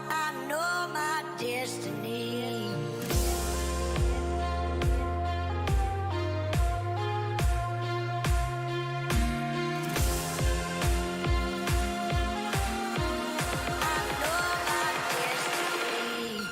I know my destiny. I know my destiny.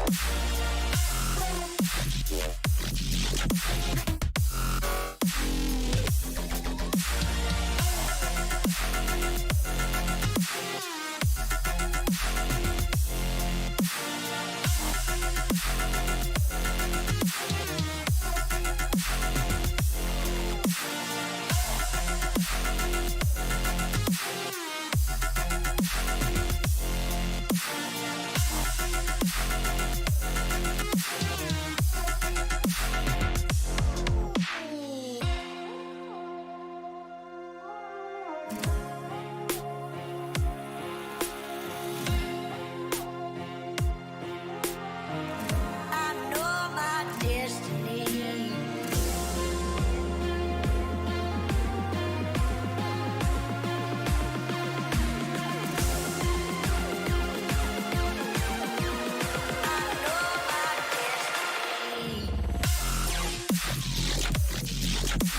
I know my destiny. I know my destiny.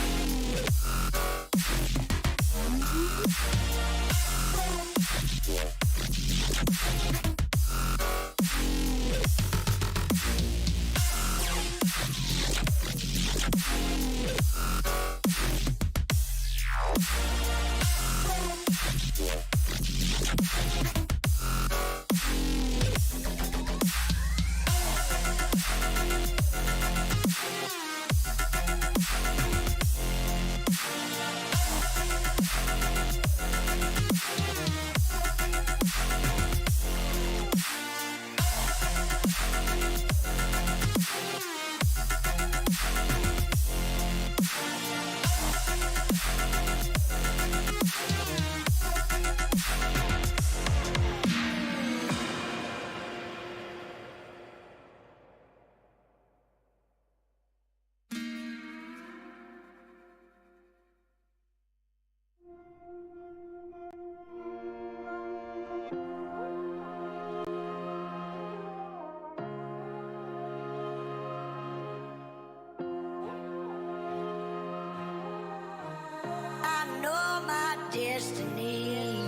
I know my destiny.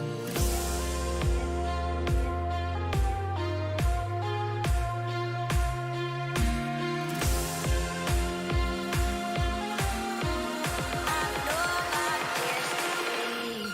I know my destiny.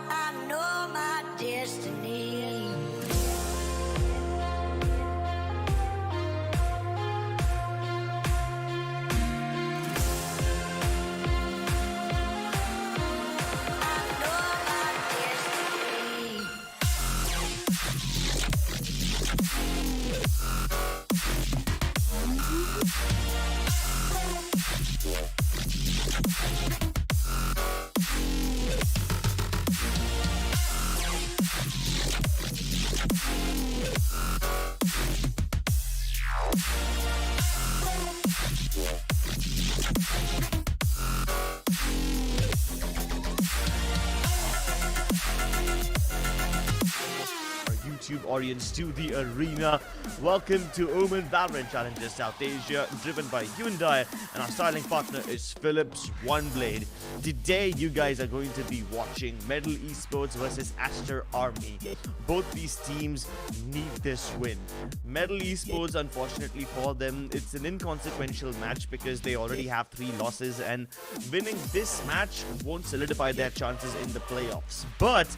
I know my destiny. I know my destiny. YouTube audience to the arena. Welcome to NODWIN Valorant Challenges South Asia, driven by Hyundai, and our styling partner is Philips One Blade. Today, you guys are going to be watching MLT Esports versus Aster Army. Both these teams need this win. MLT Esports, unfortunately for them, it's an inconsequential match because they already have 3 losses, and winning this match won't solidify their chances in the playoffs. But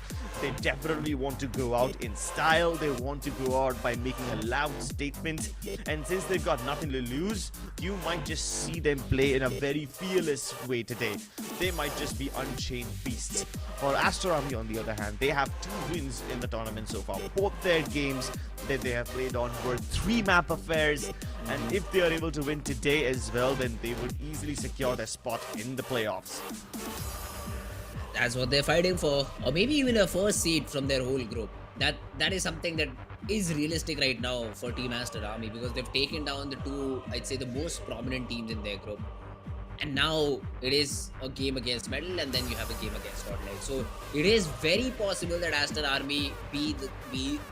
they definitely want to go out in style. They want to go out by making a loud statement, and since they've got nothing to lose, you might just see them play in a very fearless way today. They might just be unchained beasts. For Aster Army, on the other hand, they have 2 wins in the tournament so far. Both their games that they have played on were 3 map affairs, and if they are able to win today as well, then they would easily secure their spot in the playoffs. That's what they're fighting for, or maybe even a first seed from their whole group. That is something that is realistic right now for Team Aster Army, because they've taken down the 2, I'd say, the most prominent teams in their group. And now it is a game against Metal, and then you have a game against Godlike. So it is very possible that Aster Army be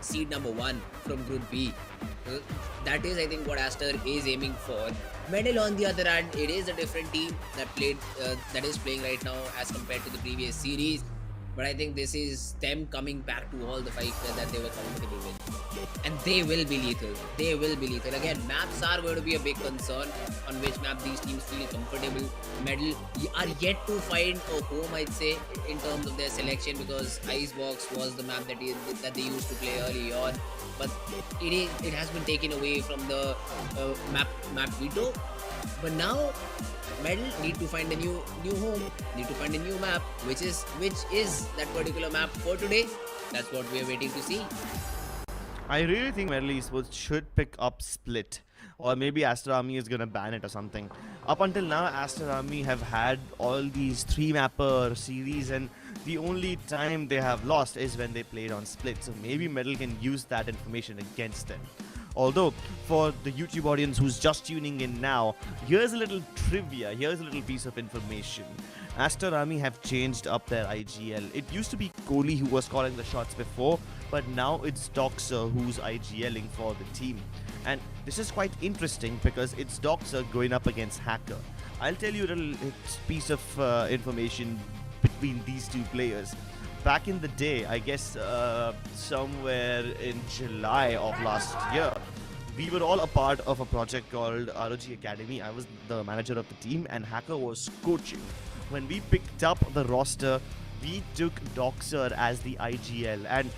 seed number 1 from Group B. That is, I think, what Aster is aiming for. Metal, on the other hand, it is a different team that is playing right now as compared to the previous series. But I think this is them coming back to all the fights that they were comfortable with. And they will be lethal. They will be lethal. Again, maps are going to be a big concern on which map these teams feel comfortable. Metal are yet to find a home, I'd say, in terms of their selection, because Icebox was the map that they used to play early on. But it has been taken away from the map Veto. But now Metal need to find a new home, need to find a new map, which is that particular map for today. That's what we are waiting to see. I really think MLT Esports should pick up Split, or maybe Aster Army is gonna ban it or something. Up until now, Aster Army have had all these 3-mapper series, and the only time they have lost is when they played on Split. So maybe Metal can use that information against them. Although, for the YouTube audience who's just tuning in now, here's a little trivia, here's a little piece of information. Aster Army have changed up their IGL. It used to be Kohli who was calling the shots before, but now it's Doxer who's IGLing for the team. And this is quite interesting because it's Doxer going up against Hacker. I'll tell you a little piece of information between these 2 players. Back in the day, I guess somewhere in July of last year, we were all a part of a project called ROG Academy. I was the manager of the team, and Hacker was coaching. when we picked up the roster, we took Doxer as the IGL, and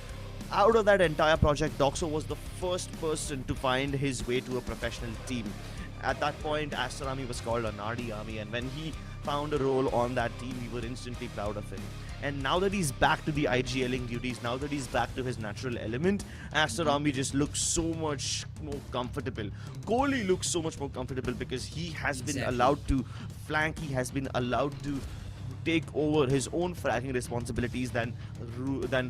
out of that entire project, Doxer was the first person to find his way to a professional team. At that point, Aster Army was called a Nardi Army, and when he found a role on that team, we were instantly proud of him. And now that he's back to the IGLing duties, now that he's back to his natural element, Aster Army just looks so much more comfortable. Kohli looks so much more comfortable because he has been allowed to flank, he has been allowed to take over his own fragging responsibilities than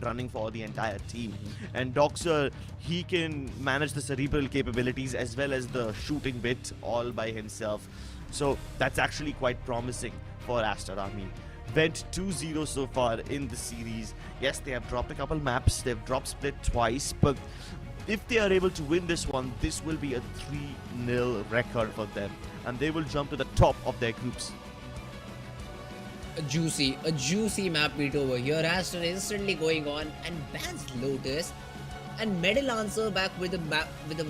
running for the entire team. And Doxer, he can manage the cerebral capabilities as well as the shooting bit all by himself. So that's actually quite promising for Aster Army. Went 2-0 so far in the series. Yes, they have dropped a couple maps, they've dropped Split twice, but if they are able to win this one, this will be a 3-0 record for them, and they will jump to the top of their groups. A juicy map beat over here. Aster instantly going on and bans Lotus, and Medal answer back with a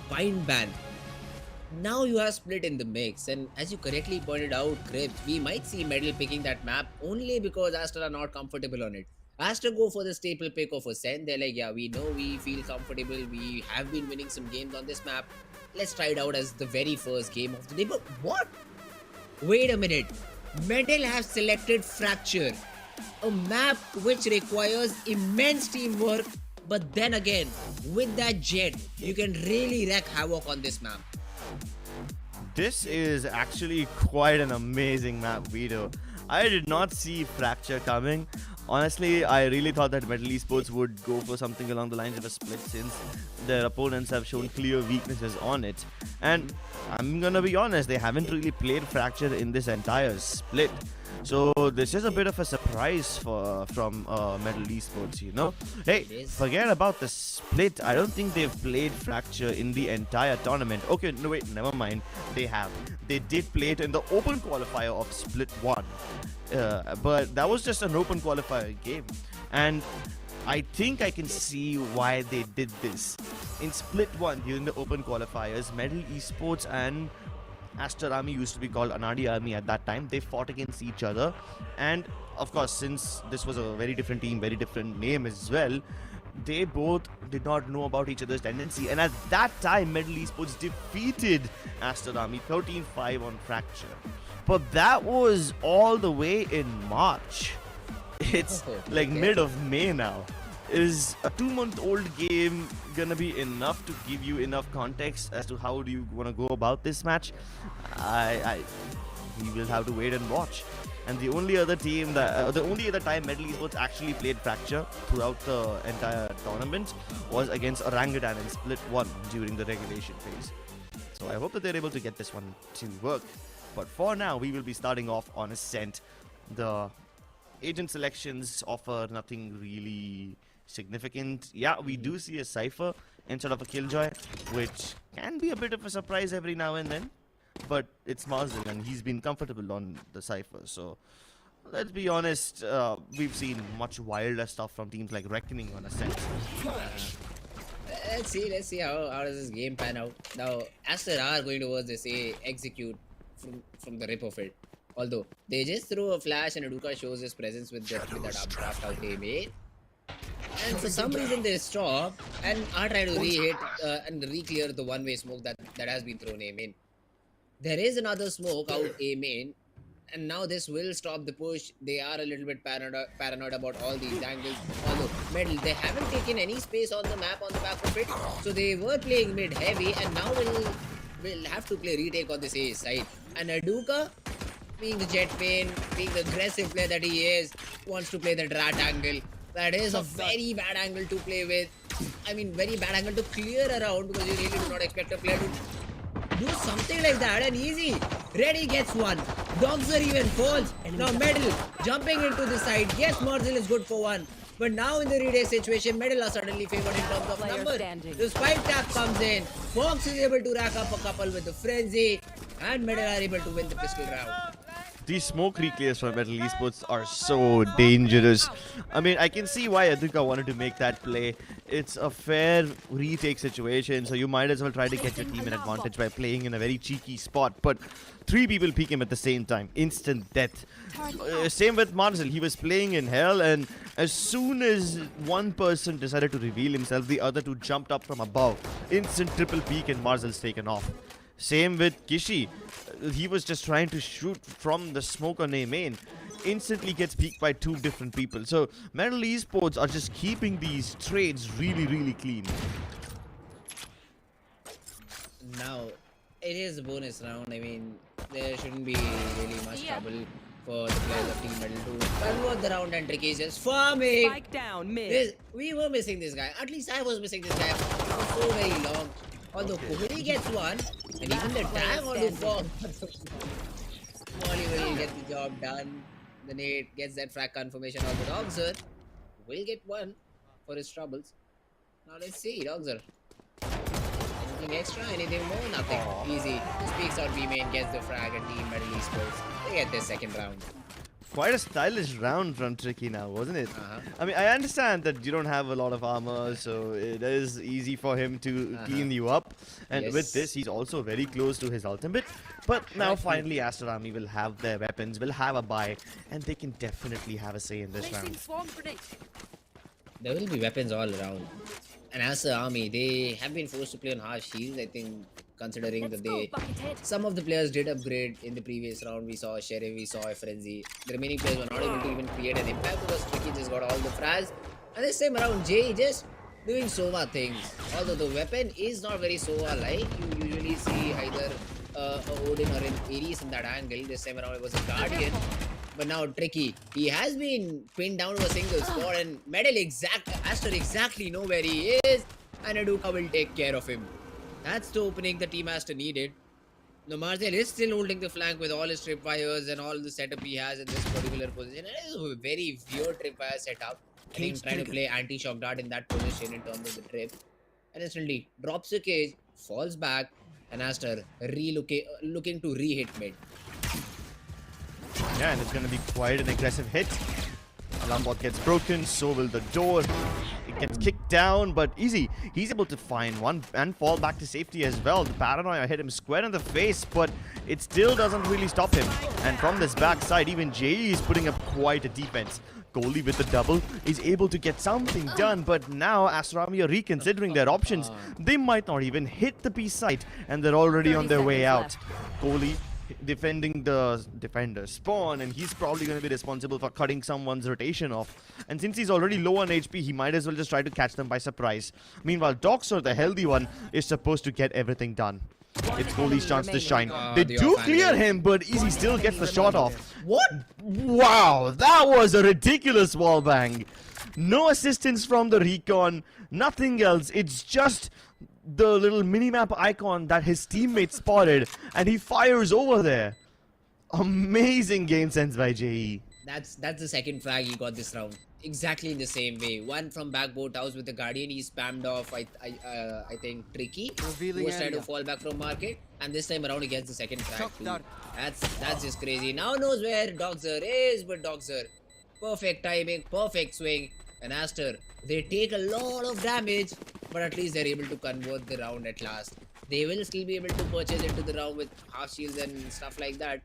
fine ban. Now you have Split in the mix, and as you correctly pointed out, Crips, we might see Medal picking that map only because Aster are not comfortable on it. Aster go for the staple pick of Ascent. They're like, yeah, we know, we feel comfortable, we have been winning some games on this map. Let's try it out as the very first game of the day. But what? Wait a minute. Medal have selected Fracture, a map which requires immense teamwork, but then again, with that jet, you can really wreak havoc on this map. This is actually quite an amazing map, Veto. I did not see Fracture coming. Honestly, I really thought that MLT Esports would go for something along the lines of a Split, since their opponents have shown clear weaknesses on it. And I'm gonna be honest, they haven't really played Fracture in this entire Split. So this is a bit of a surprise from MLT Esports, you know. Hey, forget about the Split. I don't think they've played Fracture in the entire tournament. Okay, no wait, never mind. They have. They did play it in the open qualifier of Split 1. But that was just an open qualifier game. And I think I can see why they did this. In Split 1, during the open qualifiers, MLT Esports and Aster Army used to be called Anadi Army at that time. They fought against each other, and of course, since this was a very different team, very different name as well, they both did not know about each other's tendency. And at that time, MLT Esports defeated Aster Army 13-5 on Fracture. But that was all the way in March. It's like mid of May now. Is a 2-month-old game gonna be enough to give you enough context as to how do you want to go about this match? We will have to wait and watch. And the only other team that, the only other time MLT Esports actually played Fracture throughout the entire tournament was against Orangutan in Split 1 during the regulation phase. So I hope that they're able to get this one to work. But for now, we will be starting off on Ascent. The agent selections offer nothing really significant. Yeah, we do see a Cypher instead of a Killjoy, which can be a bit of a surprise every now and then. But it's Marzil, and he's been comfortable on the Cypher. So let's be honest, we've seen much wilder stuff from teams like Reckoning on Ascent. Let's see how does this game pan out. Now, Aster are going towards this execute from the rip of it. Although they just throw a flash and Aduka shows his presence with that updraft out aim. And for some reason they stop and are trying to re-hit and re-clear the one-way smoke that has been thrown A main. There is another smoke out A main, and now this will stop the push. They are a little bit paranoid about all these angles. Although Medal, they haven't taken any space on the map on the back of it, so they were playing mid heavy, and now will have to play retake on this A side. And Aduka, being the jet pain, being the aggressive player that he is, wants to play the rat angle. That is a very bad angle to play with. I mean, very bad angle to clear around, because you really do not expect a player to do something like that. And easy. Ready gets one. Doxer even falls. Now Medal jumping into the side. Yes, Marzil is good for one. But now in the retake situation, Medal are suddenly favored in terms of number. The spike tap comes in. Fox is able to rack up a couple with the frenzy. And Medal are able to win the pistol round. These smoke reclays from MLT Esports are so dangerous. I mean, I can see why Adhika wanted to make that play. It's a fair retake situation, so you might as well try to get your team an advantage by playing in a very cheeky spot. But 3 people peek him at the same time. Instant death. Same with Marcel. He was playing in hell, and as soon as one person decided to reveal himself, the other two jumped up from above. Instant triple peek, and Marcel's taken off. Same with Kishi. He was just trying to shoot from the smoke on A main. Instantly gets peeked by 2 different people. So MLT Esports are just keeping these trades really, really clean. Now, it is a bonus round. I mean, there shouldn't be really much trouble for the players of Team Metal to convert the round, and Tricky is just farming. Spike down mid. We were missing this guy. At least I was missing this guy for so very long. Although Kohli gets one, and even the tag onto 4. Molly will get the job done. The Nate gets that frag confirmation. Also, Dogzer will get one for his troubles. Now let's see, Dogzer. Anything extra? Anything more? Nothing. Easy. Speaks out B main, gets the frag, and Team MLT Esports. They get their second round. Quite a stylish round from Tricky now, wasn't it? Uh-huh. I mean, I understand that you don't have a lot of armor, so it is easy for him to clean you up. And with Yes. this, he's also very close to his ultimate. But now finally, Aster Army will have their weapons, will have a buy, and they can definitely have a say in this round. There will be weapons all around. And as the army, they have been forced to play on harsh shields, I think, considering that some of the players did upgrade in the previous round. We saw a Sheriff, we saw a Frenzy. The remaining players were not able to even create an impact because Tricky just got all the frags. And this time around, Jay just doing Sova things. Although the weapon is not very Sova-like, you usually see either a Odin or an Ares in that angle. This time around it was a Guardian. But now Tricky, he has been pinned down to a single squad, and Aster exactly know where he is, and Aduka will take care of him. That's the opening the Team Aster needed. No, Marcel is still holding the flank with all his tripwires and all the setup he has in this particular position. It is a very weird tripwire setup. And he's trying to play anti-shock dart in that position in terms of the trip. And instantly drops the cage, falls back, and Aster looking to re-hit mid. Yeah, and it's going to be quite an aggressive hit. Alarm bot gets broken, so will the door. It gets kicked down, but easy. He's able to find one and fall back to safety as well. The paranoia hit him square in the face, but it still doesn't really stop him. And from this backside, even Jay is putting up quite a defense. Kohli with the double is able to get something done, but now Aster Army are reconsidering their options. They might not even hit the B site, and they're already on their way out. Kohli defending the defender spawn, and he's probably going to be responsible for cutting someone's rotation off. And since he's already low on HP, he might as well just try to catch them by surprise. Meanwhile, Doxer, the healthy one, is supposed to get everything done. It's Kohli's chance to shine. They do clear him, but Easy still gets the shot off. What? Wow, that was a ridiculous wallbang. No assistance from the recon, nothing else. It's just the little minimap icon that his teammate spotted, and he fires over there. Amazing game sense by JE. That's the second frag he got this round. Exactly in the same way. One from backboard house with the Guardian. He spammed off, I think, Tricky, who was trying to fall back from market. And this time around he gets the second frag too. That's just crazy. Now knows where Dogzer is, but Dogzer, perfect timing, perfect swing. And Aster, they take a lot of damage, but at least they're able to convert the round at last. They will still be able to purchase into the round with half shields and stuff like that.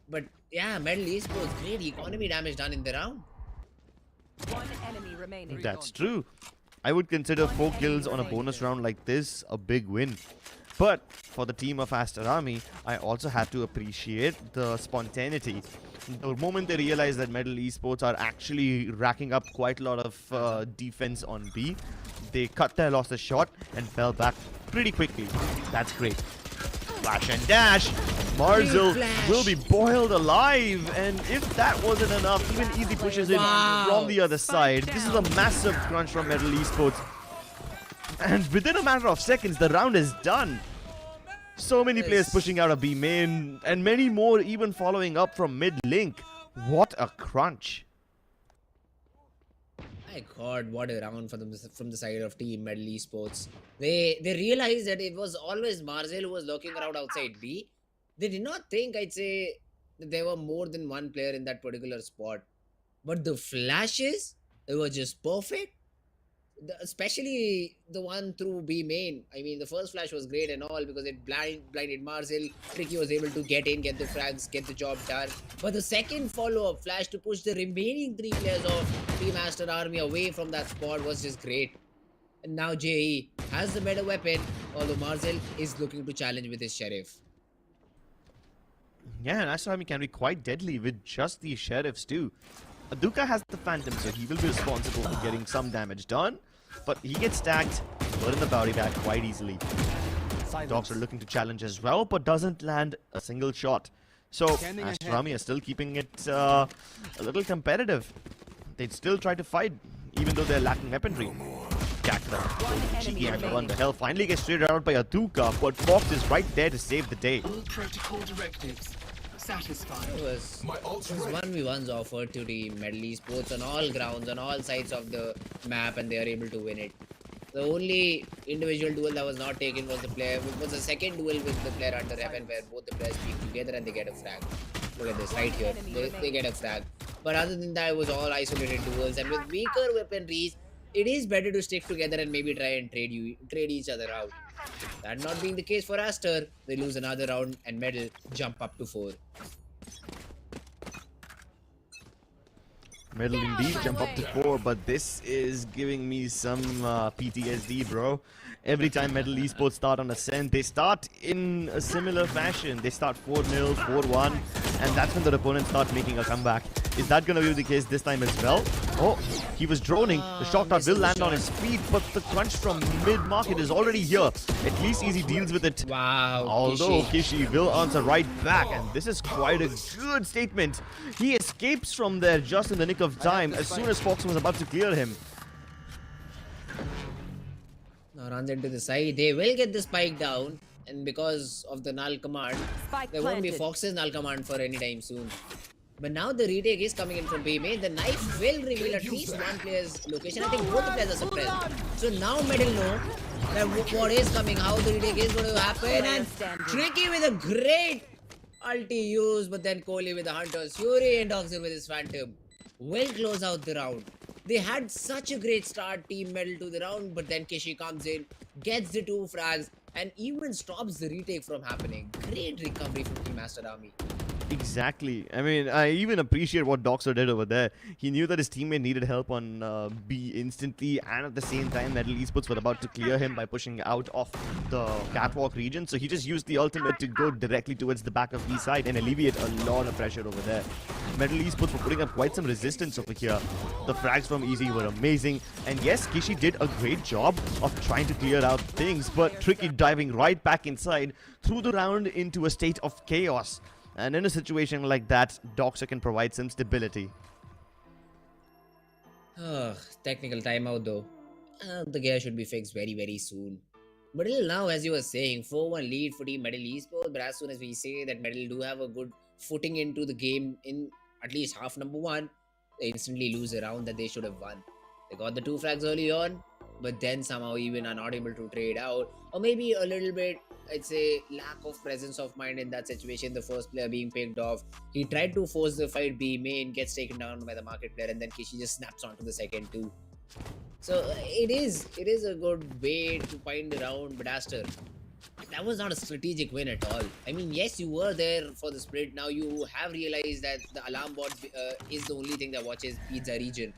But yeah, MLT Esports, great economy damage done in the round. One enemy remaining. That's true. I would consider 4 kills on a bonus round like this a big win. But for the team of Aster Army, I also had to appreciate the spontaneity. The moment they realized that MLT Esports are actually racking up quite a lot of defense on B, they cut their losses short and fell back pretty quickly. That's great. Flash and dash. Marzel will be boiled alive, and if that wasn't enough, even Easy pushes in from the other side. This is a massive crunch from MLT Esports. And within a matter of seconds, the round is done. So many players pushing out of B main, and many more even following up from mid link. What a crunch. My god, what a round from the side of Team MLT Esports. They realized that it was always Marzel who was lurking around outside B. They did not think, I'd say, that there were more than one player in that particular spot. But the flashes, they were just perfect. Especially the one through B main. I mean, the first flash was great and all because it blinded Marcel. Tricky was able to get in, get the frags, get the job done. But the second follow-up flash to push the remaining 3 players of Team Aster Army away from that spot was just great. And now JE has the better weapon, although Marcel is looking to challenge with his Sheriff. Yeah, and Aster Army can be quite deadly with just these sheriffs too. Aduka has the Phantom, so he will be responsible for getting some damage done. But he gets stacked, put in the bounty bag quite easily. Dogs are looking to challenge as well, but doesn't land a single shot. So Aster Army are still keeping it a little competitive. They'd still try to fight, even though they're lacking weaponry. Cheeky and run the hell finally gets straight out by Aduka, but Fox is right there to save the day. All protocol directives satisfied. It was 1v1s offered to the MLT Esports on all grounds, on all sides of the map, and they are able to win it. The only individual duel that was not taken was the second duel with the player under Reven, where both the players speak together and they get a frag. Look at this right here. They get a frag. But other than that, it was all isolated duels, and with weaker weaponries, it is better to stick together and maybe try and trade each other out. That not being the case for Aster, they lose another round and Medal jump up to 4. Medal indeed jump up to 4, but this is giving me some PTSD, bro. Every time MLT Esports start on Ascent, they start in a similar fashion. They start 4-0, 4-1, and that's when the opponents start making a comeback. Is that going to be the case this time as well? Oh, he was droning. The shot will land on his feet, but the crunch from mid-market is already here. At least Easy deals with it. Wow. Although Kishi will answer right back, and this is quite a good statement. He escapes from there just in the nick of time as soon as Fox was about to clear him. Now runs into the side. They will get the spike down, and because of the null command, there won't be Fox's null command for any time soon. But now the retake is coming in from B main. The knife will reveal at least one player's location. I think both the players are suppressed. So now Medal know that what is coming, how the retake is going to happen. And Tricky with a great ulti use, but then Kohli with the Hunter's Fury and Doxer with his Phantom will close out the round. They had such a great start, Team Medal, to the round, but then Kishi comes in, gets the 2 frags, and even stops the retake from happening. Great recovery from Team Aster Army. Exactly. I mean, I even appreciate what Doxer did over there. He knew that his teammate needed help on B instantly, and at the same time, MLT Esports were about to clear him by pushing out of the catwalk region. So he just used the ultimate to go directly towards the back of B side and alleviate a lot of pressure over there. MLT Esports were putting up quite some resistance over here. The frags from Easy were amazing. And yes, Kishi did a great job of trying to clear out things, but Tricky diving right back inside threw the round into a state of chaos. And in a situation like that, Doxer can provide some stability. Technical timeout though. The gear should be fixed very, very soon. But till now, as you were saying, 4-1 lead for Team MLT Esports. But as soon as we say that Medal do have a good footing into the game in at least half number 1, they instantly lose a round that they should have won. They got the 2 frags early on, but then somehow even are not able to trade out. Or maybe a little bit, I'd say, lack of presence of mind in that situation. The first player being picked off. He tried to force the fight B main, gets taken down by the market player, and then Kishi just snaps onto the second 2. So it is a good way to find the round, but Aster, that was not a strategic win at all. I mean, yes, you were there for the split. Now you have realized that the alarm bot is the only thing that watches pizza region.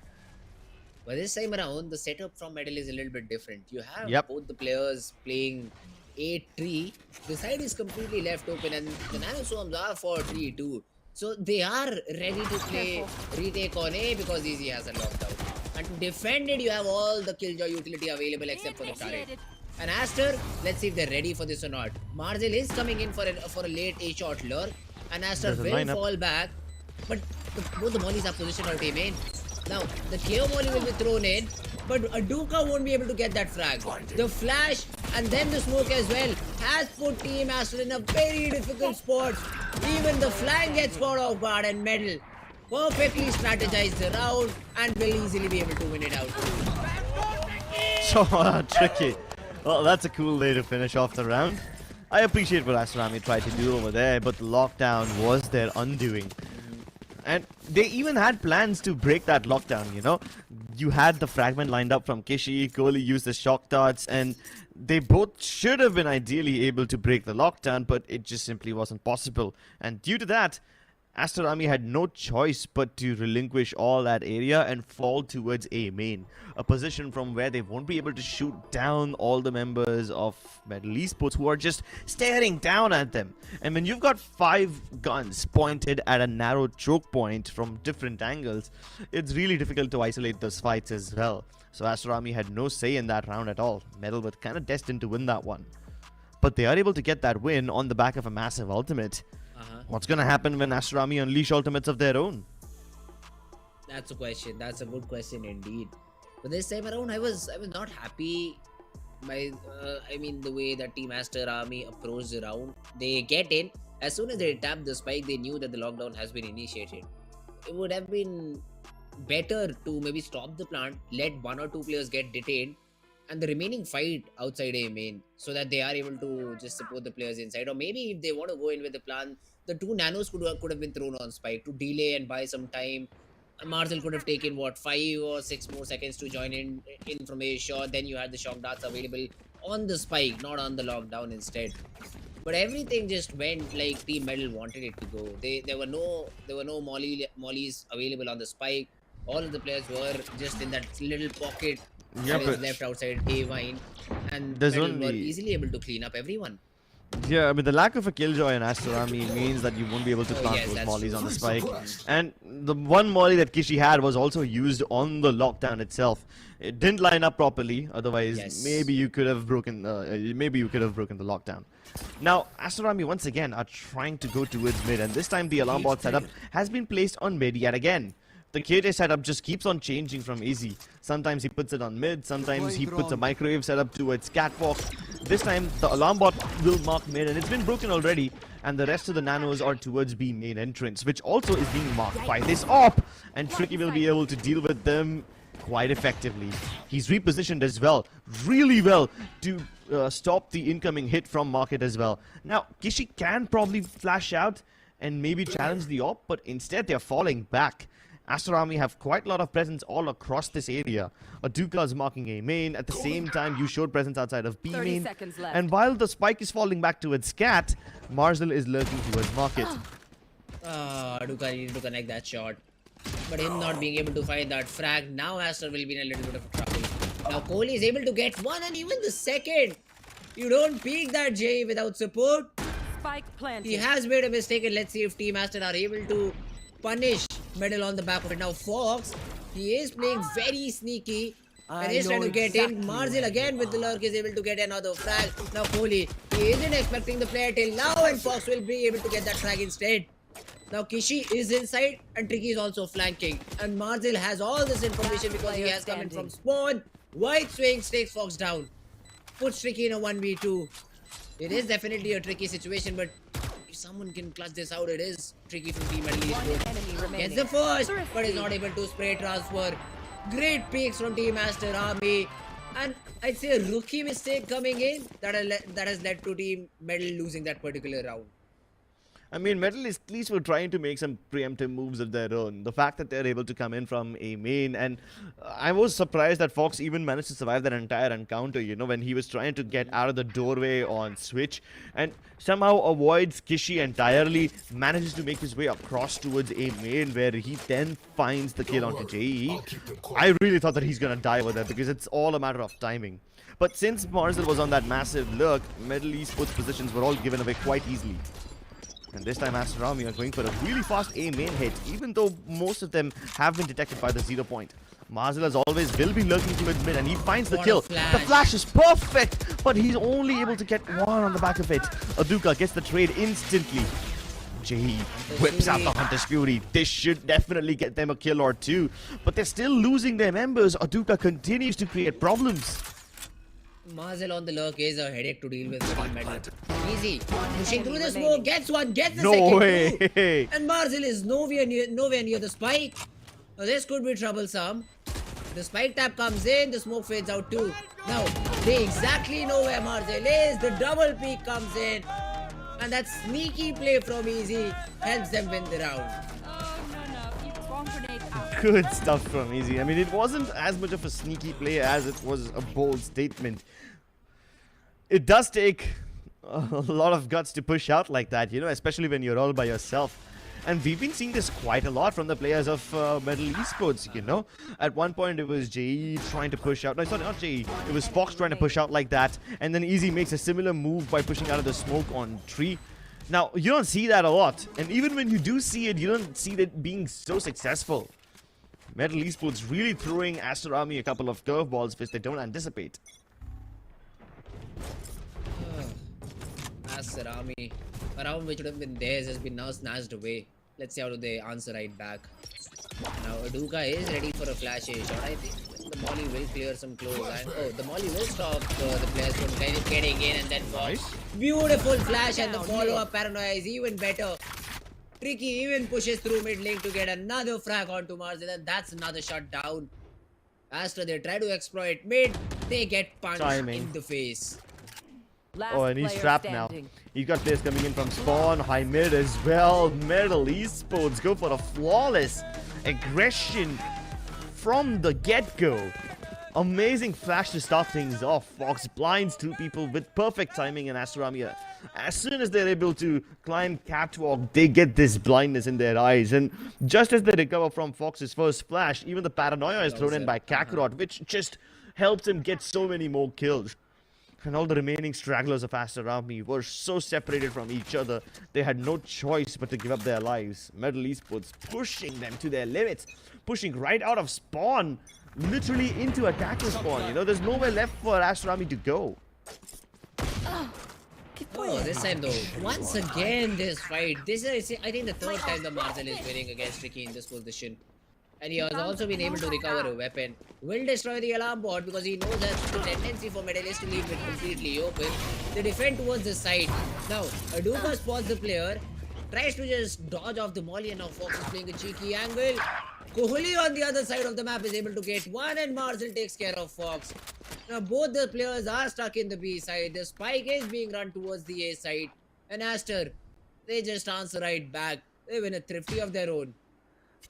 But this time around, the setup from Medal is a little bit different. You have both the players playing 8-3. The side is completely left open, and the nanoswarms are for 3-2. So they are ready to play retake on A because Easy has a lockdown. And to defend it, you have all the Killjoy utility available except for the turret. And Aster, let's see if they're ready for this or not. Marzel is coming in for a late A-shot lurk, and Aster will fall back. But both the mollies are positioned out A main. Now, the KO molly will be thrown in, but Aduka won't be able to get that frag. The flash and then the smoke as well has put Team Aster in a very difficult spot. Even the flank gets caught off guard, and Medal perfectly strategized the round and will easily be able to win it out. So tricky. Well, that's a cool way to finish off the round. I appreciate what Aster Army tried to do over there, but the lockdown was their undoing. And they even had plans to break that lockdown, you know. You had the fragment lined up from Kishi, Kohli used the shock darts, and they both should have been ideally able to break the lockdown, but it just simply wasn't possible. And due to that, Aster Army had no choice but to relinquish all that area and fall towards A main, a position from where they won't be able to shoot down all the members of MLT Esports who are just staring down at them. And when you've got 5 guns pointed at a narrow choke point from different angles, it's really difficult to isolate those fights as well. So Aster Army had no say in that round at all. Metal were kind of destined to win that one. But they are able to get that win on the back of a massive ultimate. What's gonna happen when Aster Army unleash ultimates of their own? That's a question. That's a good question indeed. But this time around, I was not happy by the way that Team Aster Army approached the round. They get in. As soon as they tapped the spike, they knew that the lockdown has been initiated. It would have been better to maybe stop the plant, let 1 or 2 players get detained, and the remaining fight outside A main, so that they are able to just support the players inside. Or maybe if they want to go in with the plan, the 2 nanos could have been thrown on spike to delay and buy some time. Marcel could have taken 5 or 6 more seconds to join in from a shot. Then you had the shock darts available on the spike, not on the lockdown instead. But everything just went like Team Metal wanted it to go. There were no mollies available on the spike. All of the players were just in that little pocket that is left outside A main, and Metal were easily able to clean up everyone. Yeah, I mean, the lack of a killjoy in Aster Army means that you won't be able to plant those mollies on the spike. And the one molly that Kishi had was also used on the lockdown itself. It didn't line up properly, otherwise maybe you could have broken the lockdown. Now, Aster Army once again are trying to go towards mid, and this time the alarm bot setup has been placed on mid yet again. The KJ setup just keeps on changing from easy. Sometimes he puts it on mid, sometimes he puts a microwave setup towards catwalk. This time the alarm bot will mark mid, and it's been broken already, and the rest of the nanos are towards B main entrance, which also is being marked by this AWP, and Tricky will be able to deal with them quite effectively. He's repositioned as well, really well, to stop the incoming hit from Market as well. Now, Kishi can probably flash out and maybe challenge the AWP, but instead they're falling back. Aster Army have quite a lot of presence all across this area. Aduka is marking A main. At the same time, you showed presence outside of B main. And while the spike is falling back towards Scat, Marcel is lurking towards Market. Aduka needed to connect that shot. But him not being able to find that frag, now Aster will be in a little bit of trouble. Now Kohli is able to get 1 and even the second. You don't peek that J without support. Spike planted. He has made a mistake, and let's see if Team Aster are able to punish Metal on the back of it. Now Fox, he is playing very sneaky and he's trying to get in. Marcel again with the lurk is able to get another frag. Now Kohli, he isn't expecting the player till now, and Fox will be able to get that frag instead. Now Kishi is inside and Tricky is also flanking, and Marcel has all this information because he has come in from spawn. White swing takes Fox down, puts Tricky in a 1v2. It is definitely a tricky situation, but if someone can clutch this out, it is tricky from Team MLT Esports. Gets the first, but is not able to spray transfer. Great picks from Team Aster Army, and I'd say a rookie mistake coming in that has led to Team Metal losing that particular round. I mean, Metal at least were trying to make some preemptive moves of their own. The fact that they're able to come in from A main, and I was surprised that Fox even managed to survive that entire encounter, you know, when he was trying to get out of the doorway on Switch, and somehow avoids Kishi entirely, manages to make his way across towards A main, where he then finds the kill onto JE. I really thought that he's gonna die over there, because it's all a matter of timing. But since Marcel was on that massive lurk, MLT Esports positions were all given away quite easily. And this time Aster Army are going for a really fast A main hit, even though most of them have been detected by the 0 point. Marcel, as always, will be lurking towards mid, and he finds the kill. The flash is perfect, but he's only able to get 1 on the back of it. Aduka gets the trade instantly. JE whips out the Hunter's Fury. This should definitely get them a kill or 2, but they're still losing their members. Aduka continues to create problems. Marcel on the lurk is a headache to deal with. Easy. Pushing through the smoke, gets 1, gets the No second way. too. And Marcel is nowhere near the spike. Now this could be troublesome. The spike tap comes in, the smoke fades out too. Now They exactly know where Marcel is. The double peek comes in. And that sneaky play from Easy helps them win the round. Good stuff from Easy. I mean, it wasn't as much of a sneaky play as it was a bold statement. It does take a lot of guts to push out like that, you know, especially when you're all by yourself. And we've been seeing this quite a lot from the players of MLT Esports, you know. At one point, it was JE trying to push out. No, sorry, not JE. It was Fox trying to push out like that. And then Easy makes a similar move by pushing out of the smoke on Tree. Now, you don't see that a lot. And even when you do see it, you don't see it being so successful. MLT Esports really throwing Aster Army a couple of curveballs which they don't anticipate. Aster Army, a round which would have been theirs has been now snatched away. Let's see how do they answer right back. Now Aduka is ready for a flash shot. I think the molly will clear some close. And oh, the molly will stop the players from kind of getting in and then Fox. Beautiful flash and the follow-up paranoia is even better. Tricky even pushes through mid lane to get another frag onto Marcel, and that's another shot down. Aster, they try to exploit mid, they get punched in the face. Oh, and he's trapped now. He's got players coming in from spawn, high mid as well. MLT Esports go for a flawless aggression from the get-go. Amazing flash to start things off. Fox blinds two people with perfect timing, and Aster Army, as soon as they're able to climb catwalk, they get this blindness in their eyes. And just as they recover from Fox's first flash, even the paranoia is thrown in by Kakarot, which just helps him get so many more kills. And all the remaining stragglers of Aster Army were so separated from each other, they had no choice but to give up their lives. MLT Esports pushing them to their limits, pushing right out of spawn, literally into attacker spawn. You know, there's nowhere left for Aster Army to go. Oh, this time though, once again this fight. This is, I think, the third time the Marcel is winning against Tricky in this position. And he has also been able to recover a weapon. Will destroy the alarm bot because he knows that the tendency for Medalist to leave it completely open. They defend towards the side. Now, Aduka spots the player, tries to just dodge off the molly, and now Fox is playing a cheeky angle. Kohli on the other side of the map is able to get one, and Marcel takes care of Fox. Now, both the players are stuck in the B side. The spike is being run towards the A side. And Aster, they just answer right back. They win a thrifty of their own.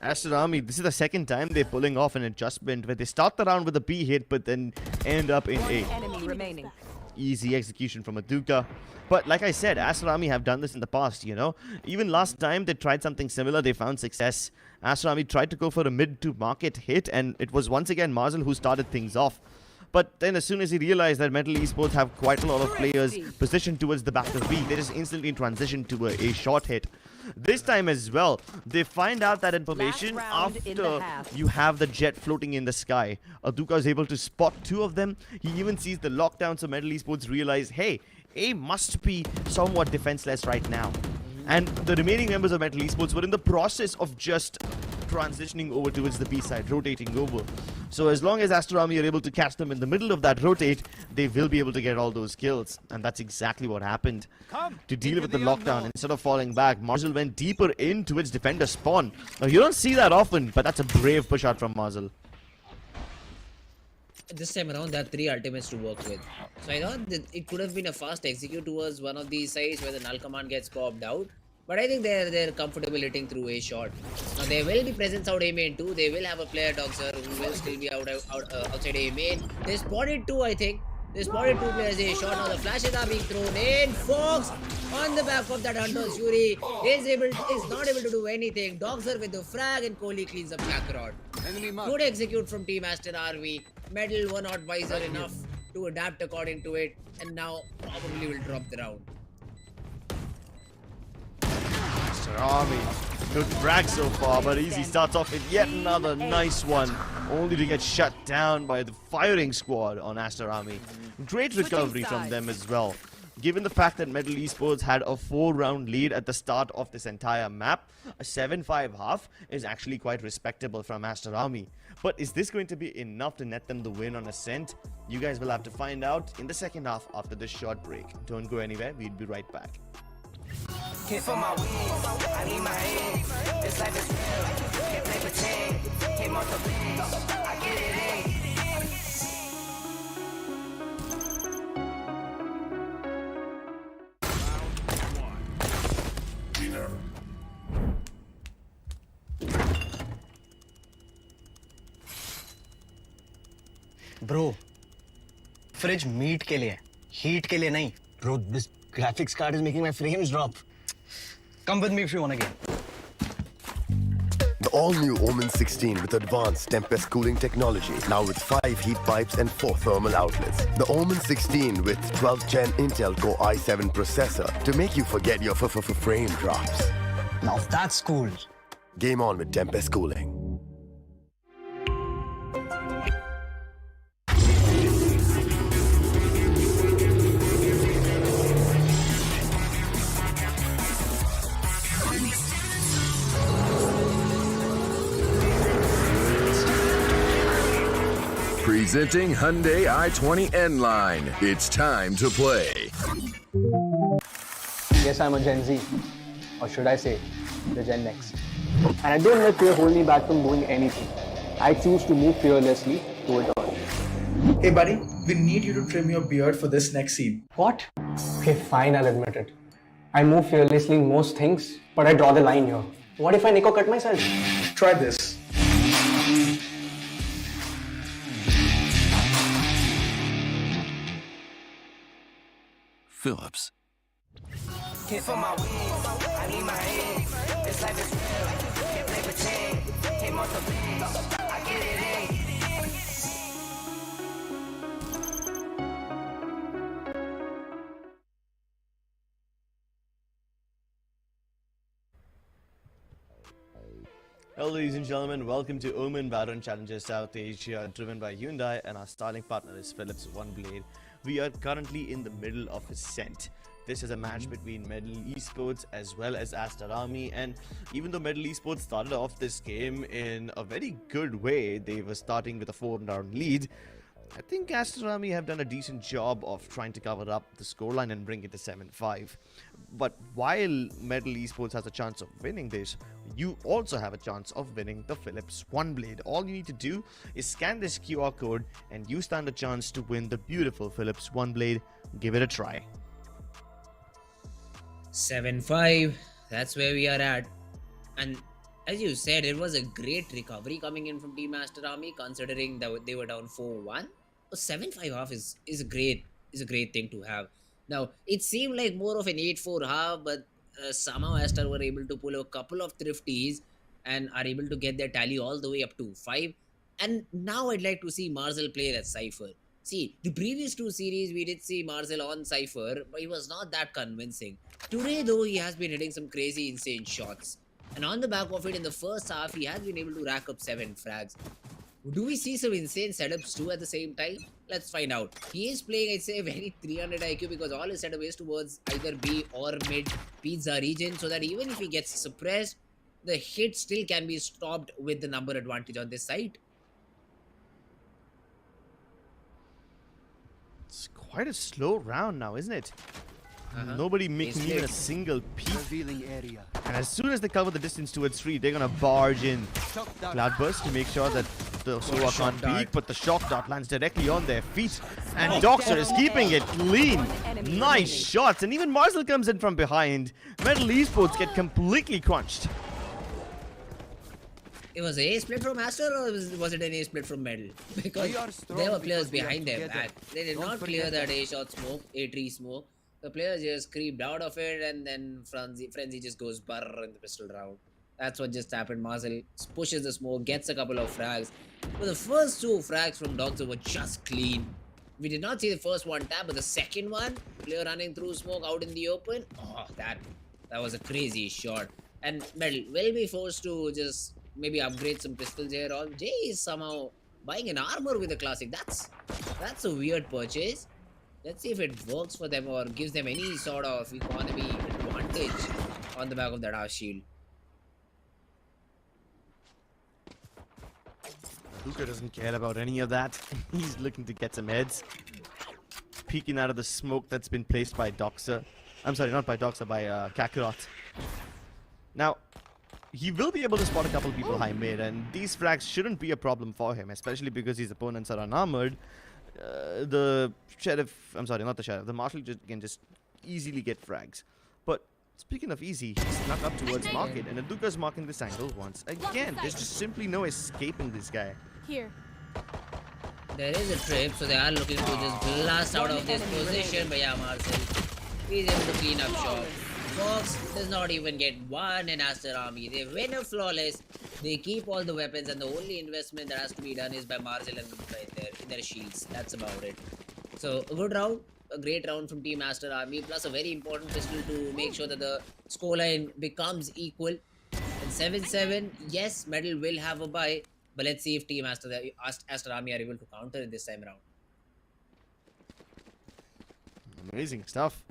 Aster Army, this is the second time they're pulling off an adjustment where they start the round with a B hit but then end up in A. Enemy remaining. Easy execution from Aduka. But like I said, Aster Army have done this in the past, you know. Even last time they tried something similar, they found success. Aster Army tried to go for a mid to market hit, and it was once again Marcel who started things off. But then as soon as he realized that MLT Esports have quite a lot of players positioned towards the back of B, they just instantly transitioned to a short hit. This time as well, they find out that information after you have the jet floating in the sky. Aduka is able to spot two of them. He even sees the lockdown, so MLT Esports realize, hey, A must be somewhat defenseless right now. And the remaining members of MLT Esports were in the process of just transitioning over towards the B side, rotating over. So as long as Aster Army are able to catch them in the middle of that rotate, they will be able to get all those kills. And that's exactly what happened. To deal with the lockdown, instead of falling back, Marcel went deeper into its defender spawn. Now you don't see that often, but that's a brave push out from Marcel. This time around, there are 3 ultimates to work with. So I thought that it could have been a fast execute towards one of these sides where the null command gets popped out. But I think they're comfortable hitting through A shot. Now there will be presence out A main too. They will have a player Doxer who will still be outside A main. They spotted 2, I think. They spotted 2 players A shot. Now the flashes are being thrown in. Fox on the back of that Hunter's Fury is not able to do anything. Doxer with the frag, and Kohli cleans up Kakarot. Good execute from Team Aster RV. Medal were not wiser enough to adapt according to it, and now probably will drop the round. Aster Army, good frag so far, but Easy starts off with yet another nice one, only to get shut down by the firing squad on Aster Army. Great recovery from them as well. Given the fact that MLT Esports had a 4-round lead at the start of this entire map, a 7-5 half is actually quite respectable from Aster Army. But is this going to be enough to net them the win on Ascent? You guys will have to find out in the second half after this short break. Don't go anywhere, we'll be right back. Can't for my wings, I need my hands. This life is real, can't play pretend. Came off the bench, I get it in. Bro, fridge meat के लिए, heat के लिए नहीं. Bro, this graphics card is making my frames drop. Come with me if you wanna game. The all-new Omen 16 with advanced Tempest cooling technology, now with 5 heat pipes and 4 thermal outlets. The Omen 16 with 12th Gen Intel Core i7 processor to make you forget your frame drops. Now that's cool. Game on with Tempest cooling. Presenting Hyundai i20 N-Line. It's time to play. Yes, I'm a Gen Z. Or should I say, the Gen X. And I don't let fear hold me back from doing anything. I choose to move fearlessly to it all. Hey buddy, we need you to trim your beard for this next scene. What? Okay, fine, I'll admit it. I move fearlessly in most things, but I draw the line here. What if I Nico cut myself? Try this. Phillips. Hit for my wins, I need my hands. This life is real, can't play pretend. Hit multiple wins, I get it in. Hello ladies and gentlemen, welcome to Omen Valorant Challenges South Asia, driven by Hyundai, and our styling partner is Philips One Blade. We are currently in the middle of Ascent. This is a match between MLT Esports as well as Aster Army, and even though MLT Esports started off this game in a very good way, they were starting with a 4-round lead. I think Aster Army have done a decent job of trying to cover up the scoreline and bring it to 7-5. But while MLT Esports has a chance of winning this, you also have a chance of winning the Philips One Blade. All you need to do is scan this QR code and you stand a chance to win the beautiful Philips One Blade. Give it a try. 7-5, that's where we are at. And as you said, it was a great recovery coming in from Team Aster Army, considering that they were down 4-1. A 7-5 half is a great thing to have. Now, it seemed like more of an 8-4 half, but somehow Aster were able to pull a couple of thrifties and are able to get their tally all the way up to 5. And now I'd like to see Marcel play that Cypher. See, the previous 2 series we did see Marcel on Cypher, but he was not that convincing. Today though, he has been hitting some crazy insane shots. And on the back of it, in the first half, he has been able to rack up 7 frags. Do we see some insane setups too at the same time? Let's find out. He is playing, I'd say, very 300 IQ because all his setup is towards either B or mid pizza region, so that even if he gets suppressed, the hit still can be stopped with the number advantage on this side. It's quite a slow round now, isn't it? Nobody making even a single peek. And as soon as they cover the distance towards 3, they're gonna barge in. Cloudburst to make sure that the Sova can't peek, but the shock dart lands directly on their feet. And Doxer is keeping it clean. Nice shots. And even Marcel comes in from behind. MLT Esports get completely crunched. It was a split from Aster, or was it an A split from Metal? Because there were players behind their back. They did not clear that A shot smoke, A tree smoke. The players just creeped out of it, and then Frenzy just goes burr in the pistol round. That's what just happened. Marcel pushes the smoke, gets a couple of frags. But the first 2 frags from Doxer were just clean. We did not see the first one tap, but the second one, player running through smoke out in the open. Oh, that was a crazy shot. And Metal will be forced to just maybe upgrade some pistols here on. Jay is somehow buying an armor with a classic. That's a weird purchase. Let's see if it works for them or gives them any sort of economy advantage on the back of that Arc shield. Luka doesn't care about any of that. He's looking to get some heads. Peeking out of the smoke that's been placed by Doxer. I'm sorry, not by Doxer, by Kakarot. Now, he will be able to spot a couple people high mid, and these frags shouldn't be a problem for him, especially because his opponents are unarmored. The Sheriff, I'm sorry, not the Sheriff, the Marshal can just easily get frags. But speaking of easy, he snuck up towards Market, and Aduka's marking this angle once again. There's just simply no escaping this guy. Here. There is a trip, so they are looking to just blast out of this position. But yeah, Marcel is able to clean up shop. Fox does not even get one in Aster Army. They win a flawless. They keep all the weapons, and the only investment that has to be done is by Marcel and Gupta in their shields. That's about it. So a good round, a great round from Team Aster Army, plus a very important pistol to make sure that the scoreline becomes equal. And 7-7, yes, Medal will have a bye, but let's see if Team Aster Army are able to counter it this time around. Amazing stuff.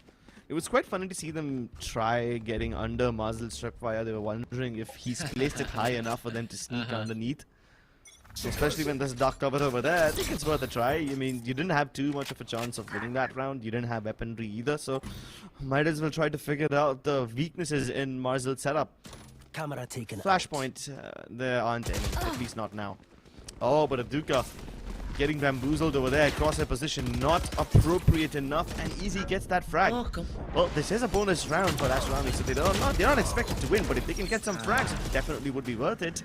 It was quite funny to see them try getting under Marzel's fire. They were wondering if he's placed it high enough for them to sneak underneath. Especially when there's dark cover over there, I think it's worth a try. I mean, you didn't have too much of a chance of winning that round. You didn't have weaponry either, so might as well try to figure out the weaknesses in Marzel's setup. Camera taken. Flashpoint, there aren't any, at least not now. Oh, but Aduka getting bamboozled over there, crosshair position not appropriate enough, and Easy gets that frag. Well, this is a bonus round for Aster Army, so they're not expected to win, but if they can get some frags, it definitely would be worth it.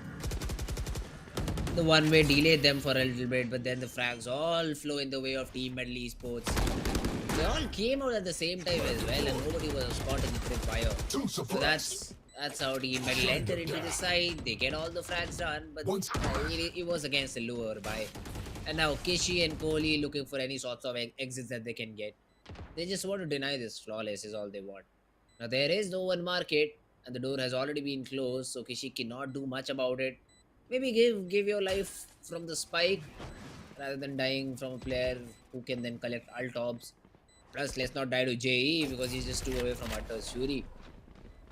The one-way delayed them for a little bit, but then the frags all flow in the way of Team MLT Esports. They all came out at the same time as well, and nobody was caught in the trip fire. So that's how Team MLT enter into the side. They get all the frags done, but it was against the lure by. And now Kishi and Kohli looking for any sorts of exits that they can get. They just want to deny this flawless is all they want. Now there is no one market, and the door has already been closed, so Kishi cannot do much about it. Maybe give your life from the spike rather than dying from a player who can then collect alt-obs. Plus, let's not die to JE because he's just 2 away from Utter's Fury.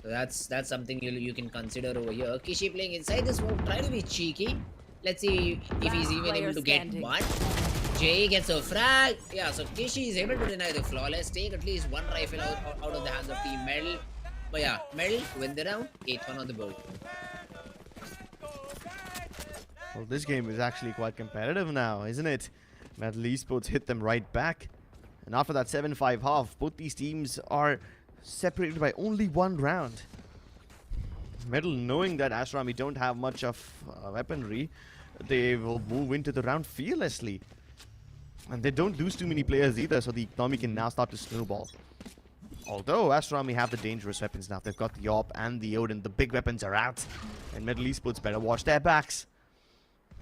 So that's something you can consider over here. Kishi playing inside the smoke, try to be cheeky. Let's see if he's even able to get one. JE gets a frag. Yeah, so Kishi is able to deny the flawless. Take at least one rifle out of the hands of Team Medal. But yeah, Medal win the round. 8th one on the board. Well, this game is actually quite competitive now, isn't it? MLT Esports hit them right back. And after that 7-5 half, both these teams are separated by only one round. Medal, knowing that Aster Army don't have much of weaponry, they will move into the round fearlessly. And they don't lose too many players either, so the economy can now start to snowball. Although Aster Army have the dangerous weapons now. They've got the AWP and the Odin. The big weapons are out. And MLT Esports better watch their backs.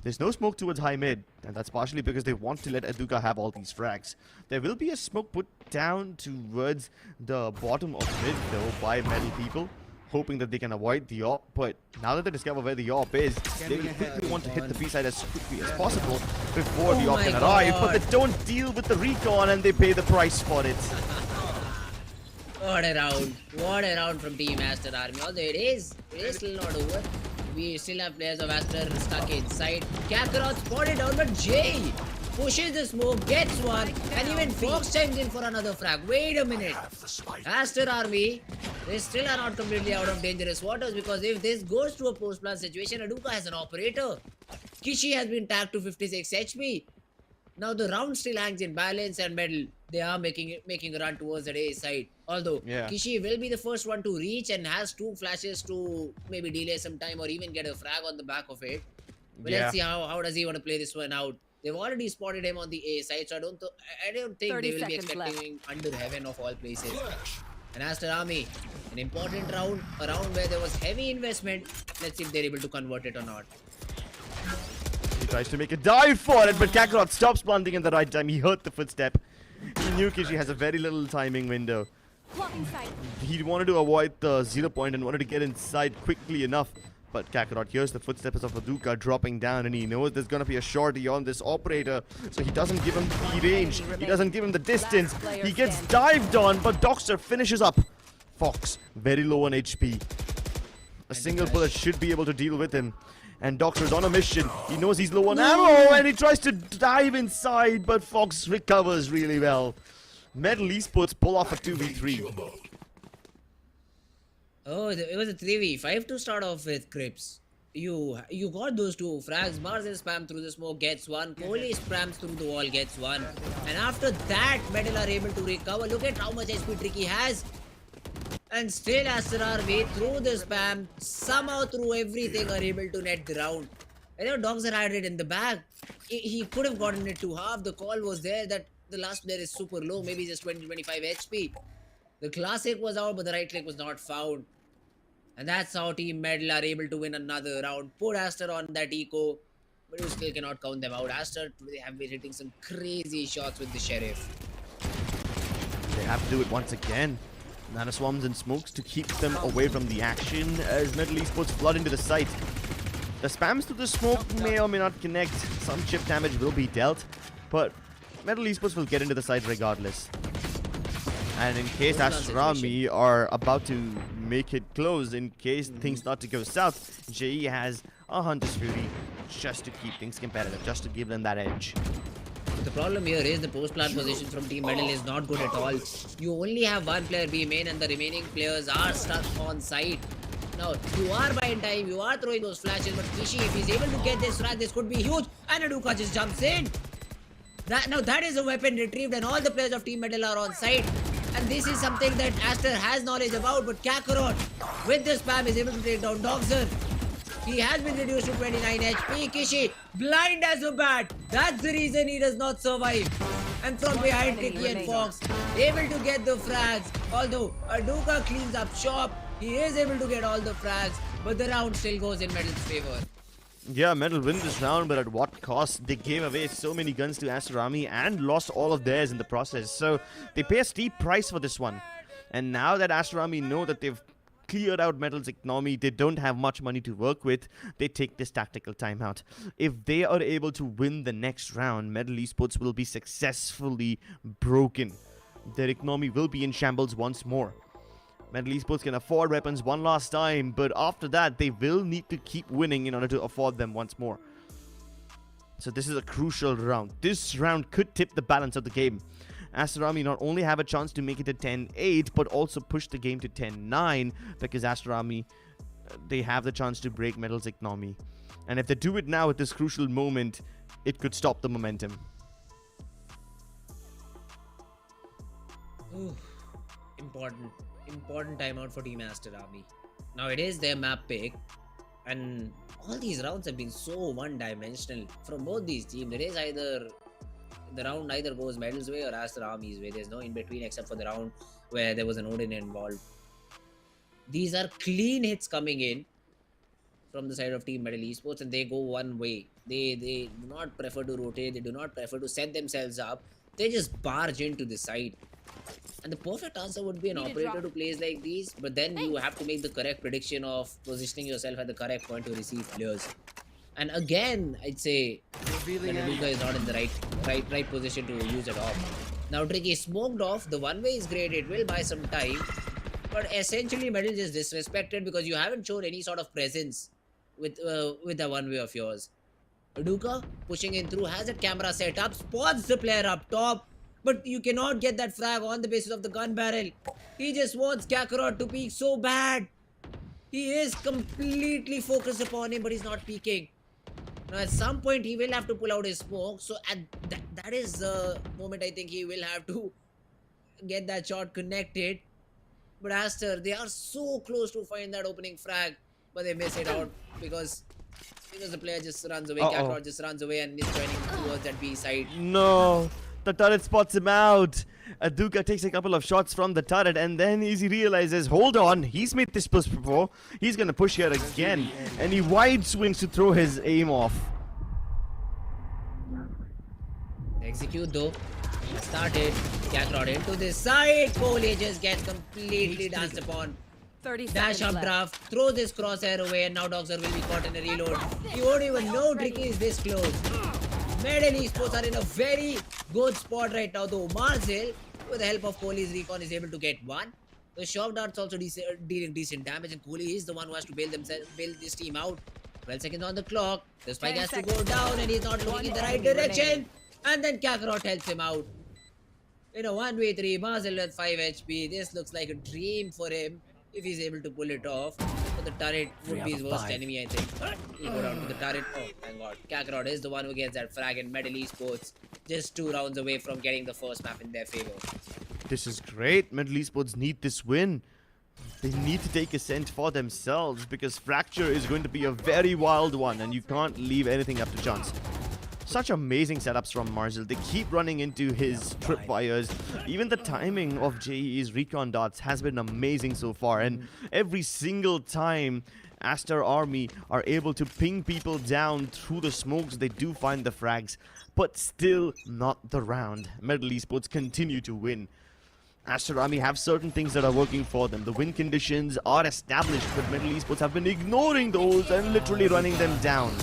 There's no smoke towards high mid, and that's partially because they want to let Aduka have all these frags. There will be a smoke put down towards the bottom of mid though by Medal people, hoping that they can avoid the AWP, but now that they discover where the AWP is, they will quickly want to hit the B side as quickly as possible before the AWP can arrive, but they don't deal with the recon and they pay the price for it. What a round from Team Aster Army. Although it is still not over. We still have players of Aster stuck inside. Kakarot spotted down, but Jay pushes the smoke, gets one, and even Fox chimes in for another frag. Wait a minute. Aster Army, they still are not completely out of dangerous waters, because if this goes to a post-plant situation, Aduka has an operator. Kishi has been tagged to 56 HP. Now the round still hangs in balance, and Medal, they are making a run towards the A side. Although Kishi will be the first one to reach and has 2 flashes to maybe delay some time or even get a frag on the back of it. But let's see how does he want to play this one out. They've already spotted him on the A side, so I don't think they will be expecting him under heaven of all places. And Aster Army, an important round, a round where there was heavy investment. Let's see if they're able to convert it or not. He tries to make a dive for it, but Kakarot stops planting in the right time. He heard the footstep. He knew Kishi has a very little timing window. He wanted to avoid the 0 point and wanted to get inside quickly enough. But Kakarot hears the footsteps of Aduka dropping down, and he knows there's going to be a shorty on this operator. So he doesn't give him the range. He doesn't give him the distance. He gets dived on, but Doxter finishes up. Fox, very low on HP. A single bullet should be able to deal with him. And Doxter's on a mission. He knows he's low on ammo, and he tries to dive inside, but Fox recovers really well. MLT Esports pull off a 2v3. Oh, it was a 3v5 to start off with, Crips. You got those 2 frags. Marcel spam through the smoke, gets one. Kohli spams through the wall, gets one. And after that, Medal are able to recover. Look at how much HP Tricky has. And still Aster Army, through the spam, somehow through everything, are able to net the round. I know Doxer had it in the back. He could have gotten it to half. The call was there that the last player is super low, maybe just 20-25 HP. The classic was out, but the right click was not found. And that's how Team Medal are able to win another round. Put Aster on that eco, but you still cannot count them out. Aster, they have been hitting some crazy shots with the Sheriff. They have to do it once again. Nano swarms and smokes to keep them away from the action as MLT Esports flood into the site. The spams to the smoke may or may not connect. Some chip damage will be dealt, but MLT Esports will get into the site regardless. And in case Astrami are about to make it close, in case things start to go south, JE has a Hunter's Fury just to keep things competitive, just to give them that edge. But the problem here is the post-plant position from Team Medal is not good at all. You only have one player B main and the remaining players are stuck on site. Now, you are buying time, you are throwing those flashes, but Kishi, if he's able to get this frag, this could be huge. And Aduka just jumps in. Now that is a weapon retrieved and all the players of Team Medal are on site. And this is something that Aster has knowledge about, but Kakarot, with the spam, is able to take down Doxer. He has been reduced to 29 HP. Kishi, blind as a bat. That's the reason he does not survive. And from behind, Tricky and Fox, able to get the frags. Although Aduka cleans up shop, he is able to get all the frags, but the round still goes in Medal's favor. Yeah, Medal win this round, but at what cost? They gave away so many guns to Aster Army and lost all of theirs in the process. So they pay a steep price for this one. And now that Aster Army know that they've cleared out Medal's economy, they don't have much money to work with, they take this tactical timeout. If they are able to win the next round, MLT Esports will be successfully broken. Their economy will be in shambles once more. MLT Esports can afford weapons one last time, but after that, they will need to keep winning in order to afford them once more. So this is a crucial round. This round could tip the balance of the game. Aster Army not only have a chance to make it to 10-8, but also push the game to 10-9, because Aster Army, they have the chance to break Medal's economy. And if they do it now at this crucial moment, it could stop the momentum. Ooh, important timeout for Team Aster Army. Now it is their map pick, and all these rounds have been so one-dimensional from both these teams. It is either the round either goes Medal's way or Aster Army's way. There's no in between except for the round where there was an Odin involved. These are clean hits coming in from the side of Team MLT Esports, and they go one way. They do not prefer to rotate. They do not prefer to set themselves up. They just barge into the side. And the perfect answer would be an operator to plays like these, but then you have to make the correct prediction of positioning yourself at the correct point to receive players. And again, I'd say Aduka is not in the right position to use it off. Now Tricky smoked off. The one way is great. It will buy some time, but essentially Medal is disrespected because you haven't shown any sort of presence with the one way of yours. Aduka pushing in through, has a camera set up, spots the player up top. But you cannot get that frag on the basis of the gun barrel. He just wants Kakarot to peek so bad. He is completely focused upon him, but he's not peeking. Now at some point he will have to pull out his smoke. So at that is the moment I think he will have to get that shot connected. But Aster, they are so close to find that opening frag, but they miss it out because the player just runs away. Kakarot just runs away and is joining towards that B side. No. The turret spots him out. Aduka takes a couple of shots from the turret, and then he realizes, hold on, he's made this push before. He's gonna push here again, and he wide swings to throw his aim off. Execute though. Started. Kakarot into this side. Kohli just gets completely danced upon. 30 Dash seconds up left. draft. Throw this crosshair away, and now Doxer will be caught in a reload. You won't even know Tricky is this close. MLT Esports are in a very good spot right now, though Marzil, with the help of Kohli's recon, is able to get one. The shock darts also dealing decent damage, and Kohli is the one who has to bail this team out. 12 seconds on the clock. The spike has to go down, and he's not looking in the right direction. And then Kakarot helps him out. In a 1v3, Marzil with 5 HP. This looks like a dream for him if he's able to pull it off. But the turret would be his worst enemy, I think. He'll go down to the turret. Oh, thank God. Kakarot is the one who gets that frag, and MLT Esports just 2 rounds away from getting the first map in their favor. This is great. MLT Esports need this win. They need to take Ascent for themselves because Fracture is going to be a very wild one and you can't leave anything up to chance. Such amazing setups from Marzel. They keep running into his tripwires. Even the timing of JE's recon darts has been amazing so far. And every single time Aster army are able to ping people down through the smokes, they do find the frags. But still not the round. MLT Esports continue to win. Aster army have certain things that are working for them. The win conditions are established, but MLT Esports have been ignoring those and literally running them down.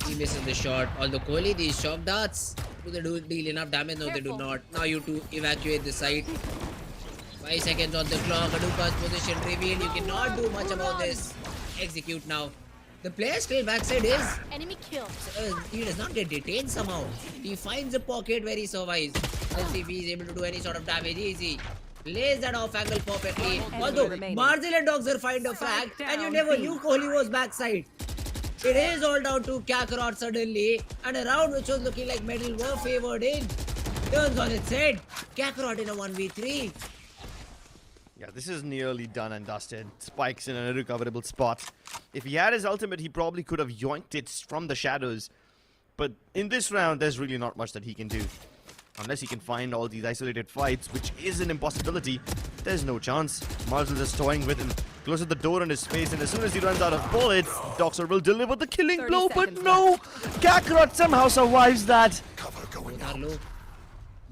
He misses the shot. Although Kohli, these shock darts, do they deal enough damage? No, they do not. Now you to evacuate the site. 5 seconds on the clock. Aduka's position revealed. You cannot do much about this. Execute now. The player still backside is. Enemy killed. He does not get detained somehow. He finds a pocket where he survives. Let's see if he is able to do any sort of damage. Easy. Plays that off angle perfectly. Although Marzel and Doxer find a frag, and you never knew Kohli was backside. It is all down to Kakarot suddenly, and a round which was looking like Medal were favored in. Turns on its head. Kakarot in a 1v3. Yeah, this is nearly done and dusted. Spikes in an irrecoverable spot. If he had his ultimate, he probably could have yoinked it from the shadows. But in this round, there's really not much that he can do. Unless he can find all these isolated fights, which is an impossibility, there's no chance. Marzel is toying with him, closes the door on his face, and as soon as he runs out of bullets, Doxer will deliver the killing blow, but no! Kakarot somehow survives that! Cover going Both are out. low.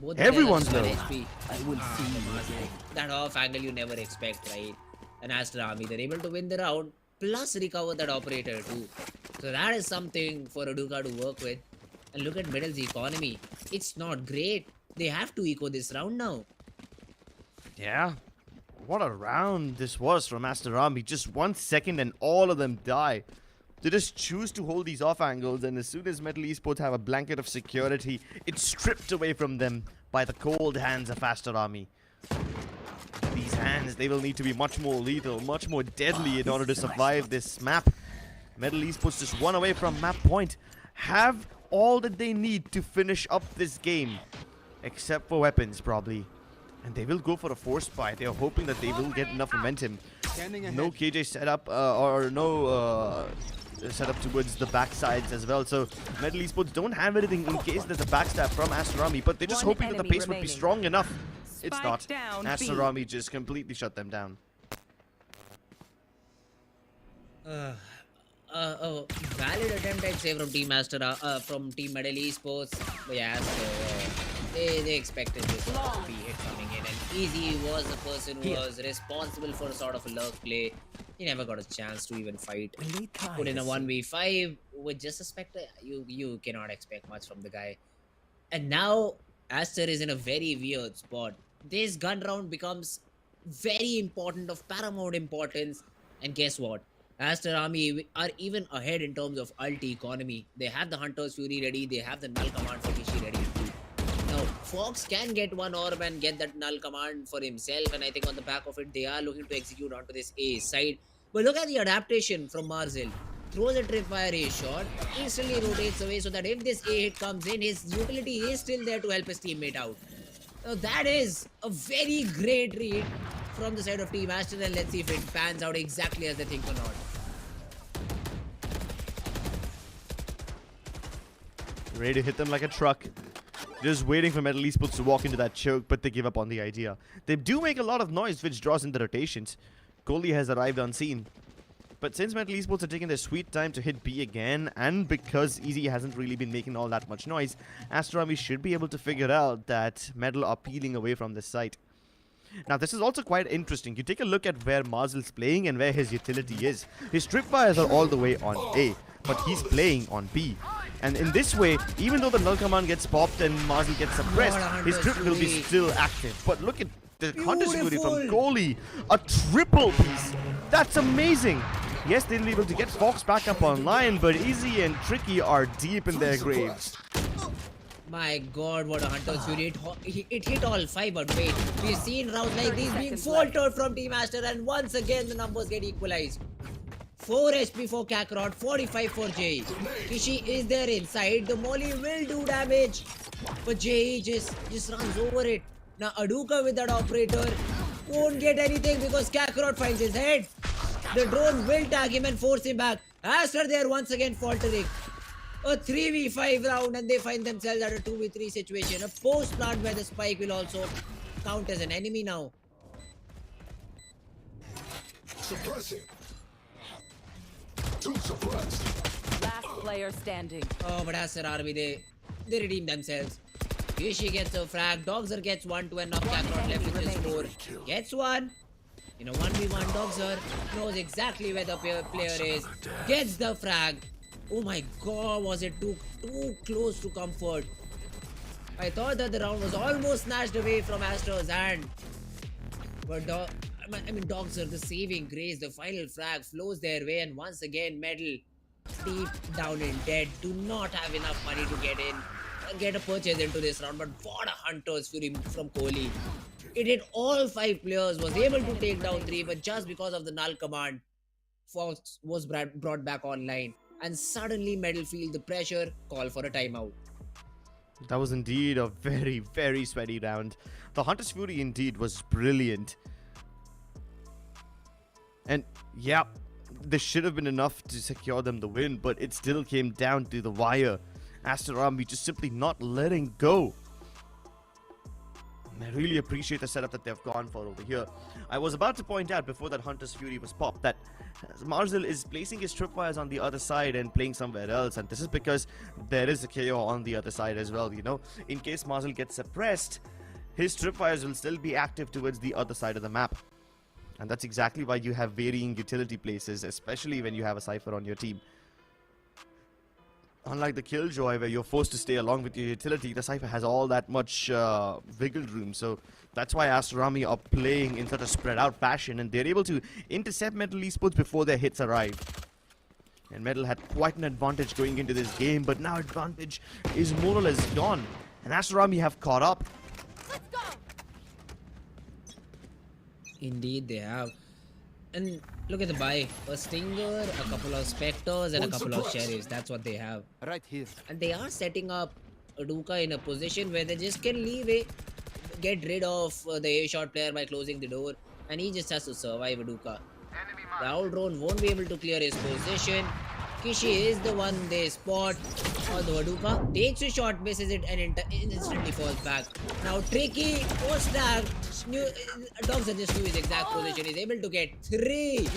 Both Everyone's low. HP. I will see that off angle you never expect, right? An Aster army, they're able to win the round, plus recover that operator too. So that is something for Aduka to work with. And look at Medal's economy. It's not great. They have to eco this round now. Yeah. What a round this was from Aster army. Just 1 second and all of them die. They just choose to hold these off angles, and as soon as MLT Esports have a blanket of security, it's stripped away from them by the cold hands of Aster army. These hands, they will need to be much more lethal, much more deadly in order to survive this map. MLT Esports just 1 away from map point. Have all that they need to finish up this game, except for weapons probably. And they will go for a force buy. They are hoping that they will get enough momentum. No KJ setup or no setup towards the backsides as well. So MLT Esports don't have anything in case there's a backstab from Aster army, but they're just hoping that the pace would be strong enough. It's not. Aster army just completely shut them down. A valid attempt I'd say from Team Aster, from Team MLT Esports. But yeah, they expected this to be hit coming in, and Easy was the person who was responsible for sort of a lurk play. He never got a chance to even fight. Put in a 1v5 with just a Spectre, you cannot expect much from the guy. And now Aster is in a very weird spot. This gun round becomes very important, of paramount importance. And guess what? Aster army are even ahead in terms of ult economy. They have the Hunter's Fury ready. They have the null command for Kishi ready too. Now, Fox can get one orb and get that null command for himself. And I think on the back of it, they are looking to execute onto this A side. But look at the adaptation from Marzel. Throws a tripwire A shot, instantly rotates away so that if this A hit comes in, his utility is still there to help his teammate out. Now that is a very great read from the side of Team Aster, and let's see if it pans out exactly as they think or not. Ready to hit them like a truck. Just waiting for MLT Esports to walk into that choke, but they give up on the idea. They do make a lot of noise, which draws in the rotations. Kohli has arrived unseen. But since MLT Esports are taking their sweet time to hit B again, and because Easy hasn't really been making all that much noise, Aster army should be able to figure out that Medal are peeling away from this site. Now, this is also quite interesting. You take a look at where Marzel's playing and where his utility is. His tripwires are all the way on A, but he's playing on B. And in this way, even though the null command gets popped and Marzel gets suppressed, his trip will be still active. But look at the contest fury from Kohli. A triple piece. That's amazing. Yes, they'll be able to get Fox back up online, but Easy and Tricky are deep in their graves. My god, what a Hunter's Fury. It hit all 5, but wait. We've seen rounds like these being faltered from Team Aster, and once again the numbers get equalized. 4 HP for Kakarot, 45 for JE. Kishi is there inside. The molly will do damage, but JE just runs over it. Now Aduka with that operator. won't get anything because Kakarot finds his head. The drone will tag him and force him back. Aster there once again faltering. A 3v5 round and they find themselves at a 2v3 situation. A post plant where the spike will also count as an enemy now. Suppressing. Two suppressed. Last player standing. Oh, but Aster Army, they redeem themselves. Kishi gets a frag. Dogzer gets one to end up. Kakarot left with his score. Gets one. In a 1v1, Dogzer knows exactly where the player is. Gets the frag. Oh my god, was it too close to comfort. I thought that the round was almost snatched away from Aster's hand. But Dogzer, the saving grace, the final frag flows their way, and once again, Medal deep down in debt. Do not have enough money to get a purchase into this round. But what a hunter's fury from Kohli. It hit all 5 players, was able to take down 3, but just because of the null command, Fox was brought back online. And suddenly Medal feel the pressure, call for a timeout. That was indeed a very, very sweaty round. The Hunter's Fury indeed was brilliant. And yeah, this should have been enough to secure them the win, but it still came down to the wire. Aster Army just simply not letting go. I really appreciate the setup that they've gone for over here. I was about to point out before that Hunter's Fury was popped that Marzil is placing his tripwires on the other side and playing somewhere else, and this is because there is a KO on the other side as well, you know. In case Marzil gets suppressed, his tripwires will still be active towards the other side of the map. And that's exactly why you have varying utility places, especially when you have a Cypher on your team. Unlike the Killjoy, where you're forced to stay along with your utility, the Cypher has all that much wiggle room. So that's why Aster Army are playing in such a spread out fashion, and they're able to intercept MLT Esports before their hits arrive. And Metal had quite an advantage going into this game, but now advantage is more or less gone. And Aster Army have caught up. Let's go. Indeed, they have. And look at the buy. A Stinger, a couple of Spectres, and a couple of Sheriffs. That's what they have. Right here. And they are setting up Aduka in a position where they just can get rid of the A-shot player by closing the door. And he just has to survive Aduka. The owl drone won't be able to clear his position. Kishi is the one they spot. Although Aduka takes a shot, misses it, and instantly falls back. Now Tricky, post-tag, Dogzer just knew his exact position. He's able to get 3.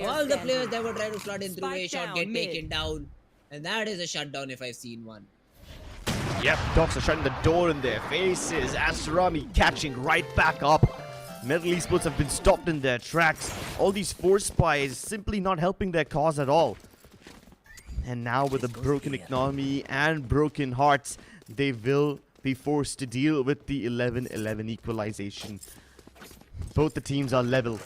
All the players that were trying to slot in through a shot get taken down. And that is a shutdown if I've seen one. Yep, Dogs are shutting the door in their faces. Aster Army catching right back up. MLT Esports have been stopped in their tracks. All these force spies simply not helping their cause at all. And now with a broken economy and broken hearts, they will be forced to deal with the 11-11 equalization. Both the teams are level.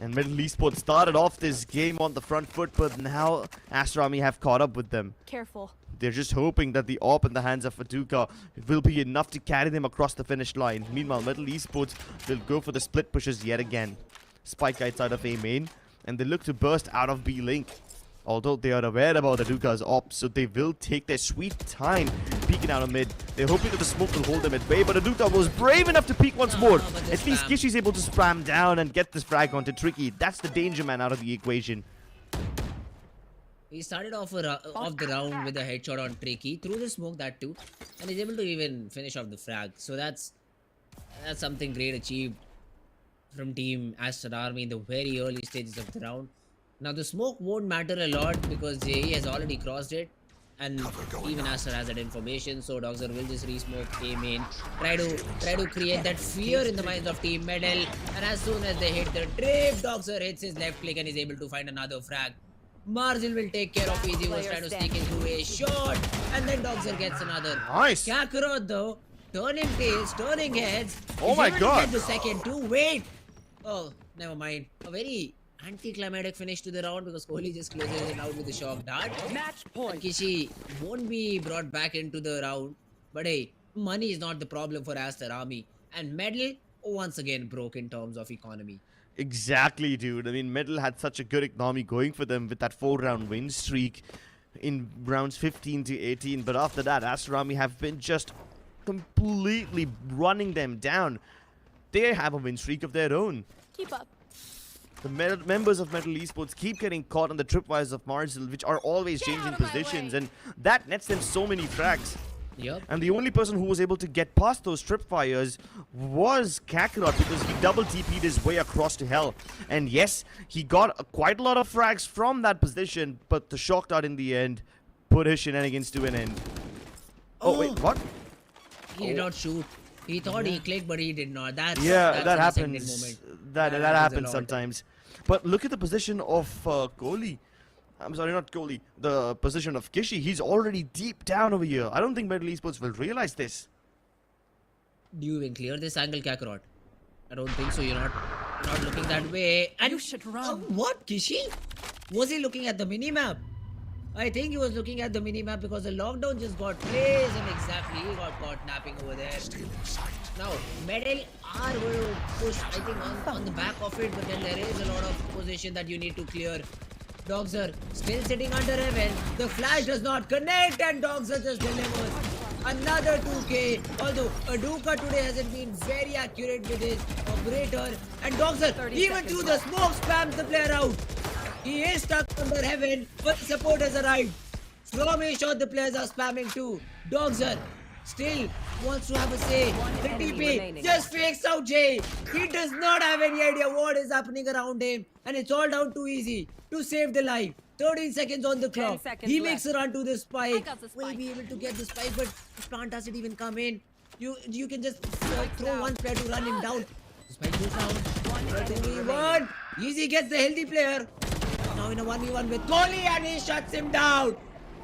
And MLT Esports started off this game on the front foot, but now Aster Army have caught up with them. Careful. They're just hoping that the AWP in the hands of Aduka will be enough to carry them across the finish line. Meanwhile, MLT Esports will go for the split pushes yet again. Spike outside of A main, and they look to burst out of B link. Although they are aware about Aduka's AWP, so they will take their sweet time peeking out of mid. They're hoping that the smoke will hold them at bay, but Aduka was brave enough to peek once more. At least Kishi's able to spam down and get this frag onto Tricky. That's the danger man out of the equation. He started off the round with a headshot on Tricky, through the smoke that too, and he's able to even finish off the frag. So that's something great achieved from Team Aster Army in the very early stages of the round. Now the smoke won't matter a lot because JE has already crossed it, and even Aster has that information, so Dogzer will just re-smoke A main, try to create that fear in the minds of Team Medal, and as soon as they hit the trip, Dogzer hits his left click and is able to find another frag. Marzil will take care of Easy, was trying to sneak into a shot, and then Dogzer gets another. Nice! Kakarot though, turning tails, turning heads. Oh my god! Get the second too, wait! Oh, never mind. A very anticlimactic finish to the round because Kohli just closes it out with a shock dart. Match point. Kishi won't be brought back into the round, but hey, money is not the problem for Aster Army, and Medal once again broke in terms of economy. Exactly, dude. I mean, Medal had such a good economy going for them with that 4-round win streak in rounds 15 to 18, but after that, Aster Army have been just completely running them down. they have a win streak of their own. Keep up. The members of MLT Esports keep getting caught on the tripwires of Marcel, which are always changing positions, and that nets them so many frags. Yep. And the only person who was able to get past those tripwires was Kakarot, because he double TP'd his way across to hell. And yes, he got quite a lot of frags from that position, but the shock dart in the end put his shenanigans to an end. Oh, wait, what? He did not shoot. He thought he clicked, but he did not. That's that an happens. moment. That happens a happens lot. sometimes. But look at the position of Kohli. I'm sorry, not Kohli. The position of Kishi. He's already deep down over here. I don't think MLT Esports will realize this. Do you even clear this angle, Kakarot? I don't think so. You're not looking that way. And You should run. What, Kishi? Was he looking at the minimap? I think he was looking at the minimap because the lockdown just got placed and exactly he got caught napping over there. Now, Medal are going to push, I think, on the back of it, but then there is a lot of position that you need to clear. Dogs are still sitting under heaven. The flash does not connect and Dogs are just delivers another 2k. Although Aduka today hasn't been very accurate with his operator. And Dogs are even through the smoke spams the player out. He is stuck under heaven, but the support has arrived. From a shot, the players are spamming too. Dogser still wants to have a say. The TP just fakes out Jay. He does not have any idea what is happening around him. And it's all down to easy to save the life. 13 seconds on the clock. He makes a run to the spike. Will be able to get the spike, but the plant doesn't even come in. You can just throw one player to run him down. The spike goes down. 2v1. Easy gets the healthy player. Now in a 1v1 with Kohli and he shuts him down.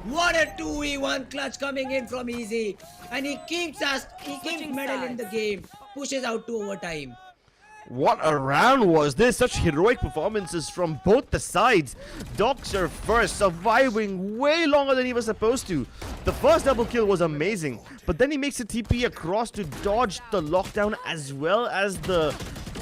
What a 2v1 clutch coming in from Easy. And he keeps Medal in the game. Pushes out to overtime. What a round was this? Such heroic performances from both the sides. Doxer first, surviving way longer than he was supposed to. The first double kill was amazing, but then he makes a TP across to dodge the lockdown as well as the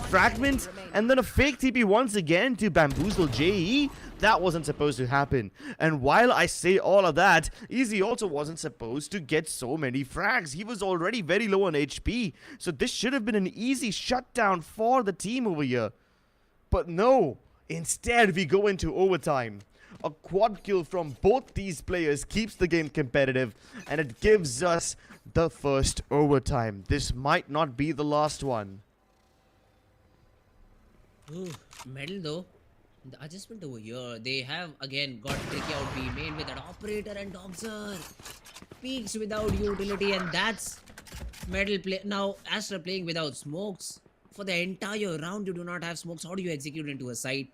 fragment, and then a fake TP once again to bamboozle JE. That wasn't supposed to happen. And while I say all of that, Easy also wasn't supposed to get so many frags. He was already very low on HP, so this should have been an easy shutdown for the team over here. But no, instead we go into overtime. A quad kill from both these players keeps the game competitive, and it gives us the first overtime. This might not be the last one. Ooh, Medal though. The adjustment over here, they have again got tricky out B main with an operator and Doxer. Peaks without utility, and that's Medal play. Now Aster playing without smokes. For the entire round you do not have smokes. How do you execute into a site?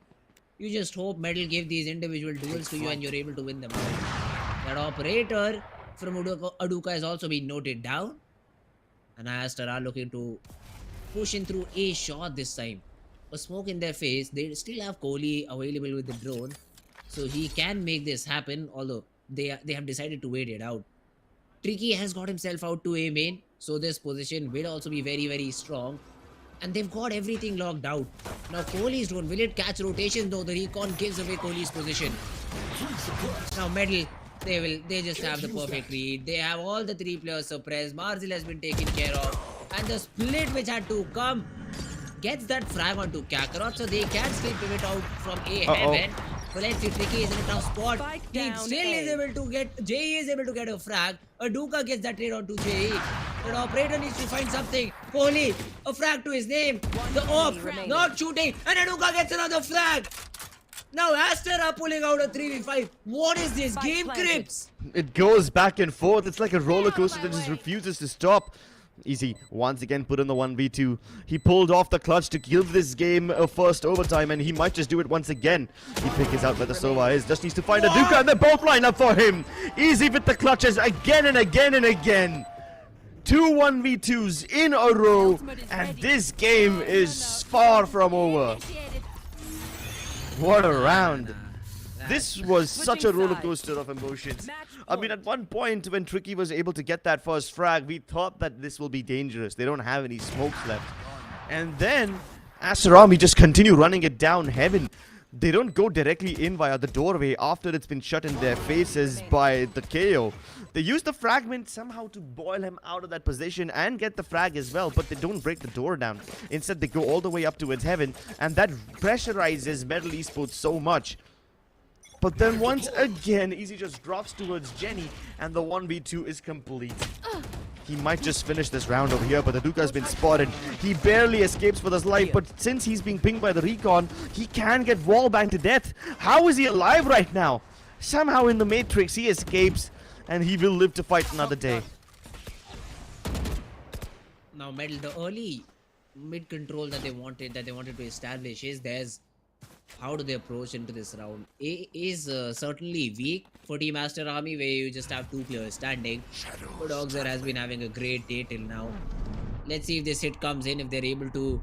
You just hope Medal give these individual duels to you and you're able to win them out. That operator from Aduka has also been noted down. And Aster are looking to push in through a shot this time. A smoke in their face. They still have Kohli available with the drone, so he can make this happen, although they have decided to wait it out. Tricky has got himself out to A main, so this position will also be very, very strong, and they've got everything locked out. Now Kohli's drone, will it catch rotation though? The recon gives away Kohli's position. Now Medal, they just have the perfect read. They have all the three players suppressed. Marcel has been taken care of, and the split which had to come gets that frag onto Kakarot, so they can still pivot out from A heaven. But let's see, Tricky is in a tough spot. He still is able to get, JE is able to get a frag. Aduka gets that trade onto JE. The operator needs to find something. Kohli, a frag to his name. The off, not shooting, and Aduka gets another flag. Now Aster are pulling out a 3v5. What is this? Game grips. It goes back and forth. It's like a roller coaster that just refuses to stop. Easy once again put in the 1v2. He pulled off the clutch to give this game a first overtime, and he might just do it once again. He figures out where the Sova is, just needs to find Aduka, and they're both lined up for him. Easy with the clutches again and again and again. 2 1v2s in a row, and this game is far from over. What a round. This was such a roller coaster of emotions. I mean, at one point when Tricky was able to get that first frag, we thought that this will be dangerous. They don't have any smokes left. And then Aster Army just continue running it down heaven. They don't go directly in via the doorway after it's been shut in their faces by the KO. They use the fragment somehow to boil him out of that position and get the frag as well, but they don't break the door down. Instead, they go all the way up towards heaven, and that pressurizes Metal Esports so much. But then once again, Easy just drops towards Jenny, and the 1v2 is complete. He might just finish this round over here, but the Duke has been spotted. He barely escapes with his life, but since he's being pinged by the recon, he can get wallbanged to death. How is he alive right now? Somehow in the Matrix, he escapes, and he will live to fight another day. Now, Metal, the early mid control that they wanted to establish is there's how do they approach into this round. A is certainly weak for Team Aster Army, where you just have two players standing. Godlike has been having a great day till now. Let's see if this hit comes in, if they're able to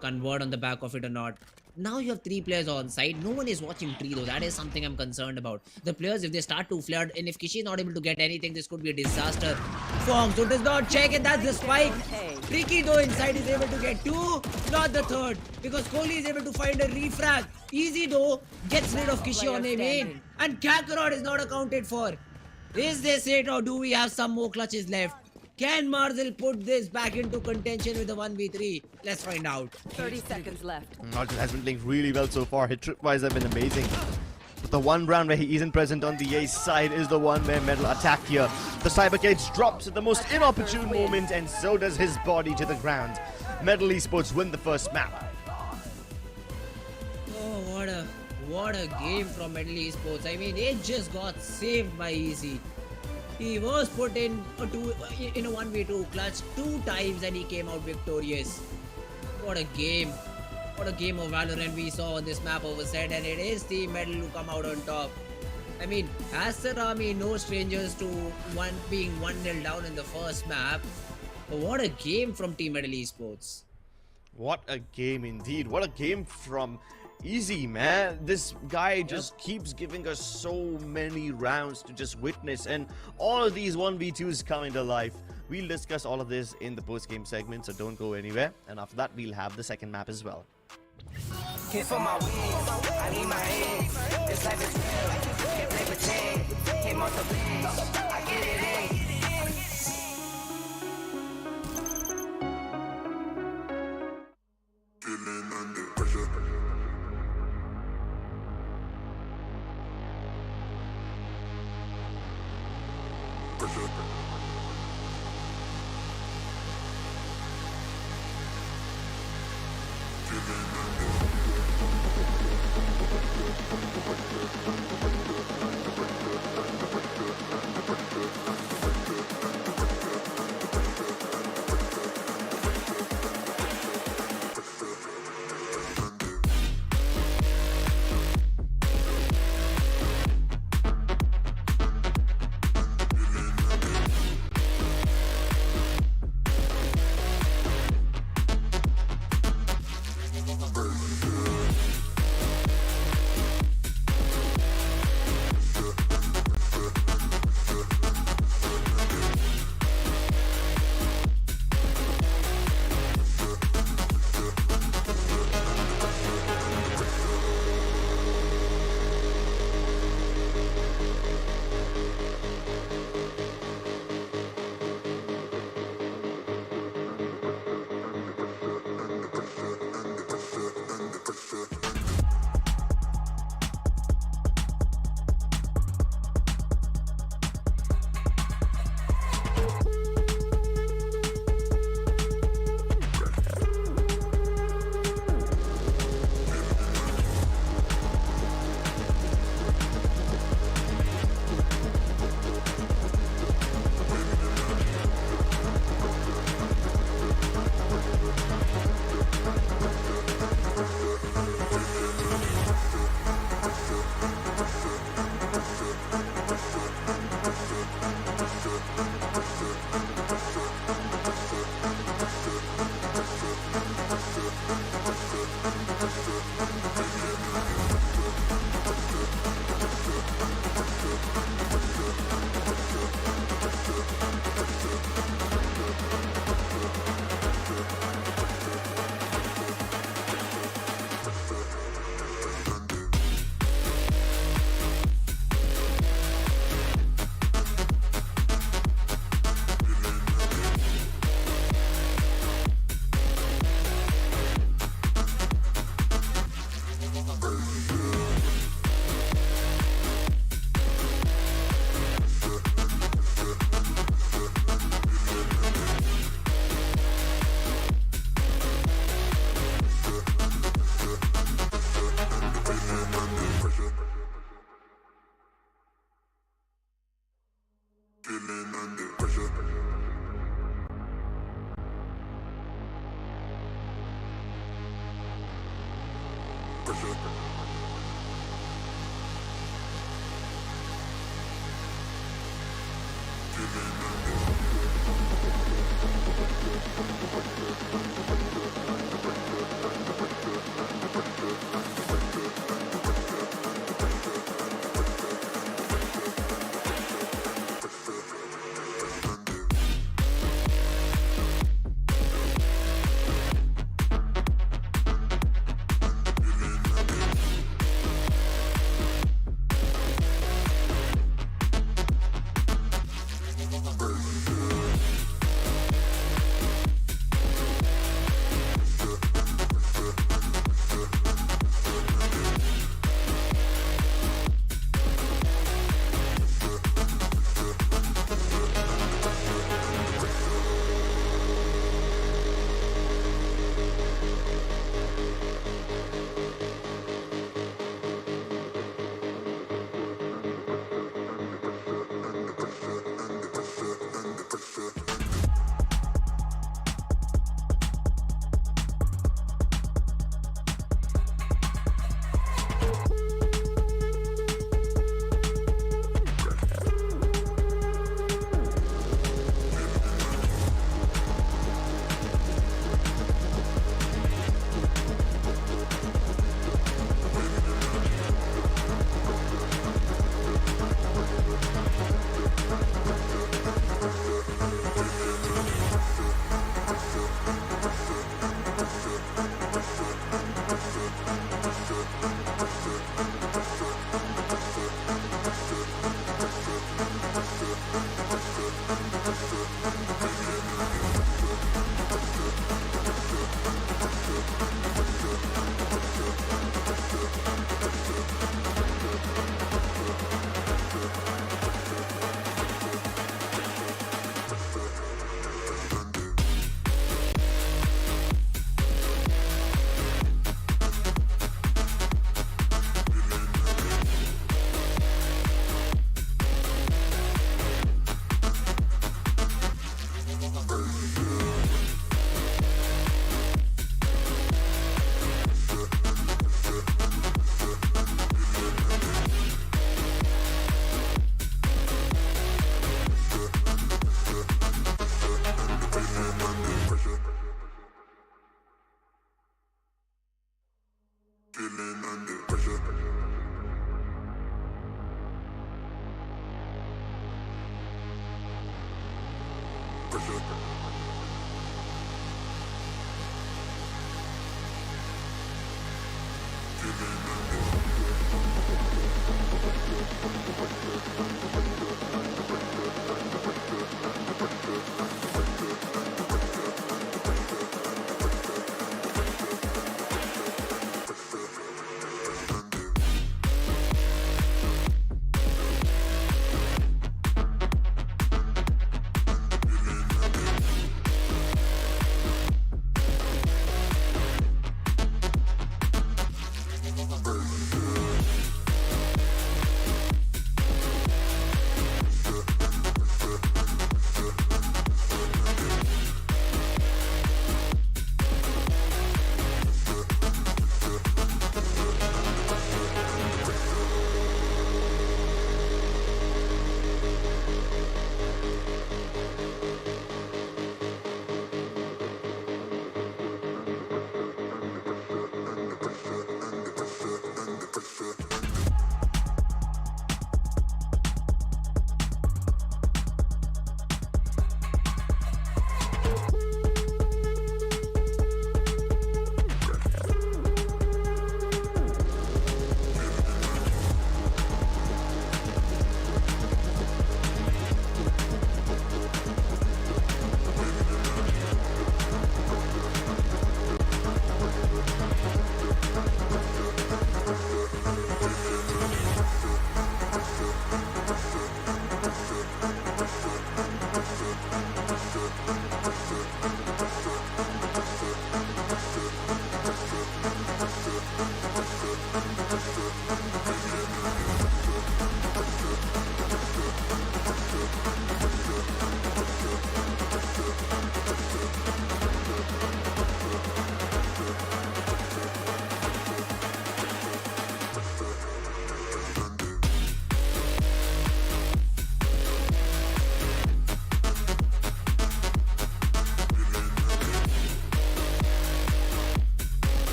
convert on the back of it or not. Now you have 3 players on side. No one is watching tree though. That is something I'm concerned about. The players, if they start to flood, and if Kishi is not able to get anything, this could be a disaster. Fong, so does not check, and that's the spike. Tricky though inside is able to get 2, not the 3rd, because Kohli is able to find a refrag. Easy though gets rid of Kishi on a main, and Kakarot is not accounted for. Is this it, or do we have some more clutches left? Can Marzel put this back into contention with the 1v3? Let's find out. 30 seconds left. Orangutan has been playing really well so far. Hit trip-wise have been amazing. But the one round where he isn't present on the ace side is the one where Metal attacked here. The Cyber Cage drops at the most inopportune moment, and so does his body to the ground. Metal Esports win the first map. Oh, what a game from Metal Esports. I mean, it just got saved by Easy. He was put in a 1v2 clutch 2 times, and he came out victorious. What a game. What a game of Valorant we saw on this map over said, and it is Team Metal who come out on top. I mean, Aster Army, no strangers to being 1-0 down in the first map. But what a game from Team Metal Esports. What a game indeed. What a game from Easy, man. This guy just keeps giving us so many rounds to just witness, and all of these 1v2s coming to life. We'll discuss all of this in the post-game segment, so don't go anywhere. And after that, we'll have the second map as well. Hit for my wins, I need my hands. This life is real, can't play pretend. Came off the bench, I get it in. Feeling under pressure.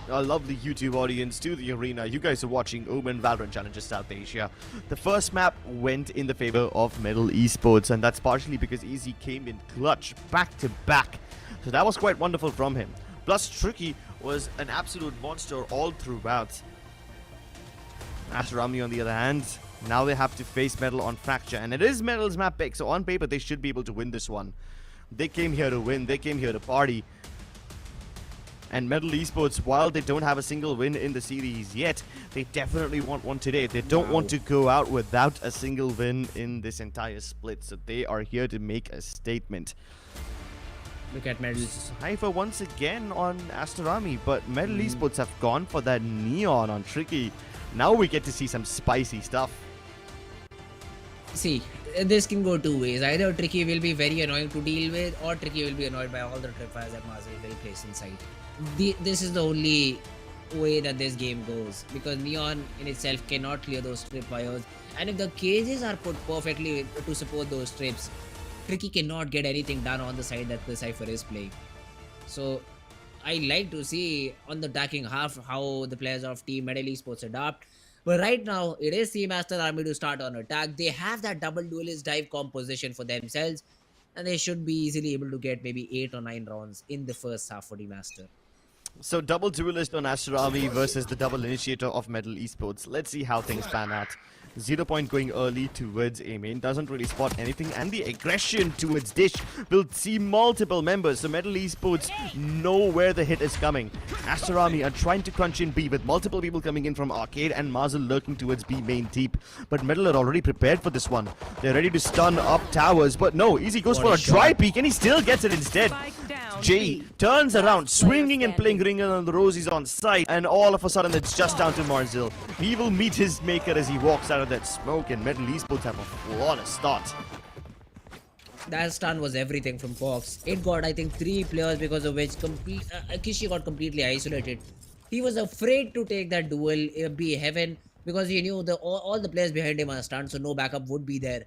Our lovely YouTube audience to the arena. You guys are watching Omen Valorant Challenges South Asia. The first map went in the favor of MLT Esports, and that's partially because Easy came in clutch back to back. So that was quite wonderful from him. Plus, Tricky was an absolute monster all throughout. Aster on the other hand, now they have to face Metal on Fracture, and it is Metal's map pick, so on paper they should be able to win this one. They came here to win, they came here to party. And MLT Esports, while they don't have a single win in the series yet, they definitely want one today. They don't want to go out without a single win in this entire split, so they are here to make a statement. Look at medals. Cypher once again on Aster, but MLT Esports have gone for that neon on Tricky. Now we get to see some spicy stuff. See, this can go two ways. Either Tricky will be very annoying to deal with, or Tricky will be annoyed by all the tripwires that Marzel will place inside. This is the only way that this game goes, because Neon in itself cannot clear those tripwires, and if the cages are put perfectly to support those trips, Tricky cannot get anything done on the side that the Cypher is playing. So I like to see on the attacking half how the players of Team MLT Esports adapt. But right now, it is Team Aster Army to start on attack. They have that double duelist dive composition for themselves, and they should be easily able to get maybe 8 or 9 rounds in the first half for Team Aster. So double duelist on Aster versus the double initiator of MLT Esports. Let's see how things pan out. 0 Point going early towards A main, doesn't really spot anything, and the aggression towards Dish will see multiple members. So MLT Esports know where the hit is coming. Aster are trying to crunch in B with multiple people coming in from Arcade and Marzel lurking towards B main deep. But Metal are already prepared for this one. They're ready to stun up towers, but no, Easy goes for a dry peek and he still gets it instead. Jay turns around, swinging and playing Ringer on the Rosies on site, and all of a sudden it's just down to Marzel. He will meet his maker as he walks out of that smoke, and MLT Esports have a flawless start. That stun was everything from Fox. It got, I think, 3 players, because of which Kishi got completely isolated. He was afraid to take that duel, be Heaven, because he knew all the players behind him are stunned, so no backup would be there.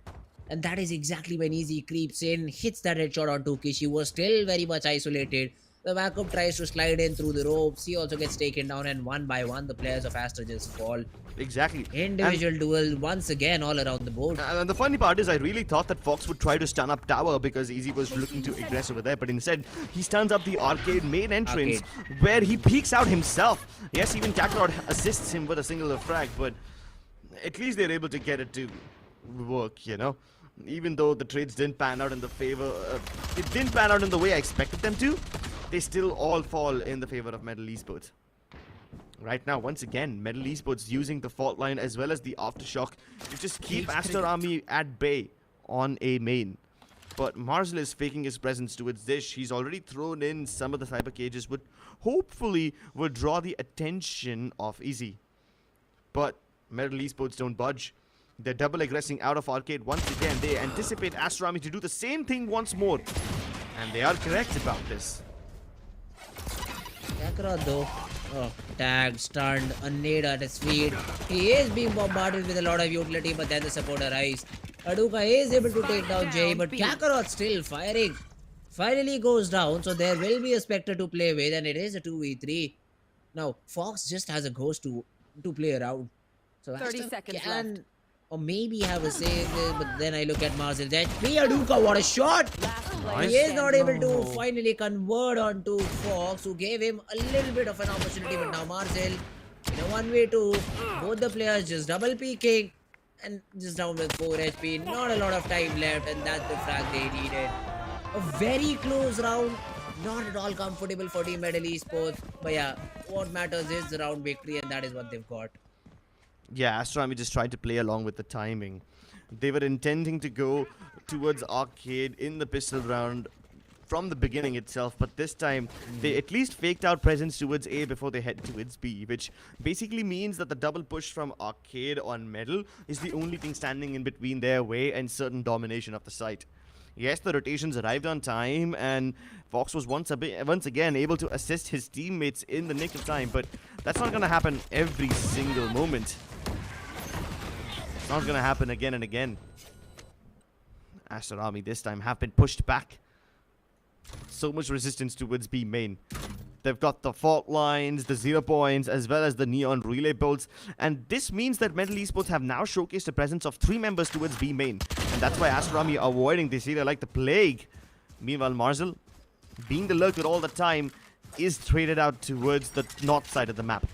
And that is exactly when Easy creeps in, hits that headshot onto Kishi, was still very much isolated. The backup tries to slide in through the ropes. He also gets taken down, and one by one, the players of Aster just fall. Exactly. Individual duel once again all around the board. And the funny part is, I really thought that Fox would try to stun up tower because Easy was looking to aggress over there, but instead he stuns up the Arcade main entrance where he peeks out himself. Yes, even Kakarot assists him with a singular frag, but at least they're able to get it to work, you know. Even though the trades didn't pan out in the favor, it didn't pan out in the way I expected them to, they still all fall in the favor of MLT Esports. Right now, once again, MLT Esports using the fault line as well as the aftershock to just keep Aster Army at bay on A main. But Marzel is faking his presence towards Dish. He's already thrown in some of the cyber cages, which hopefully will draw the attention of Easy. But MLT Esports don't budge. They're double aggressing out of Arcade once again. They anticipate Aster Army to do the same thing once more. And they are correct about this. Kakarot though, tagged, stunned, a nade at his feet. He is being bombarded with a lot of utility, but then the support arrives. Aduka is able to take down Jay, but Kakarot still firing. Finally goes down, so there will be a Spectre to play with, and it is a 2v3. Now, Fox just has a ghost to play around. So 30 seconds can, left. or maybe have a save, but then I look at Marzel. That Aduka, what a shot! He is not able to finally convert onto Fox, who gave him a little bit of an opportunity, but now Marzel in a 1v2, both the players just double peeking and just down with 4 HP. Not a lot of time left, and that's the frag they needed. A very close round, not at all comfortable for Team MLT Esports, but yeah, what matters is the round victory, and that is what they've got. Yeah, Aster Army just tried to play along with the timing. They were intending to go towards Arcade in the pistol round from the beginning itself, but this time they at least faked out presence towards A before they head towards B, which basically means that the double push from Arcade on Metal is the only thing standing in between their way and certain domination of the site. Yes, the rotations arrived on time, and Fox was once again able to assist his teammates in the nick of time, but that's not going to happen every single moment. It's not going to happen again and again. Aster Army this time have been pushed back. So much resistance towards B main. They've got the fault lines, the 0 points, as well as the neon relay bolts. And this means that MLT Esports have now showcased the presence of 3 members towards B main. And that's why Aster Army are avoiding this area like the plague. Meanwhile, Marzel, being the lurker all the time, is traded out towards the north side of the map.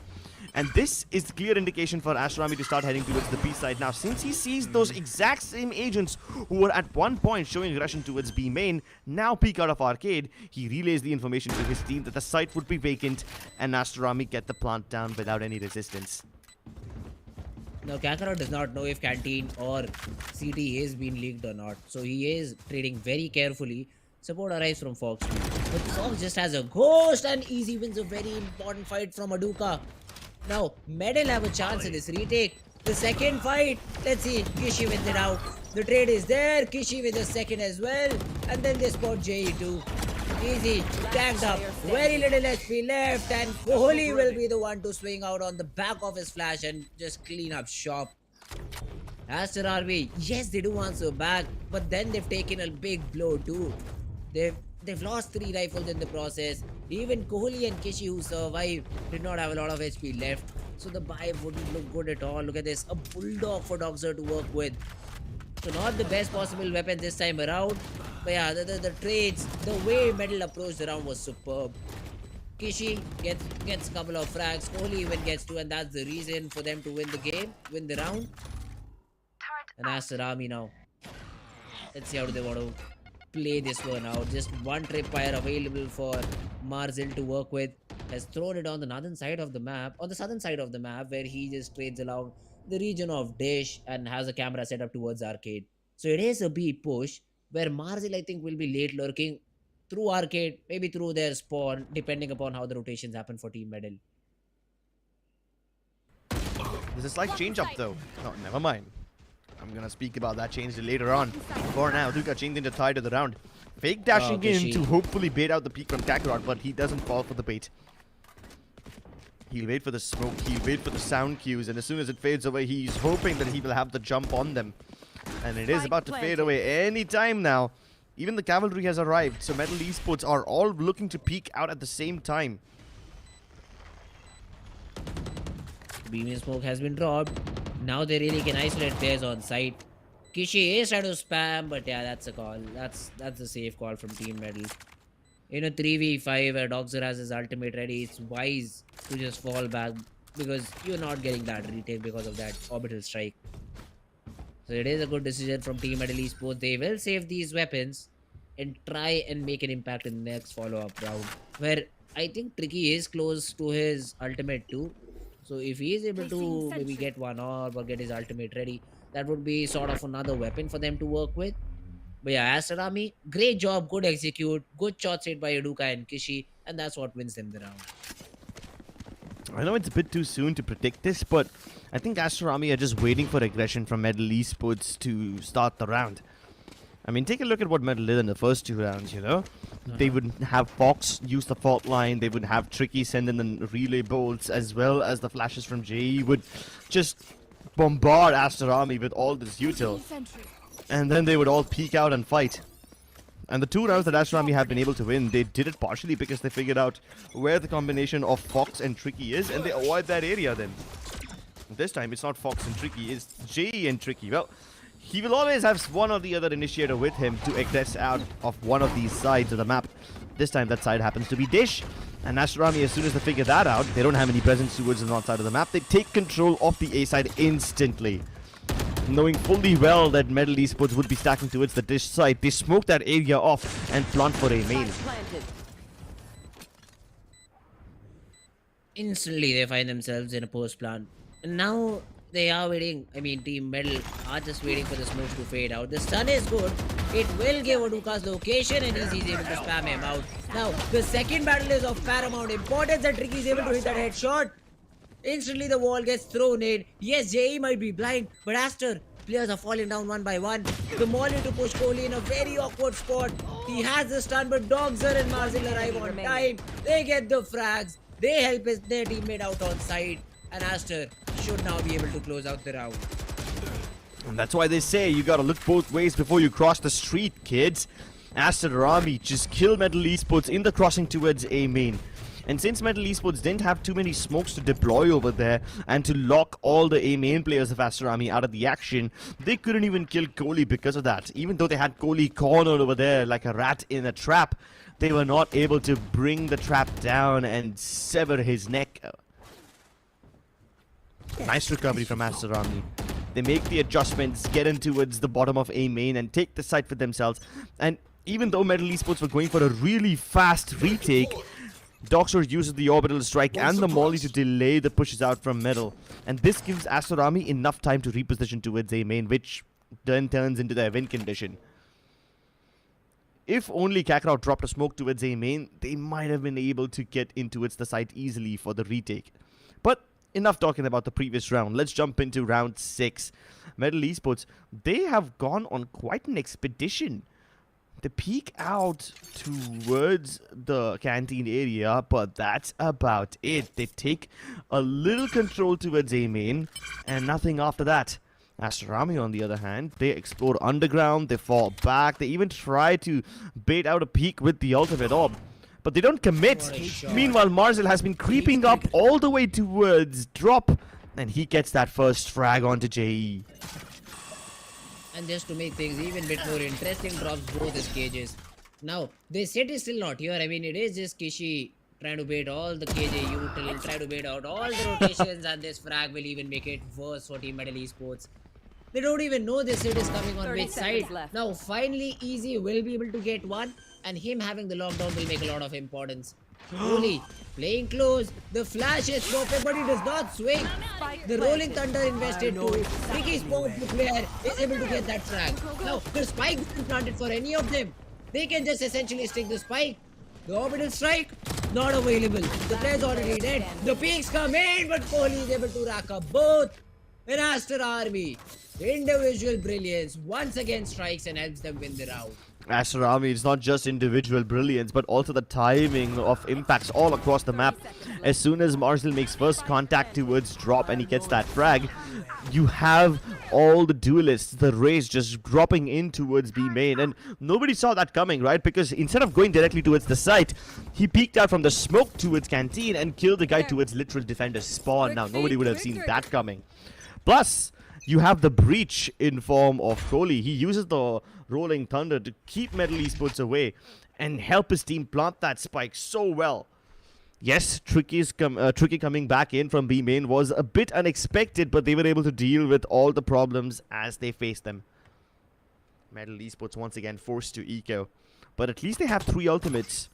And this is the clear indication for Aster Army to start heading towards the B side. Now, since he sees those exact same agents who were at one point showing aggression towards B main, now peek out of arcade, he relays the information to his team that the site would be vacant and Aster Army get the plant down without any resistance. Now, Kakarot does not know if Canteen or CT is being leaked or not. So he is trading very carefully. Support arrives from Fox. But Fox just has a ghost and easy wins a very important fight from Aduka. Now, Medal have a chance in this retake. The second fight, let's see, Kishi wins it out. The trade is there, Kishi with the second as well. And then they spot JE2. Easy, tagged up, very little HP left. And Kohli will be the one to swing out on the back of his flash and just clean up shop. Aster Army, yes, they do answer back. But then they've taken a big blow too. They've lost 3 rifles in the process. Even Kohli and Kishi, who survived, did not have a lot of HP left. So the buy wouldn't look good at all. Look at this. A bulldog for Doxer to work with. So not the best possible weapon this time around. But yeah, the trades, the way Medal approached the round was superb. Kishi gets a couple of frags. Kohli even gets 2, and that's the reason for them to win the game, win the round. And Aster Army now. Let's see how do they want to play this one out. Just one tripwire available for Marzel to work with. Has thrown it on the northern side of the map, on the southern side of the map, where he just trades along the region of Dish and has a camera set up towards arcade. So it is a B push where Marzel, I think, will be late lurking through arcade, maybe through their spawn, depending upon how the rotations happen for Team Medal. There's a slight change up though. No, never mind. I'm gonna speak about that change later on. For now, Duka changed into tie to the round. Fake dashing in to hopefully bait out the peek from Kakarot, but he doesn't fall for the bait. He'll wait for the smoke, he'll wait for the sound cues, and as soon as it fades away, he's hoping that he will have the jump on them. And it is about to fade away any time now. Even the cavalry has arrived, so MLT Esports are all looking to peek out at the same time. Beaming smoke has been dropped. Now they really can isolate players on site. Kishi is trying to spam, but yeah, that's a call. That's a safe call from Team Medal. In a 3v5 where Doxer has his ultimate ready, it's wise to just fall back because you're not getting that retake because of that orbital strike. So it is a good decision from Team MLT Esports. They will save these weapons and try and make an impact in the next follow-up round, where I think Tricky is close to his ultimate too. So if he is able to maybe get one orb or get his ultimate ready, that would be sort of another weapon for them to work with. But yeah, Aster Army, great job, good execute, good shot set by Aduka and Kishi, and that's what wins them the round. I know it's a bit too soon to predict this, but I think Aster Army are just waiting for aggression from MLT Esports to start the round. I mean, take a look at what Medal did in the first 2 rounds, you know? They would have Fox use the fault line, they would have Tricky send in the relay bolts, as well as the flashes from JE would just bombard Aster Army with all this util. And then they would all peek out and fight. And the 2 rounds that Aster Army have been able to win, they did it partially because they figured out where the combination of Fox and Tricky is, and they avoid that area then. This time, it's not Fox and Tricky, it's JE and Tricky. Well, he will always have one or the other initiator with him to aggress out of one of these sides of the map. This time, that side happens to be Dish. And Aster Army, as soon as they figure that out, they don't have any presence towards the north side of the map. They take control of the A side instantly. Knowing fully well that MLT Esports would be stacking towards the Dish side, they smoke that area off and plant for a main. Instantly, they find themselves in a post plant. And now they are waiting. I mean, Team Medal are just waiting for the smoke to fade out. The stun is good. It will give Aduka's location and he's able to spam him out. Now, the second battle is of paramount importance and Tricky is able to hit that headshot. Instantly, the wall gets thrown in. Yes, JE might be blind, but Aster, players are falling down one by one. The Molly to push Kohli in a very awkward spot. He has the stun, but Doxer and Marzel arrive on time. They get the frags. They help their teammate out on side. And Aster should now be able to close out the round. And that's why they say you gotta look both ways before you cross the street, kids. Aster Army just killed MLT Esports in the crossing towards A main. And since MLT Esports didn't have too many smokes to deploy over there and to lock all the A main players of Aster Army out of the action, they couldn't even kill Kohli because of that. Even though they had Kohli cornered over there like a rat in a trap, they were not able to bring the trap down and sever his neck. Nice recovery from Aster Army. They make the adjustments, get in towards the bottom of A main and take the site for themselves. And even though MLT Esports were going for a really fast retake, Doxor uses the orbital strike and the molly to delay the pushes out from middle. And this gives Aster Army enough time to reposition towards A main, which then turns into their win condition. If only Kakarot dropped a smoke towards A main, they might have been able to get in towards the site easily for the retake. But enough talking about the previous round. Let's jump into round 6. MLT Esports, they have gone on quite an expedition. They peek out towards the canteen area, but that's about it. They take a little control towards A main and nothing after that. Aster Army, on the other hand, they explore underground, they fall back, they even try to bait out a peek with the ultimate orb. But they don't commit. Meanwhile, Marzel has been creeping up all the way towards drop, and he gets that first frag onto JE. And just to make things even bit more interesting, drops both his cages. Now, the set is still not here. I mean, it is just Kishi trying to bait all the KJ util, try to bait out all the rotations, and this frag will even make it worse for Team MLT Esports. They don't even know this set is coming on which side. Now, finally, Easy will be able to get one, and him having the lockdown will make a lot of importance. Holy, playing close, the flash is perfect, but it does not swing. The Rolling Thunder invested too. Ricky's powerful player is able to get that frag. Now, the spike isn't planted for any of them. They can just essentially stick the spike. The orbital strike, not available. The player's already dead. The peaks come in, but Kohli is able to rack up both. And Aster Army, individual brilliance once again strikes and helps them win the round. Aster Army is not just individual brilliance, but also the timing of impacts all across the map. As soon as Marzel makes first contact towards drop and he gets that frag, you have all the duelists, the race just dropping in towards B main. And nobody saw that coming, right? Because instead of going directly towards the site, he peeked out from the smoke towards canteen and killed the guy towards literal defender spawn. Now, nobody would have seen that coming. Plus, you have the breach in form of Kohli. He uses the Rolling Thunder to keep MLT Esports away and help his team plant that spike so well. Yes, Tricky coming back in from B main was a bit unexpected, but they were able to deal with all the problems as they faced them. MLT Esports once again forced to eco. But at least they have 3 ultimates.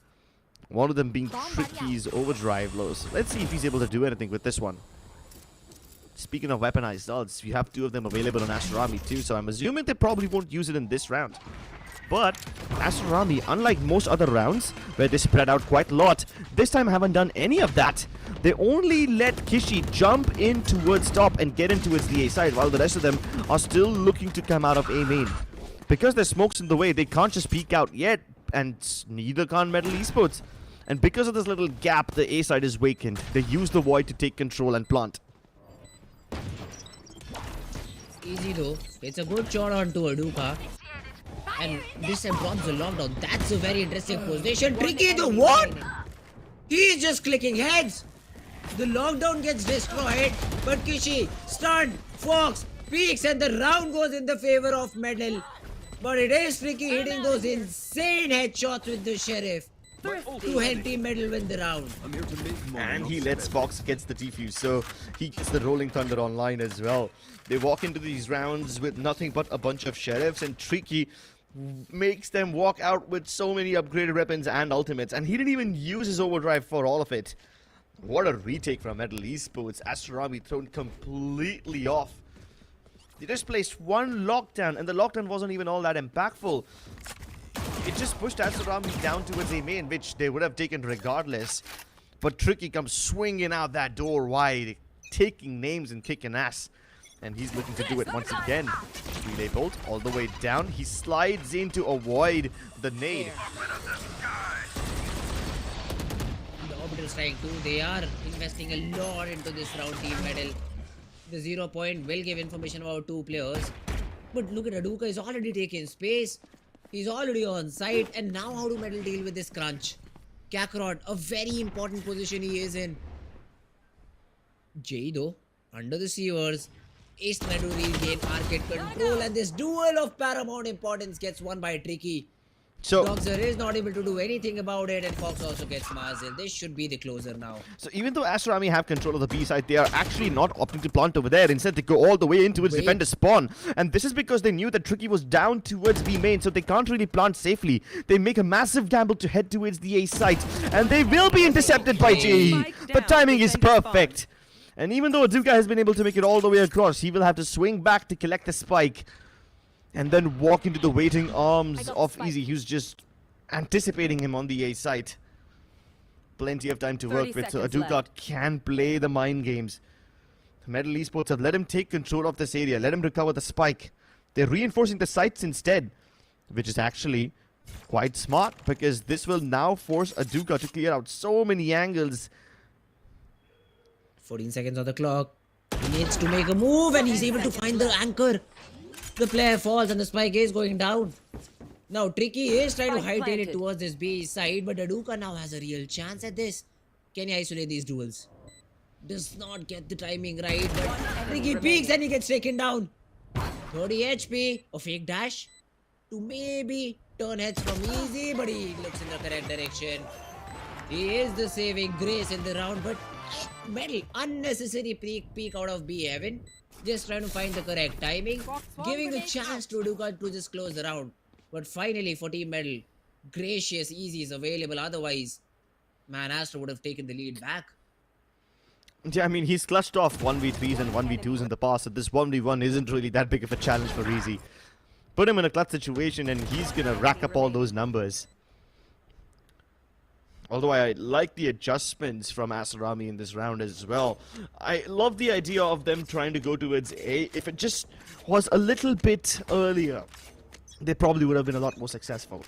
One of them being Tricky's overdrive lows. Let's see if he's able to do anything with this one. Speaking of weaponized ults, you have 2 of them available on Aster Army too, so I'm assuming they probably won't use it in this round. But Aster Army, unlike most other rounds, where they spread out quite a lot, this time haven't done any of that. They only let Kishi jump in towards top and get in towards the A side, while the rest of them are still looking to come out of A main. Because there's smokes in the way, they can't just peek out yet, and neither can MLT Esports. And because of this little gap, the A side is vacant. They use the void to take control and plant. Easy though. It's a good shot onto Aduka. And this time drops the lockdown. That's a very interesting position. Tricky the what? He's just clicking heads. The lockdown gets destroyed. But Kishi, stunned, Fox, peeks, and the round goes in the favor of Medal. But it is Tricky hitting those insane headshots with the Sheriff to help Team Medal win the round. And he lets Fox gets the defuse, so he gets the Rolling Thunder online as well. They walk into these rounds with nothing but a bunch of Sheriffs, and Tricky makes them walk out with so many upgraded weapons and ultimates, and he didn't even use his overdrive for all of it. What a retake from MLT Esports. Aster Army thrown completely off. They just placed one lockdown, and the lockdown wasn't even all that impactful. It just pushed Aster Army down towards A main, which they would have taken regardless. But Tricky comes swinging out that door wide, taking names and kicking ass. And he's looking to do it once again. Relay bolt all the way down. He slides in to avoid the nade. The orbital strike too. They are investing a lot into this round, Team Medal. The 0 point will give information about 2 players. But look at Aduka, he's already taken space. He's already on site. And now how do Metal deal with this crunch? Kakarot, a very important position he is in. Jay though, under the Seavers, is trying to regain arcade control, and this duel of paramount importance gets won by Tricky. So, Doxer is not able to do anything about it, and Fox also gets Marzil. This should be the closer now. So even though Aster Army have control of the B side, they are actually not opting to plant over there. Instead, they go all the way into its defender spawn. And this is because they knew that Tricky was down towards B main, so they can't really plant safely. They make a massive gamble to head towards the A site. And they will be intercepted by JE. But timing is perfect. And even though Aduka has been able to make it all the way across, he will have to swing back to collect the spike. And then walk into the waiting arms of Easy, who's just anticipating him on the A site. Plenty of time to work with, so Aduka can play the mind games. MLT Esports have let him take control of this area, let him recover the spike. They're reinforcing the sites instead, which is actually quite smart, because this will now force Aduka to clear out so many angles. 14 seconds on the clock. He needs to make a move, and he's able to find the anchor. The player falls and the spike is going down. Now Tricky is trying to hightail it towards this B side, but Aduka now has a real chance at this. Can he isolate these duels? Does not get the timing right, but Tricky peeks and he gets taken down. 30 HP, a fake dash to maybe turn heads from Easy, but he looks in the correct direction. He is the saving grace in the round, but Metal, unnecessary peek out of B heaven. Just trying to find the correct timing, giving a chance to Aduka to just close the round. But finally for Team Metal, gracious Easy is available. Otherwise, man, Aster would have taken the lead back. Yeah, I mean, he's clutched off 1v3s and 1v2s in the past, so this 1v1 isn't really that big of a challenge for Easy. Put him in a clutch situation and he's gonna rack up all those numbers. Although I like the adjustments from Aster Army in this round as well. I love the idea of them trying to go towards A. If it just was a little bit earlier, they probably would have been a lot more successful.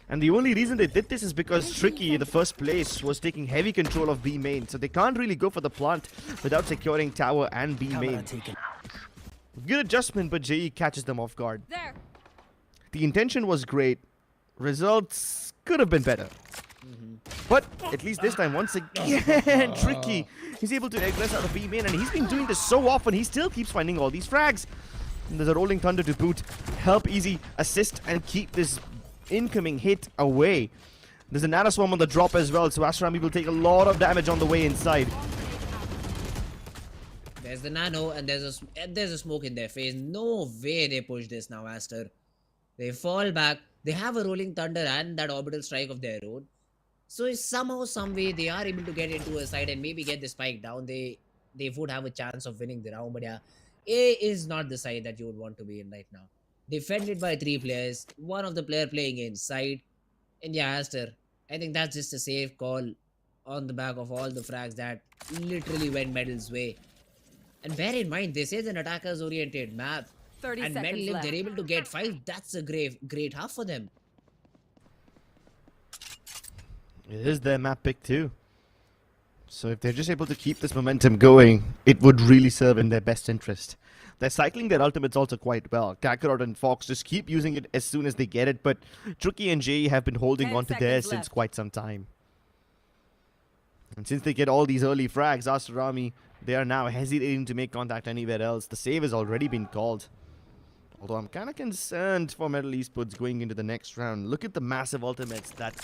And the only reason they did this is because Tricky in the first place was taking heavy control of B main. So they can't really go for the plant without securing tower and B main. Good adjustment, but JE catches them off guard. The intention was great. Results could have been better. But at least this time, once again, Tricky, he's able to regress out of B main, and he's been doing this so often, he still keeps finding all these frags. And there's a rolling thunder to boot, help Easy assist and keep this incoming hit away. There's a nano swarm on the drop as well, so Aster Army will take a lot of damage on the way inside. There's the nano, and there's a smoke in their face. No way they push this now, Aster. They fall back. They have a rolling thunder and that orbital strike of their own. So somehow, some way, they are able to get into a side and maybe get the spike down. They would have a chance of winning the round. But yeah, A is not the side that you would want to be in right now. Defended by 3 players. One of the player playing inside. And yeah, Aster, I think that's just a safe call on the back of all the frags that literally went Metal's way. And bear in mind, this is an attackers oriented map. 30 and seconds Metal, if left. they're able to get 5, that's a great half for them. It is their map pick too. So if they're just able to keep this momentum going, it would really serve in their best interest. They're cycling their ultimates also quite well. Kakarot and Fox just keep using it as soon as they get it, but Tricky and JE have been holding on to theirs since quite some time. And since they get all these early frags, Aster Army, they are now hesitating to make contact anywhere else. The save has already been called. Although I'm kind of concerned for MLT Esports going into the next round. Look at the massive ultimates that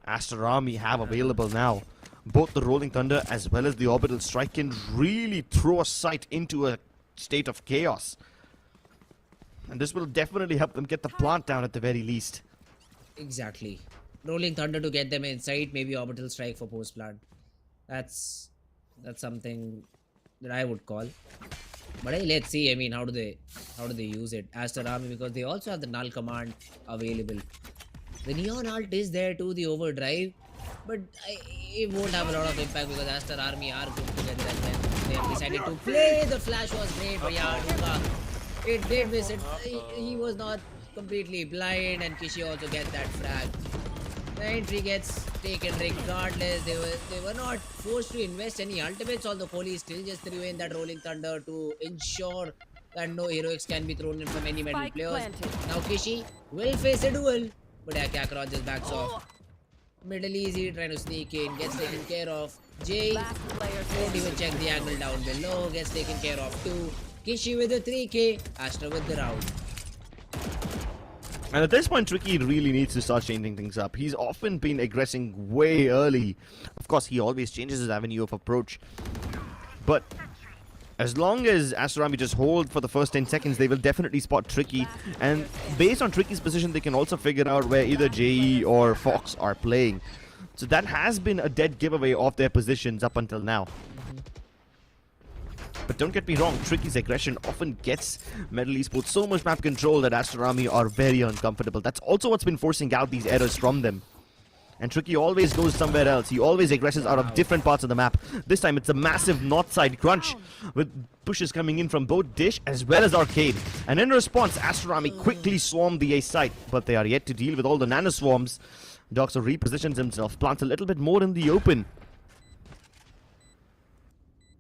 Aster Army have available now. Both the Rolling Thunder as well as the Orbital Strike can really throw a sight into a state of chaos. And this will definitely help them get the plant down at the very least. Exactly. Rolling Thunder to get them inside, maybe Orbital Strike for post plant. That's something that I would call. But hey, let's see. I mean, how do they use it? Aster Army, because they also have the null command available. The neon alt is there too, the overdrive, but it won't have a lot of impact because Aster Army are good together and then they have decided to play. The flash was great, but yeah, Aduka, it did miss it. He was not completely blind, and Kishi also gets that frag. The entry gets taken regardless. They were not forced to invest any ultimates, although Kohli still just threw in that Rolling Thunder to ensure that no heroics can be thrown in from any middle Spike players. planted. Now Kishi will face a duel, but yeah, Kakarot just backs off. Middle easy, trying to sneak in, gets taken care of. Jay Last player won't even standing. check the angle down below, gets taken care of too. Kishi with the 3k, Aster with the round. And at this point, Tricky really needs to start changing things up. He's often been aggressing way early. Of course, he always changes his avenue of approach. But as long as Astorami just hold for the first 10 seconds, they will definitely spot Tricky. And based on Tricky's position, they can also figure out where either JE or Fox are playing. So that has been a dead giveaway of their positions up until now. But don't get me wrong, Tricky's aggression often gets Metal Esports so much map control that Astorami are very uncomfortable. That's also what's been forcing out these errors from them. And Tricky always goes somewhere else. He always aggresses out of different parts of the map. This time it's a massive north side crunch with pushes coming in from both Dish as well as Arcade. And in response, Astorami quickly swarmed the A site, but they are yet to deal with all the nano swarms. Doxer repositions himself, plants a little bit more in the open.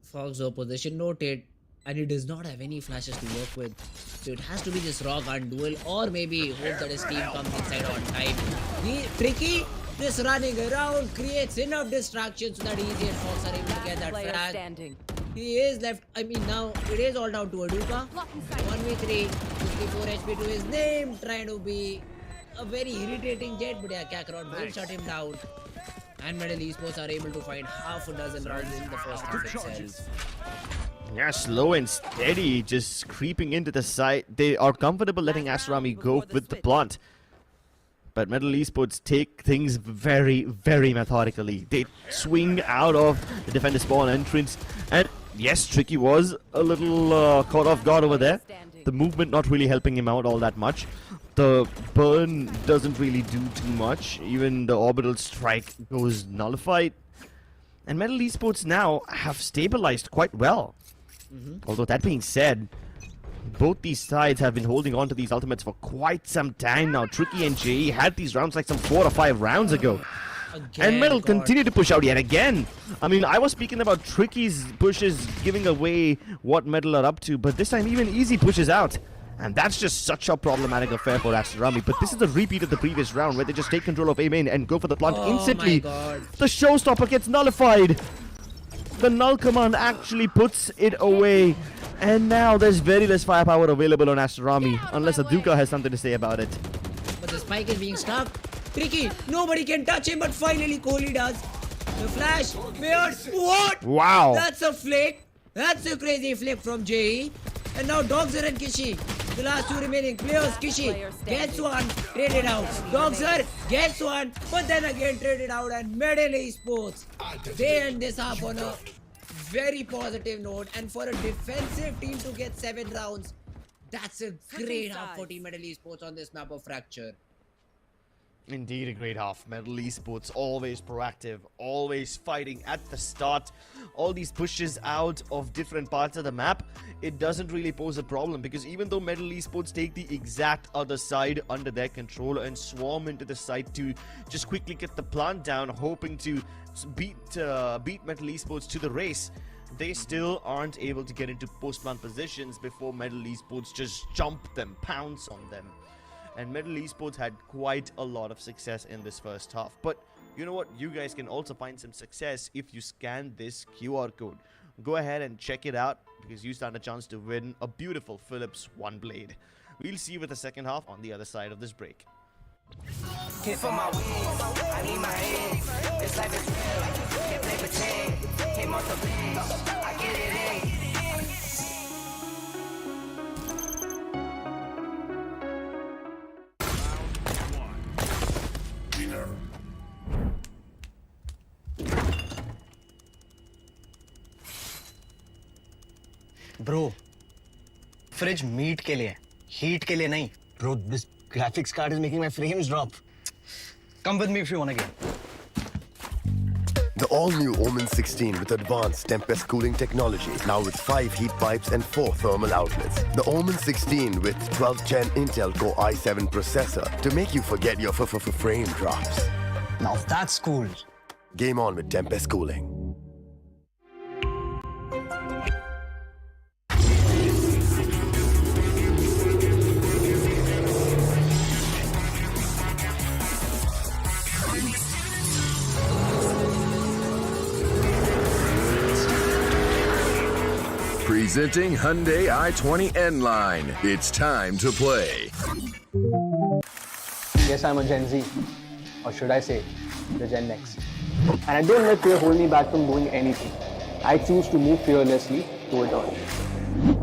Fox position noted, and he does not have any flashes to work with. So it has to be this raw gun duel, or maybe hope that his team comes inside on time. Tricky, this running around creates enough distraction so that Easy and Fox are able to get that Player flag. standing. He is left, I mean now it is all down to Aduka. 1v3, 54 HP to his name, trying to be a very irritating Jet, but yeah, Kakarot will shut him down. And Metal Esports are able to find half a dozen rounds in the first half itself. Yeah, slow and steady, just creeping into the side. They are comfortable letting Astorami go with the plant. But Metal Esports take things very, very methodically. They swing out of the defender spawn entrance. And yes, Tricky was a little caught off guard over there. The movement not really helping him out all that much. The burn doesn't really do too much. Even the orbital strike goes nullified. And Metal Esports now have stabilized quite well. Although that being said, both these sides have been holding on to these ultimates for quite some time now. Tricky and JE had these rounds like some 4 or 5 rounds ago. And Metal continue to push out yet again. I mean, I was speaking about Tricky's pushes giving away what Metal are up to, but this time even Easy pushes out. And that's just such a problematic affair for Astorami. But this is a repeat of the previous round where they just take control of A main and go for the plant instantly. The showstopper gets nullified. The null command actually puts it away. And now there's very less firepower available on Astorami, unless Aduka has something to say about it. But the spike is being stuck. Tricky, nobody can touch him, but finally Kohli does. The flash, weird, what? Wow. That's a flick. That's a crazy flick from JE. And now Doxer and Kishi, the last two remaining players. Kishi gets one, traded out. Doxer gets one, but then again traded out. And Metal Esports, they end this half on a very positive note. And for a defensive team to get 7 rounds, that's a great half for Team Metal Esports on this map of Fracture. Indeed, a great half. Metal Esports always proactive, always fighting at the start. All these pushes out of different parts of the map, it doesn't really pose a problem, because even though Metal Esports take the exact other side under their control and swarm into the site to just quickly get the plant down, hoping to beat Metal Esports to the race, they still aren't able to get into post-plant positions before Metal Esports just jump them, pounce on them. And Metal Esports had quite a lot of success in this first half. But you know what? You guys can also find some success if you scan this QR code. Go ahead and check it out, because you stand a chance to win a beautiful Philips One Blade. We'll see you with the second half on the other side of this break. Hit for my wins, I need my head. This life is real, can't play pretend. Came off the bench, I get it in. Bro, fridge meat के लिए, heat के लिए नहीं. Bro, this graphics card is making my frames drop. Come with me if you want to get. The all-new Omen 16 with advanced Tempest cooling technology, now with 5 heat pipes and 4 thermal outlets. The Omen 16 with 12th Gen Intel Core i7 processor to make you forget your frame drops. Now that's cool. Game on with Tempest cooling. Presenting Hyundai i20 N-Line. It's time to play. Yes, I'm a Gen Z. Or should I say, the Gen X. And I don't let fear hold me back from doing anything. I choose to move fearlessly through it all.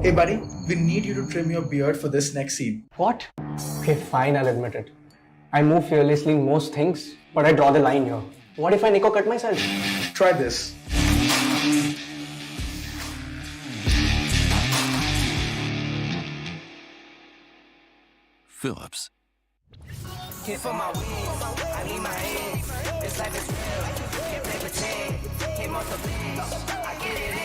Hey buddy, we need you to trim your beard for this next scene. What? Okay, fine, I'll admit it. I move fearlessly in most things, but I draw the line here. What if I Nico cut myself? Try this. Phillips. Here for my wins, I need my ends. This life is real, can't play pretend. Came off the bench, I get it in.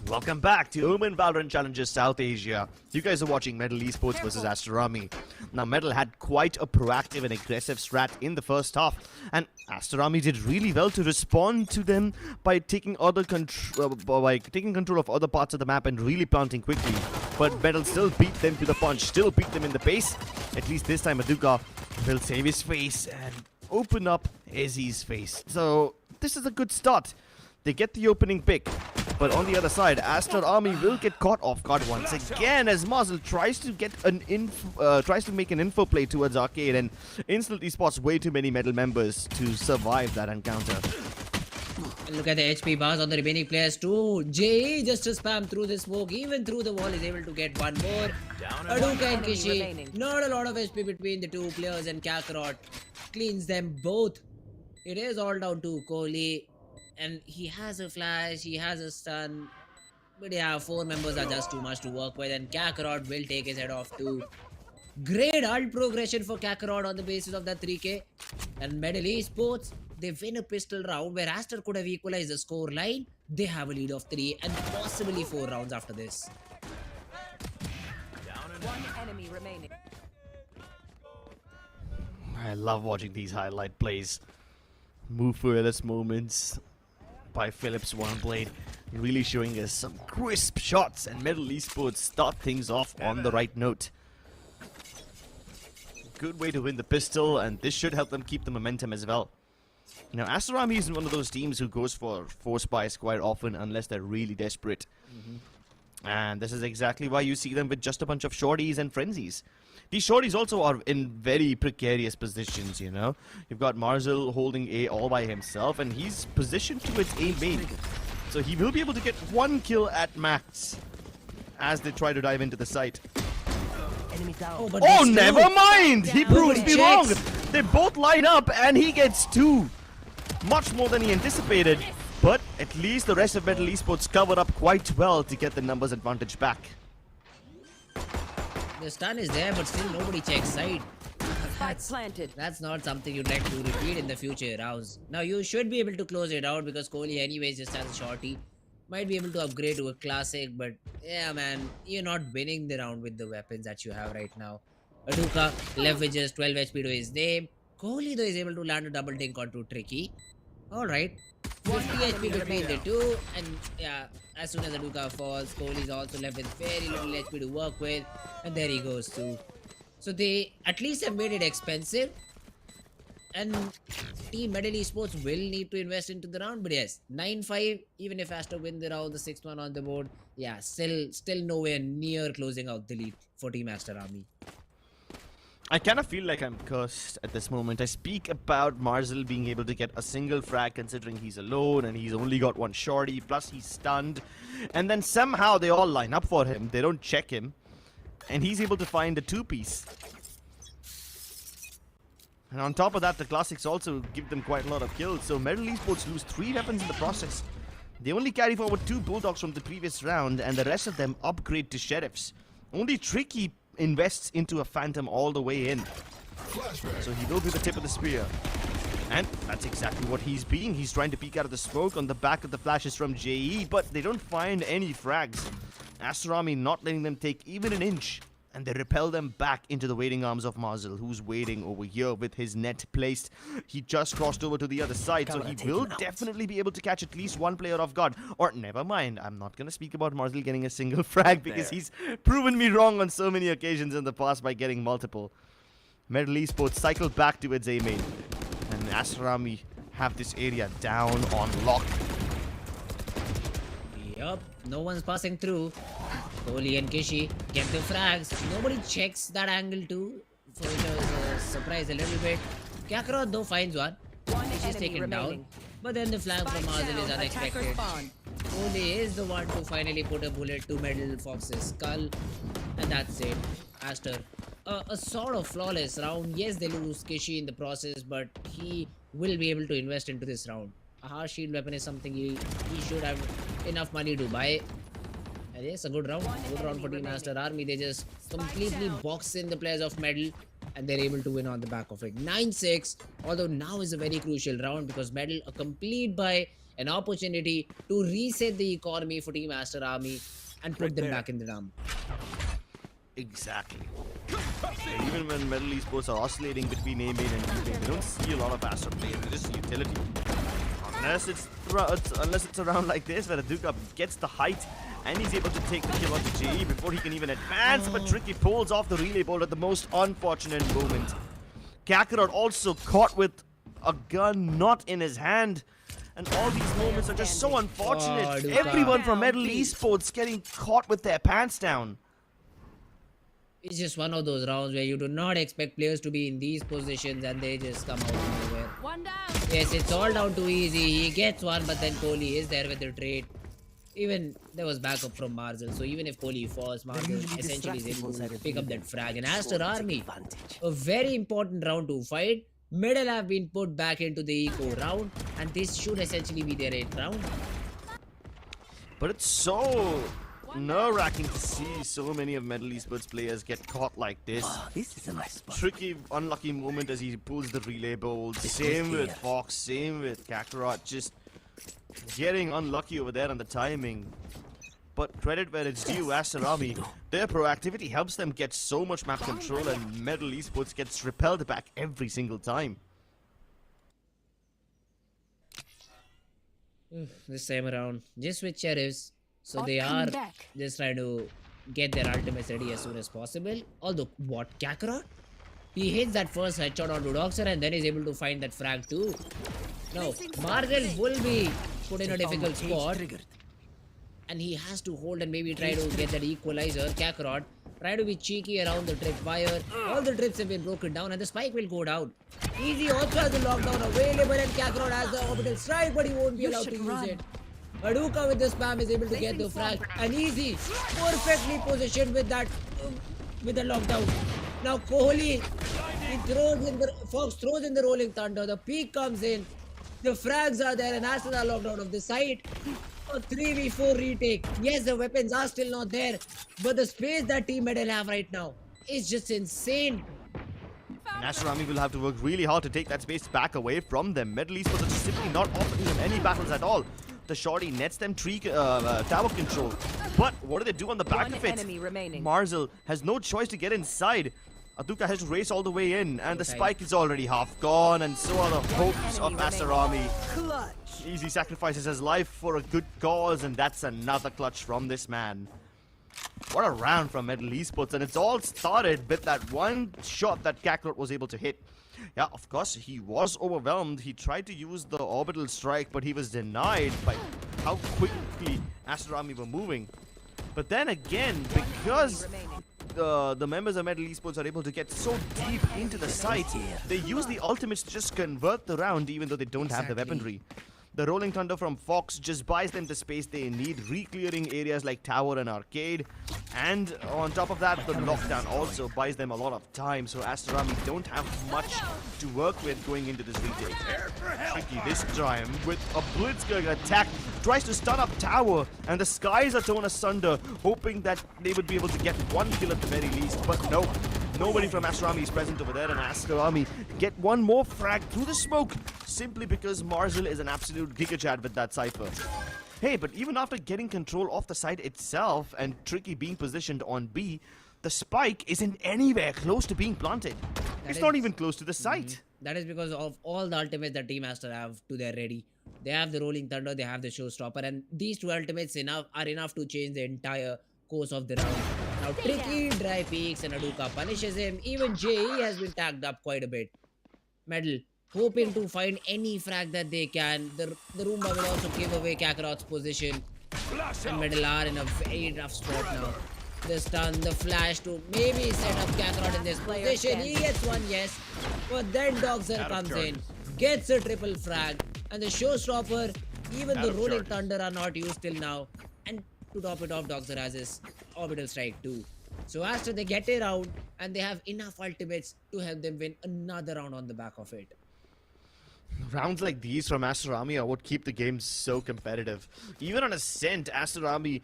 Welcome back to NODWIN Valorant Challenges South Asia. You guys are watching MLT Esports versus Aster. Now, Metal had quite a proactive and aggressive strat in the first half, and Aster did really well to respond to them by taking control of other parts of the map and really planting quickly. But Metal still beat them to the punch, still beat them in the pace. At least this time, Aduka will save his face and open up Izzy's face. So this is a good start. They get the opening pick. But on the other side, Aster Army will get caught off guard once again as Marzel tries to get tries to make an info play towards Arcade and instantly spots way too many Metal members to survive that encounter. And look at the HP bars on the remaining players too. JE just to spam through the smoke, even through the wall is able to get one more. Aduka and Kishi, not a lot of HP between the two players, and Kakarot cleans them both. It is all down to Kohli. And he has a flash, he has a stun. But yeah, 4 members are just too much to work with, and Kakarot will take his head off too. Great ult progression for Kakarot on the basis of that 3k. And MLT Esports, they win a pistol round where Aster could have equalized the score line. They have a lead of 3 and possibly 4 rounds after this. One enemy remaining. I love watching these highlight plays. Move fearless moments by Phillips One Blade, really showing us some crisp shots, and MLT Esports start things off on the right note. Good way to win the pistol, and this should help them keep the momentum as well. You know, Aster isn't one of those teams who goes for force buys quite often unless they're really desperate. And this is exactly why you see them with just a bunch of shorties and frenzies. These shorties also are in very precarious positions, you know. You've got Marzel holding A all by himself, and he's positioned towards A main. So he will be able to get 1 kill at max as they try to dive into the site. Oh, never mind! He proves me wrong! They both line up, and he gets 2. Much more than he anticipated. But at least the rest of MLT Esports covered up quite well to get the numbers advantage back. The stun is there, but still nobody checks side. Planted. That's not something you'd like to repeat in the future rounds. Now you should be able to close it out because Kohli anyways just has a shorty. Might be able to upgrade to a classic, but yeah man, you're not winning the round with the weapons that you have right now. Aduka left with just 12 HP to his name. Kohli though is able to land a double dink onto Tricky. Alright. 50 HP between the two, and yeah, as soon as Aduka falls, Kohli is also left with very little HP to work with, and there he goes too. So they at least have made it expensive, and Team MLT Esports will need to invest into the round. But yes, 9-5, even if Aster win the round, the 6th one on the board, yeah, still nowhere near closing out the lead for Team Aster Army. I kind of feel like I'm cursed at this moment. I speak about Marzel being able to get a single frag considering he's alone and he's only got 1 shorty, plus he's stunned. And then somehow they all line up for him. They don't check him. And he's able to find a 2-piece. And on top of that, the classics also give them quite a lot of kills. So MLT Esports lose 3 weapons in the process. They only carry forward 2 bulldogs from the previous round, and the rest of them upgrade to sheriffs. Only Tricky invests into a phantom all the way in. So he will be the tip of the spear. And that's exactly what he's being. He's trying to peek out of the smoke on the back of the flashes from JE, but they don't find any frags. Aster Army not letting them take even an inch and they repel them back into the waiting arms of Marzel, who's waiting over here with his net placed. He just crossed over to the other side, so he will definitely be able to catch at least one player off guard. Or never mind, I'm not going to speak about Marzel getting a single frag because he's proven me wrong on so many occasions in the past by getting multiple. MLT Esports cycle back to its A main, and Aster Army have this area down on lock. Yup, no one's passing through. Kohli and Kishi get the frags. Nobody checks that angle too, so it was a surprise a little bit. Kakarot though finds one. Kishi's taken down. But then the flank from Marzel is unexpected. Kohli is the one to finally put a bullet to Metal Fox's skull. And that's it. Aster. A sort of flawless round. Yes, they lose Kishi in the process, but he will be able to invest into this round. A harsh shield weapon is something he should have enough money to buy. And yes, a good round. Good round for Team Aster Army. They just completely box in the players of Metal and they're able to win on the back of it. 9-6. Although now is a very crucial round because Metal a complete buy, an opportunity to reset the economy for Team Aster Army and put them back in the dump. Exactly. Even when MLT Esports are oscillating between A main and B main, we don't see a lot of Aster players. They just see utility. Unless it's a round like this where Aduka gets the height and he's able to take the kill on the JE before he can even advance, but Tricky pulls off the relay bolt at the most unfortunate moment. Kakarot also caught with a gun not in his hand. And all these moments are just so unfortunate. Everyone from MLT Esports getting caught with their pants down. It's just one of those rounds where you do not expect players to be in these positions and they just come out of nowhere. One down. Yes, it's all down to easy. He gets one, but then Kohli is there with the trade. Even there was backup from Marzel, so even if Kohli falls, Marzel essentially is able to pick up that frag. And Aster Army, a very important round to fight. Middle have been put back into the eco round, and this should essentially be their 8th round. But it's so nerve-wracking to see so many of MLT Esports players get caught like this. This is a nice spot. Tricky, unlucky moment as he pulls the relay bolt. Same with Fox, same with Kakarot. Just getting unlucky over there on the timing. But credit where it's due, Aster Army, their proactivity helps them get so much map control, and MLT Esports gets repelled back every single time. This time around, just with sheriffs. So they are just trying to get their ultimates ready as soon as possible. Although, what, Kakarot? He hits that first headshot onto Doxer and then is able to find that frag too. Now, Marzel will be put in a difficult spot. And he has to hold and maybe try to get that equalizer. Kakarot try to be cheeky around the trip wire. All the trips have been broken down and the spike will go down. Easy also has the lockdown available and Kakarot has the orbital strike, but he won't be allowed to use it. Aduka with the spam is able to get the frag, and Easy perfectly positioned with that with the lockdown. Now Kohli, he throws in the Fox throws in the rolling thunder. The peak comes in, the frags are there, and Aster are locked out of the site. A 3v4 retake. Yes, the weapons are still not there, but the space that Team Metal have right now is just insane. Aster Army will have to work really hard to take that space back away from them. MLT Esports are just simply not offering them any battles at all. The shorty nets them tower control. But what do they do on the back of it? Marzel has no choice to get inside. Aduka has to race all the way in, and the spike is already half gone, and so are the hopes of Aster Army. Easy sacrifices his life for a good cause, and that's another clutch from this man. What a round from MLT Esports, and it's all started with that one shot that Kakarot was able to hit. Yeah, of course, he was overwhelmed. He tried to use the orbital strike, but he was denied by how quickly Aster Army were moving. But then again, because the members of MLT Esports are able to get so deep into the site, they use the ultimates to just convert the round, even though they don't have the weaponry. The Rolling Thunder from Fox just buys them the space they need, re-clearing areas like Tower and Arcade. And on top of that, the Lockdown also buys them a lot of time, so Aster Army don't have much to work with going into this retake. Tricky this time with a Blitzkrieg attack, tries to stun up Tower, and the skies are torn asunder, hoping that they would be able to get one kill at the very least, but no. Nobody from Aster Army is present over there, and Aster Army get one more frag through the smoke simply because Marzel is an absolute gigachad with that Cypher. Hey, but even after getting control of the site itself and Tricky being positioned on B, the spike isn't anywhere close to being planted. It's not even close to the site. That is because of all the ultimates that Team Aster have to their ready. They have the Rolling Thunder, they have the Showstopper, and these two ultimates are enough to change the entire course of the round. Now Tricky dry peaks and Aduka punishes him. Even JE has been tagged up quite a bit. Medal hoping to find any frag that they can. The Roomba will also give away Kakarot's position. And Medal are in a very rough spot now. The stun, the flash to maybe set up Kakarot in this position. He gets one, yes. But then Dogzer comes in, gets a triple frag. And the Showstopper, even the Rolling Thunder are not used till now. And to top it off, Dogzer has his Orbital Strike too. So Aster, they get a round and they have enough ultimates to help them win another round on the back of it. Rounds like these from Aster Army are what keep the game so competitive. Even on Ascent, Aster Army,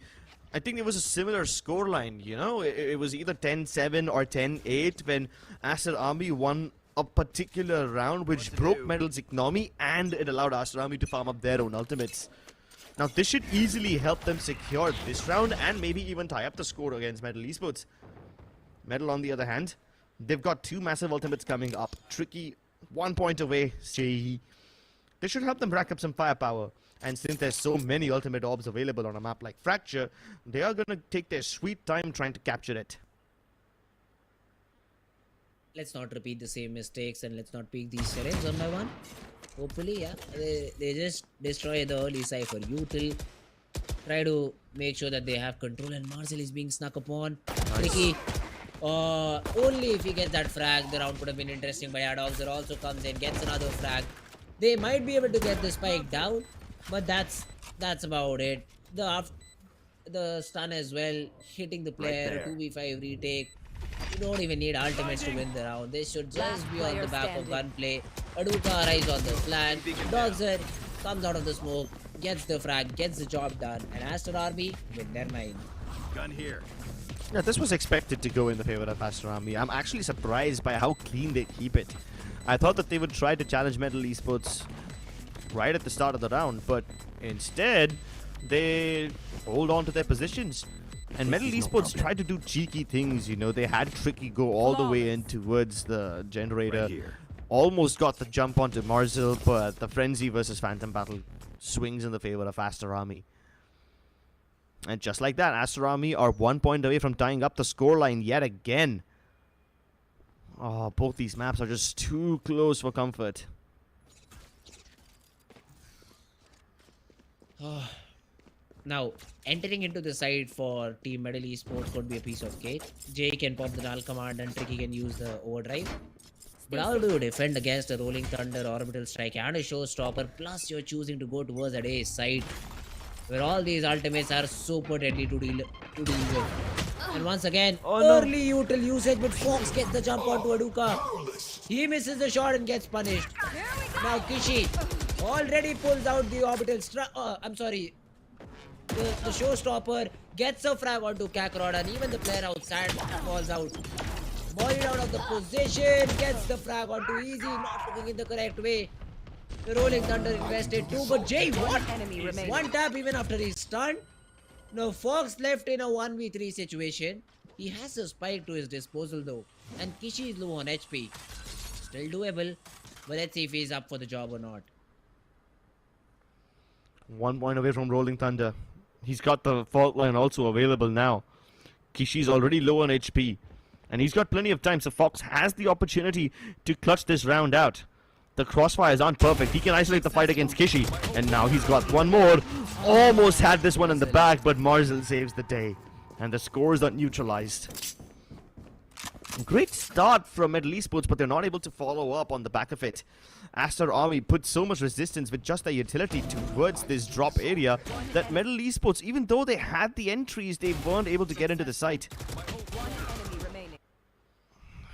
I think there was a similar scoreline, you know? It was either 10-7 or 10-8 when Aster Army won a particular round which broke Medal's economy and it allowed Aster Army to farm up their own ultimates. Now this should easily help them secure this round and maybe even tie up the score against MLT Esports. Medal on the other hand, they've got two massive ultimates coming up. Tricky, 1 point away, JE. This should help them rack up some firepower. And since there's so many ultimate orbs available on a map like Fracture, they are gonna take their sweet time trying to capture it. Let's not repeat the same mistakes and let's not pick these serifs one by one. Hopefully, yeah, they just destroy the early Cypher. Util try to make sure that they have control and Marcel is being snuck upon. Tricky. Only if he gets that frag, the round would have been interesting. But Dogzer also comes in, gets another frag. They might be able to get the spike down, but that's about it. The stun as well, hitting the player, 2v5 retake. You don't even need ultimates to win the round. They should just be on the back of gunplay. Aduka arrives on the flank. Dogzer comes out of the smoke, gets the frag, gets the job done, and Aster Army win their 9. Gun here. Yeah, this was expected to go in the favor of Aster Army. I'm actually surprised by how clean they keep it. I thought that they would try to challenge MLT Esports right at the start of the round, but instead, they hold on to their positions. And MLT Esports tried to do cheeky things, you know. They had Tricky go all the way in towards the generator. Almost got the jump onto Marzel, but the Frenzy versus Phantom battle swings in the favor of Aster Army. And just like that, Aster Army are 1 point away from tying up the scoreline yet again. Oh, both these maps are just too close for comfort. Now, entering into the side for Team MLT Esports could be a piece of cake. Jay can pop the null command and Tricky can use the overdrive. But how do you defend against a Rolling Thunder, Orbital Strike and a Showstopper? Plus, you're choosing to go towards that A side, where all these ultimates are super deadly to deal with. And once again, early util usage, but Fox gets the jump onto Aduka. He misses the shot and gets punished. Now Kishi already pulls out the Orbital Strike. The Showstopper gets a frag onto Kakarot, and even the player outside falls out. Bodied out of the position, gets the frag onto Easy, not looking in the correct way. The Rolling Thunder invested too, but Jay, what? One tap even after he's stunned. Now Fox left in a 1v3 situation. He has a spike to his disposal though, and Kishi is low on HP. Still doable, but let's see if he's up for the job or not. 1 point away from Rolling Thunder. He's got the fault line also available now. Kishi's already low on HP. And he's got plenty of time, so Fox has the opportunity to clutch this round out. The crossfires aren't perfect. He can isolate the fight against Kishi. And now he's got one more. Almost had this one in the back, but Marzel saves the day. And the scores are neutralized. Great start from MLT Esports, but they're not able to follow up on the back of it. Aster Army put so much resistance with just their utility towards this drop area that MLT Esports, even though they had the entries, they weren't able to get into the site.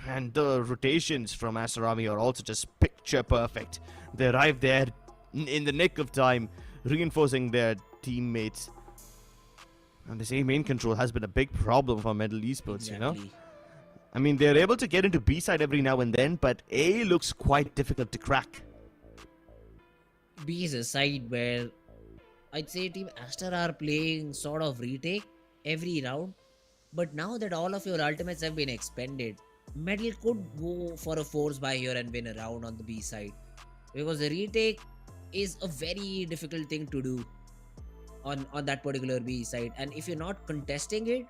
And the rotations from Aster Army are also just picture perfect. They arrived there in the nick of time, reinforcing their teammates. And this A main control has been a big problem for MLT Esports, you know? I mean, they're able to get into B side every now and then, but A looks quite difficult to crack. B is a side where I'd say Team Aster are playing sort of retake every round. But now that all of your ultimates have been expended, Metal could go for a force buy here and win a round on the B side. Because the retake is a very difficult thing to do on that particular B side. And if you're not contesting it,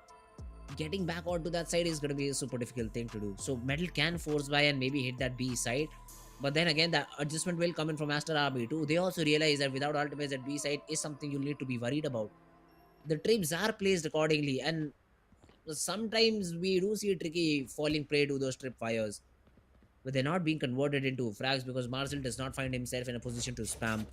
getting back onto that side is going to be a super difficult thing to do. So Metal can force buy and maybe hit that B side. But then again, the adjustment will come in from Aster RB too. They also realize that without ultimates at B side is something you need to be worried about. The traps are placed accordingly, and sometimes we do see Tricky falling prey to those trip fires. But they're not being converted into frags because Marcel does not find himself in a position to spam.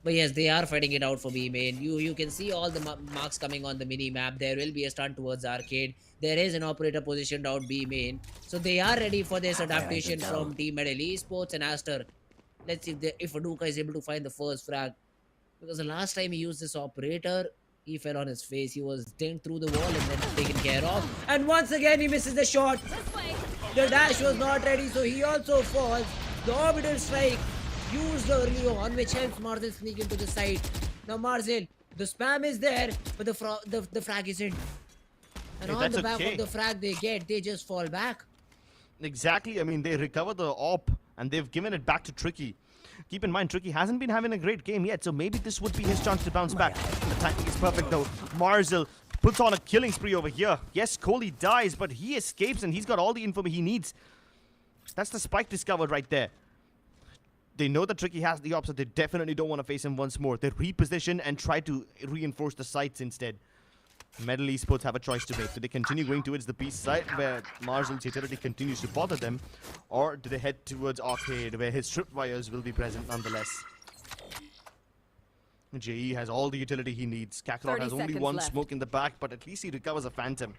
But yes, they are fighting it out for B main. You can see all the marks coming on the mini map. There will be a stun towards Arcade. There is an operator positioned out B main. So they are ready for this adaptation from Team MLT Esports and Aster. Let's see if Aduka is able to find the first frag. Because the last time he used this operator, he fell on his face. He was dinged through the wall and then taken care of. And once again, he misses the shot. The dash was not ready, so he also falls. The orbital strike used early on, which helps Marcel sneak into the side. Now Marcel, the spam is there, but the frag isn't. And on the back of the frag they just fall back. Exactly. I mean, they recover the AWP and they've given it back to Tricky. Keep in mind, Tricky hasn't been having a great game yet, so maybe this would be his chance to bounce back. The timing is perfect though. Marcel puts on a killing spree over here. Yes, Kohli dies, but he escapes and he's got all the info he needs. That's the spike discovered right there. They know that Tricky has the opposite. They definitely don't want to face him once more. They reposition and try to reinforce the sites instead. MLT Esports have a choice to make. Do they continue going towards the B site where Marcel's utility continues to bother them? Or do they head towards Arcade where his tripwires will be present nonetheless? JE has all the utility he needs. Kakarot has only one smoke in the back, but at least he recovers a Phantom.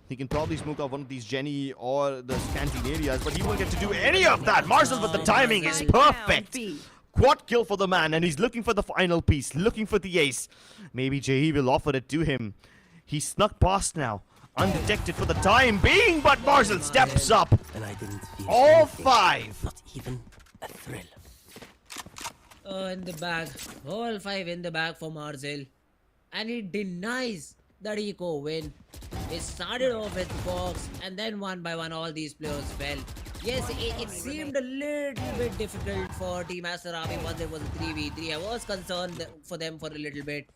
He can probably smoke out one of these Jenny or the canteen areas, but he won't get to do any of that. Marcel, but the timing is perfect. Quad kill for the man, and he's looking for the final piece, looking for the ace. Maybe JE will offer it to him. He snuck past now, undetected for the time being, but Marcel steps up. All five. Not even a thrill. In the bag. All five in the bag for Marcel. And he denies that eco win. It started off with Fox, and then one by one all these players fell. Yes, it seemed a little bit difficult for Team Aster Army once there was a 3v3. I was concerned for them for a little bit.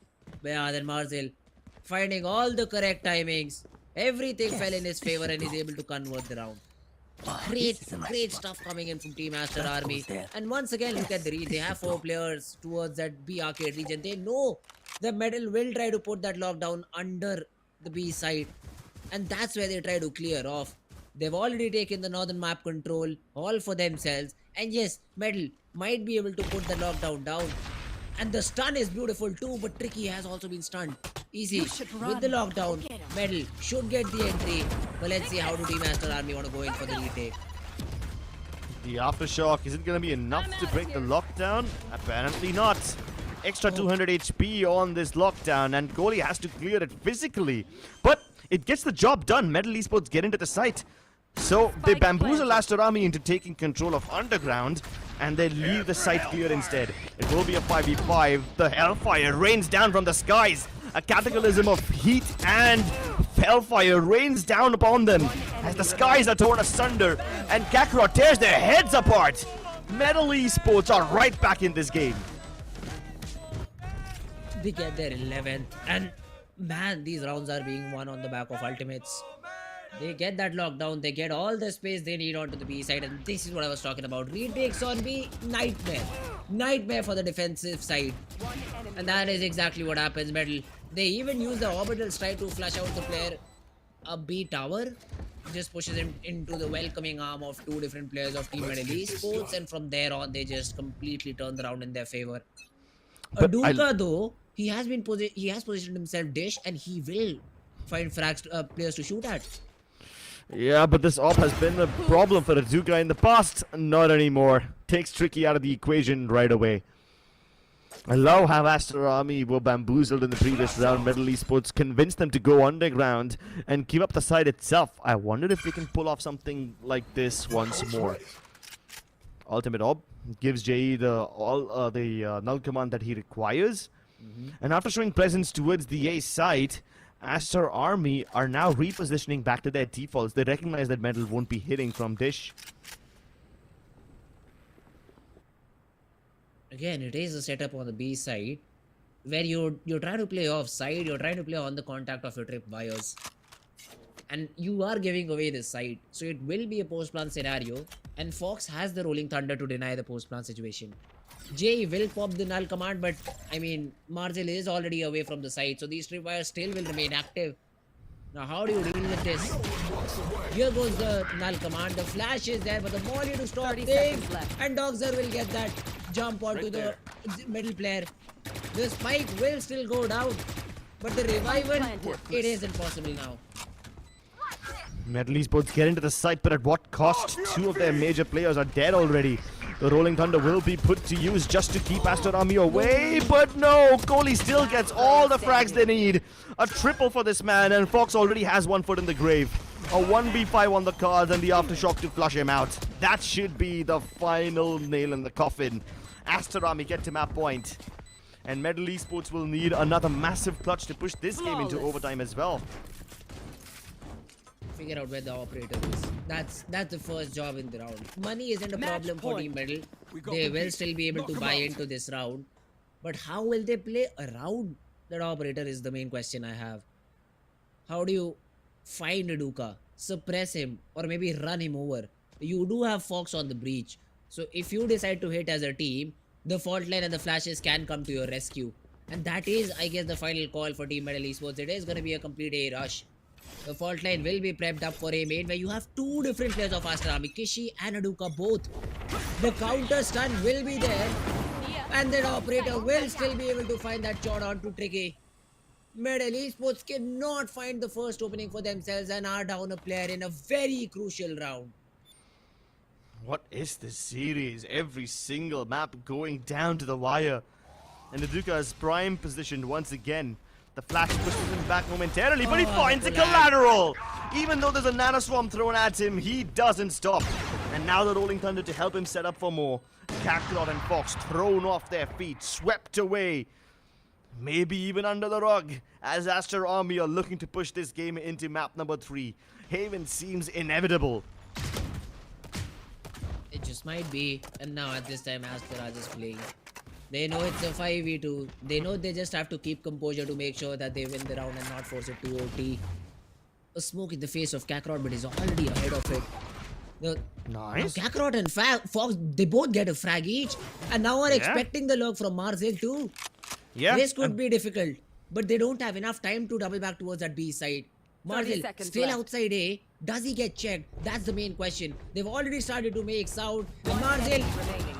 But yeah, then Marcel finding all the correct timings. Everything fell in his favor and he's able to convert the round. Great stuff coming in from Team Aster Army. And once again, look at the read. They have 4 players towards that B arcade region. They know the Metal will try to put that lockdown under the B side. And that's where they try to clear off. They've already taken the northern map control all for themselves. And yes, Metal might be able to put the lockdown down. And the stun is beautiful too, but Tricky has also been stunned. Easy. With the lockdown, Metal should get the entry. But let's see how do Team Aster Army want to go in for the retake. The aftershock, is it going to be enough to break the lockdown? Apparently not. Extra 200 HP on this lockdown, and Kohli has to clear it physically. But it gets the job done. MLT Esports get into the site. So they bamboozle Aster Army into taking control of Underground, and they leave the site clear instead. It will be a 5v5. The Hellfire rains down from the skies. A cataclysm of heat and Hellfire rains down upon them as the skies are torn asunder, and Kakarot tears their heads apart. MLT Esports are right back in this game. They get their 11th, and man, these rounds are being won on the back of ultimates. They get that lockdown, they get all the space they need onto the B side, and this is what I was talking about. Retakes on B, nightmare. Nightmare for the defensive side. And that is exactly what happens, Metal. They even use the orbital strike to flush out the player. A B tower just pushes him into the welcoming arm of 2 different players of Team MLT Esports, and from there on, they just completely turn the round in their favor. Aduka, though, he has positioned himself dish, and he will find frags players to shoot at. Yeah, but this op has been a problem for Aduka in the past. Not anymore. Takes Tricky out of the equation right away. I love how Aster Army were bamboozled in the previous round. MLT Esports convinced them to go underground and keep up the side itself. I wonder if we can pull off something like this once more. Ultimate Orb gives JE the null command that he requires. And after showing presence towards the A site, Aster Army are now repositioning back to their defaults. They recognize that Metal won't be hitting from Dish. Again, it is a setup on the B side where you're trying to play offside, you're trying to play on the contact of your trip wires. And you are giving away this side. So it will be a post-plant scenario. And Fox has the Rolling Thunder to deny the post-plant situation. Jay will pop the null command, but I mean, Marzel is already away from the side. So these trip wires still will remain active. Now, how do you deal with this? Here goes the null command. The flash is there, but the volley to stop things. And Dogzer will get that jump onto the middle player. The spike will still go down, but the revival, it is impossible now. Metal Esports get into the site, but at what cost? Two of their major players are dead already. The Rolling Thunder will be put to use just to keep Aster Army away, but no, Kohli still gets all the frags they need. A triple for this man, and Fox already has 1 foot in the grave. A 1v5 on the cards and the aftershock to flush him out. That should be the final nail in the coffin. Aster Army get to map point. And Metal Esports will need another massive clutch to push this game into overtime as well. Figure out where the operator is. That's the first job in the round. Money isn't a problem for Team Metal. They will still be able to buy into this round. But how will they play around that operator is the main question I have. How do you find Duka, suppress him, or maybe run him over? You do have Fox on the breach. So if you decide to hit as a team, the fault line and the flashes can come to your rescue. And that is, I guess, the final call for Team Metal Esports. It is going to be a complete A rush. The fault line will be prepped up for a main where you have two different players of Aster Army, Kishi and Aduka both. The counter stun will be there. And that operator will still be able to find that shot onto Tricky. Metal Esports cannot find the first opening for themselves and are down a player in a very crucial round. What is this series? Every single map going down to the wire. And Aduka is prime positioned once again. The flash pushes him back momentarily, but he finds a collateral! Even though there's a nanoswarm thrown at him, he doesn't stop. And now the Rolling Thunder to help him set up for more. Kakarot and Fox thrown off their feet, swept away. Maybe even under the rug, as Aster Army are looking to push this game into map number 3. Haven seems inevitable. It just might be. And now at this time, Aster are just playing. They know it's a 5v2. They know they just have to keep composure to make sure that they win the round and not force it to OT. A smoke in the face of Kakarot, but he's already ahead of it. Nice. Kakarot and Fox, they both get a frag each. And now are expecting the lurk from Marzel too. Yeah. This could be difficult. But they don't have enough time to double back towards that B side. Marzel still outside A. Does he get checked? That's the main question. They've already started to make sound. And Marzel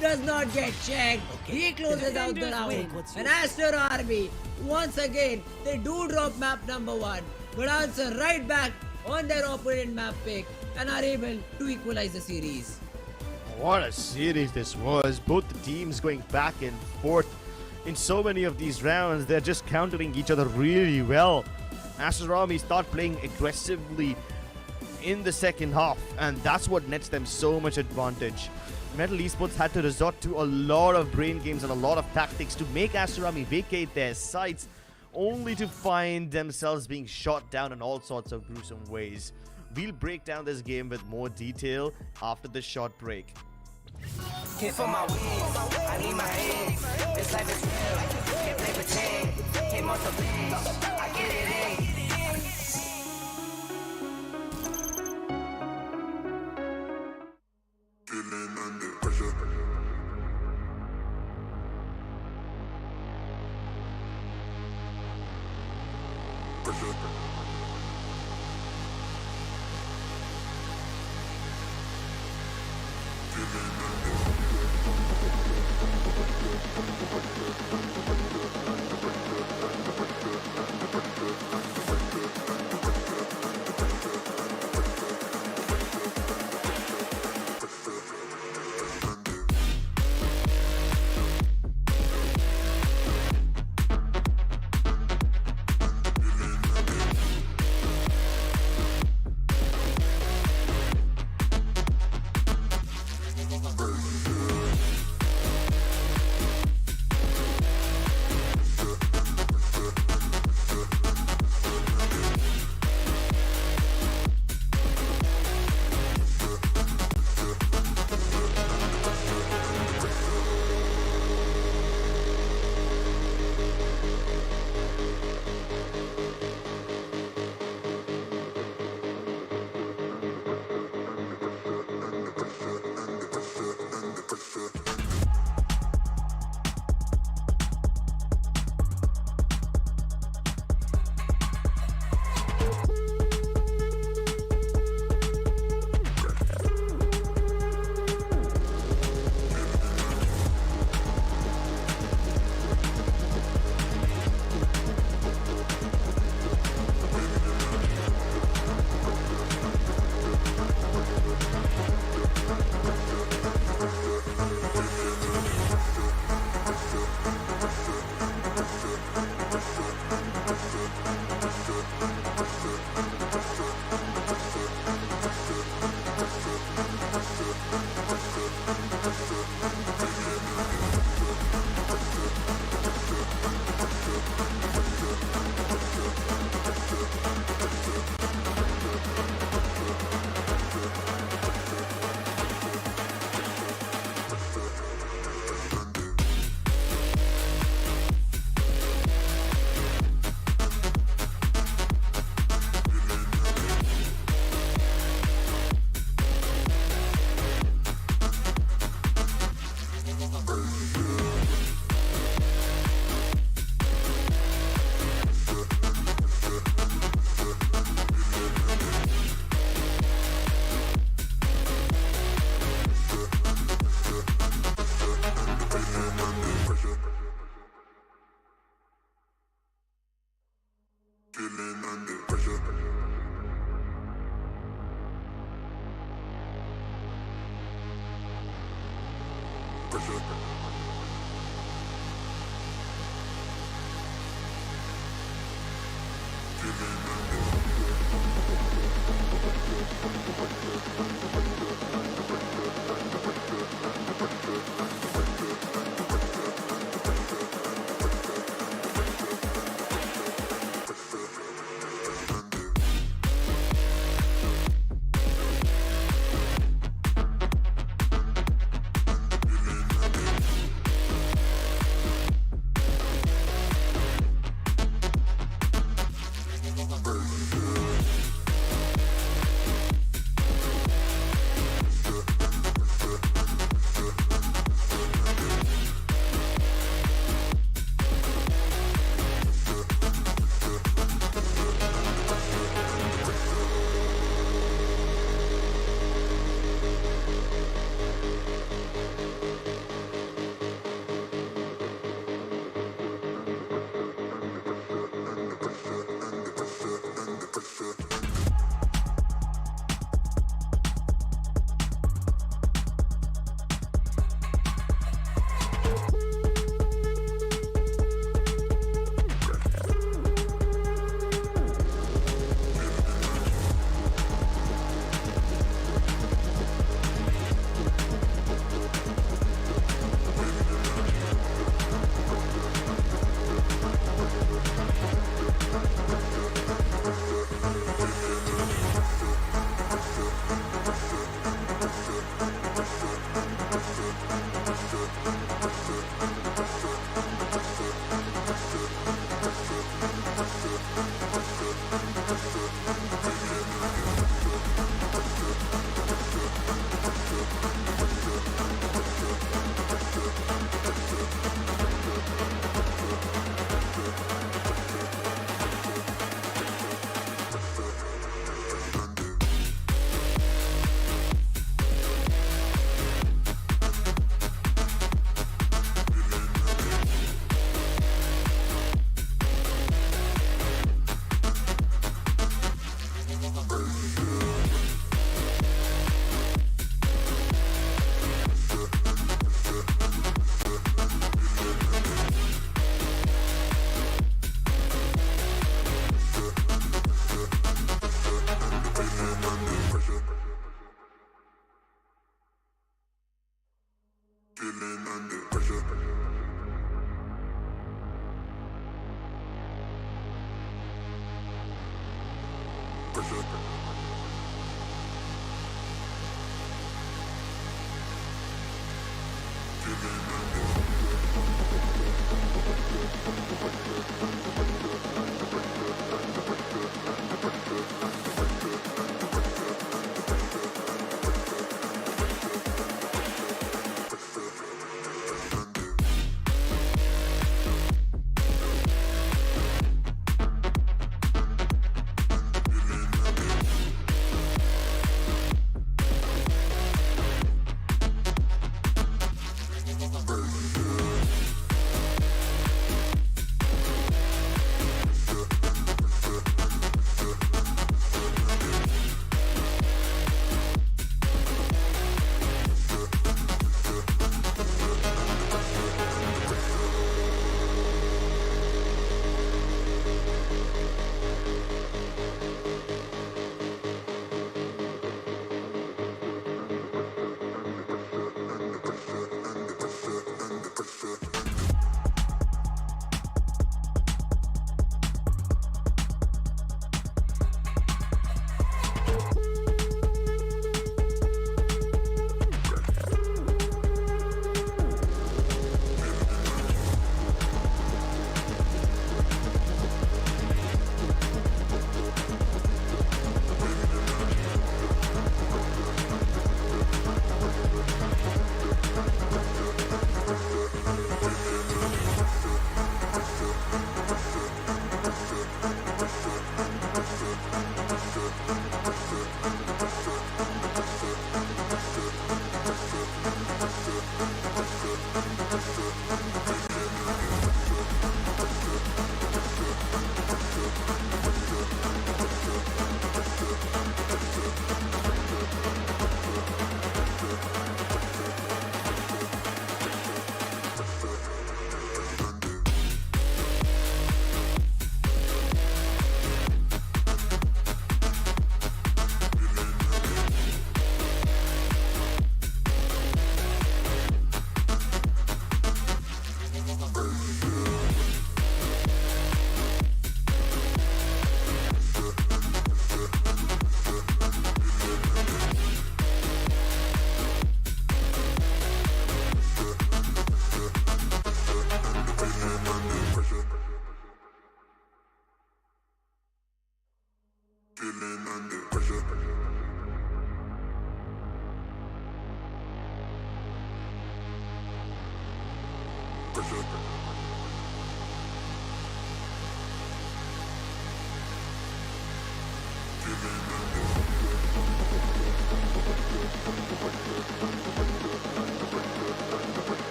does not get checked. He closes out the round. And Aster Army, once again, they do drop map number 1. But answer right back on their opponent map pick and are able to equalize the series. What a series this was. Both the teams going back and forth. In so many of these rounds, they're just countering each other really well. Aster Army start playing aggressively in the second half, and that's what nets them so much advantage. Metal Esports had to resort to a lot of brain games and a lot of tactics to make Aster Army vacate their sites, only to find themselves being shot down in all sorts of gruesome ways. We'll break down this game with more detail after this short break. Hit for my wins, I need my ends. This life is real, can't play pretend. Came off the bench, I get it in. Feeling under pressure. Pressure.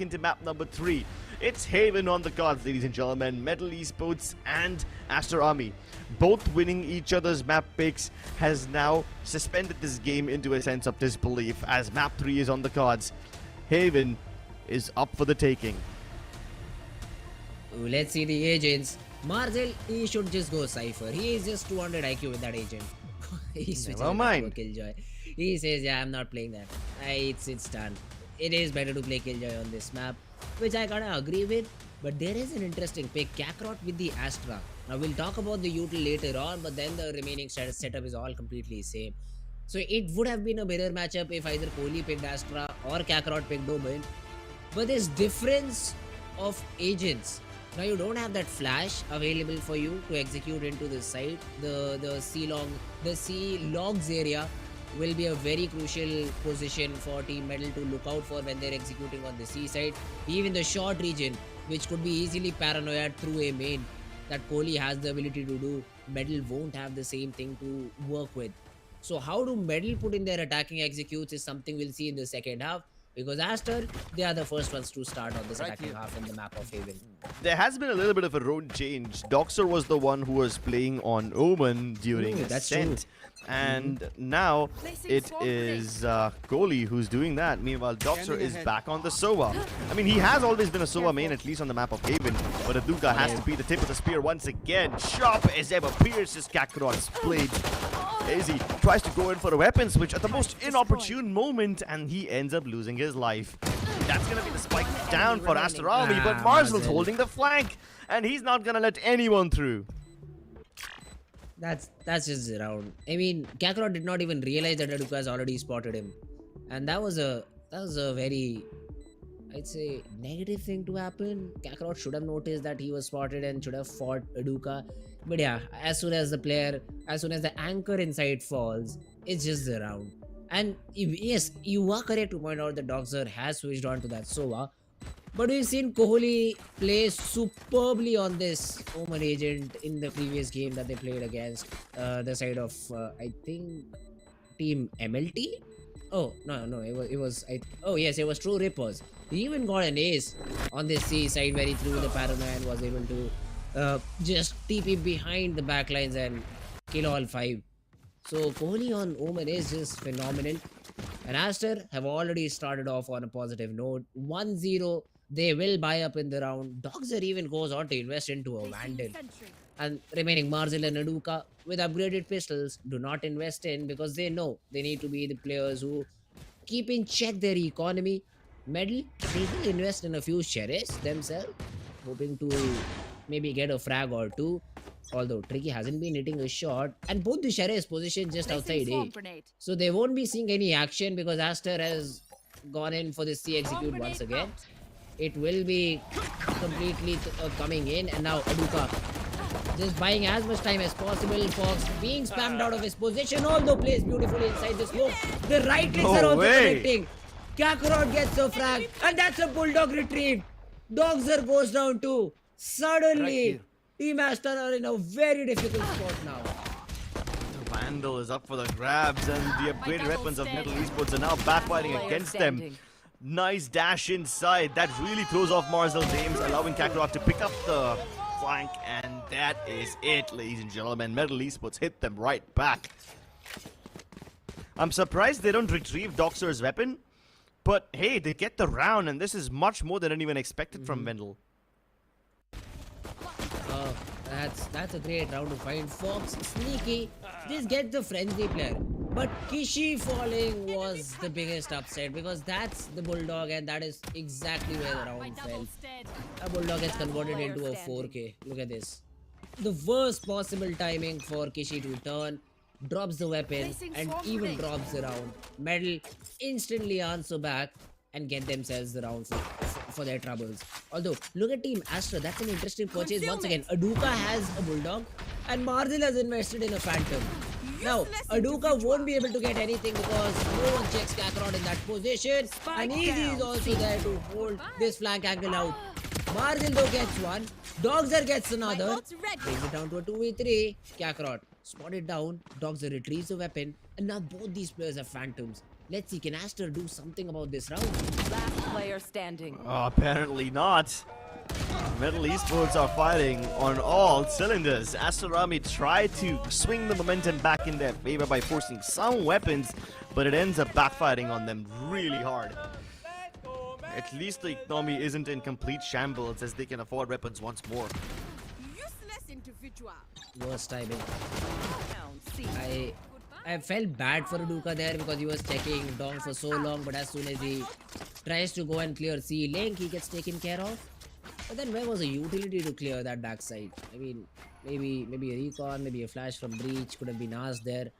Into map number 3. It's Haven on the cards, ladies and gentlemen. MLT Esports and Aster Army, both winning each other's map picks, has now suspended this game into a sense of disbelief as map 3 is on the cards. Haven is up for the taking. Let's see the agents. Marzel, he should just go Cypher. He is just 200 IQ with that agent. He's Never mind. Killjoy. He says, yeah, I'm not playing that. It's done. It is better to play Killjoy on this map, which I kinda agree with. But there is an interesting pick, Kakarot with the Astra. Now we'll talk about the util later on, but then the remaining setup is all completely same. So it would have been a mirror matchup if either Kohli picked Astra or Kakarot picked Omen. But there's difference of agents. Now you don't have that flash available for you to execute into this side. The C logs area will be a very crucial position for Team Metal to look out for when they're executing on the C side. Even the short region, which could be easily paranoid through a main that Kohli has the ability to do, Metal won't have the same thing to work with. So how do Metal put in their attacking executes is something we'll see in the second half. Because Aster, they are the first ones to start on this attacking half in the map of Haven. There has been a little bit of a role change. Doxer was the one who was playing on Omen during Ascent. And now it is Kohli who's doing that. Meanwhile, Doxer is back on the Sova. I mean, he has always been a Sova main, at least on the map of Haven. But Aduka has to be the tip of the spear once again. Sharp as ever, pierces Kakarot's blade. Izzy tries to go in for a weapon switch at the most inopportune moment, and he ends up losing his life. That's going to be the spike down for Aster Army, but Marzel's holding the flank, and he's not going to let anyone through. That's just around. I mean, Kakarot did not even realize that Aduka has already spotted him, and that was a very, I'd say, negative thing to happen. Kakarot should have noticed that he was spotted and should have fought Aduka. But yeah, as soon as the anchor inside falls, it's just around. And yes, you are correct to point out that Doxer has switched on to that Sova. But we've seen Kohli play superbly on this Omen agent in the previous game that they played against the side of, I think, Team MLT? Oh, no, it was True Rippers. He even got an ace on this C side where he threw the paranoia and was able to just TP behind the backlines and kill all 5. So Kohli on Omen is just phenomenal. And Aster have already started off on a positive note. 1-0, they will buy up in the round. Doxer even goes on to invest into a Vandal. And remaining Marzel and Aduka with upgraded pistols do not invest in because they know they need to be the players who keep in check their economy. Medal, they will invest in a few sheriffs themselves, hoping to maybe get a frag or two. Although Tricky hasn't been hitting a shot, and both the sheriffs positioned just outside A. So they won't be seeing any action because Aster has gone in for the C execute once again. It will be completely coming in, and now Aduka just buying as much time as possible. Fox being spammed out of his position, although plays beautifully inside the smoke. The right clicks are also connecting. Kakarot gets a frag, and that's a bulldog retrieve. Doxer goes down too. Suddenly, Team Aster are in a very difficult spot now. The Vandal is up for the grabs, and the upgraded weapons of MLT Esports are now backfiring against them. Nice dash inside. That really throws off Marzel's aims, allowing Kakarot to pick up the flank, and that is it, ladies and gentlemen. MLT Esports hit them right back. I'm surprised they don't retrieve Doxer's weapon, but hey, they get the round, and this is much more than anyone expected from Vandal. Oh, that's a great round to find. Fox, sneaky, just get the frenzy player. But Kishi falling was the biggest upset because that's the Bulldog and that is exactly where the round fell. A Bulldog gets converted into a 4K. Look at this. The worst possible timing for Kishi to turn, drops the weapon and even drops the round. Medal instantly answer back and get themselves the round for their troubles. Although, look at Team Astra, that's an interesting purchase once again. Aduka has a Bulldog and Marzel has invested in a Phantom. Now, Aduka won't be able to get anything because no one checks Kakarot in that position. And Easy is also there to hold this flank angle out. Marzel though gets one. Doxer gets another. Brings it down to a 2v3. Kakarot spotted down. Doxer retrieves the weapon. And now both these players have Phantoms. Let's see, can Aster do something about this round? Last player standing. Apparently not. MLT Esports are firing on all cylinders. Aster Army tried to swing the momentum back in their favor by forcing some weapons, but it ends up backfiring on them really hard. At least the economy isn't in complete shambles as they can afford weapons once more. Worst timing. I felt bad for Aduka there because he was checking Dong for so long, but as soon as he tries to go and clear C link, he gets taken care of. But then where was a utility to clear that backside? I mean, maybe a recon, maybe a flash from breach could have been asked there.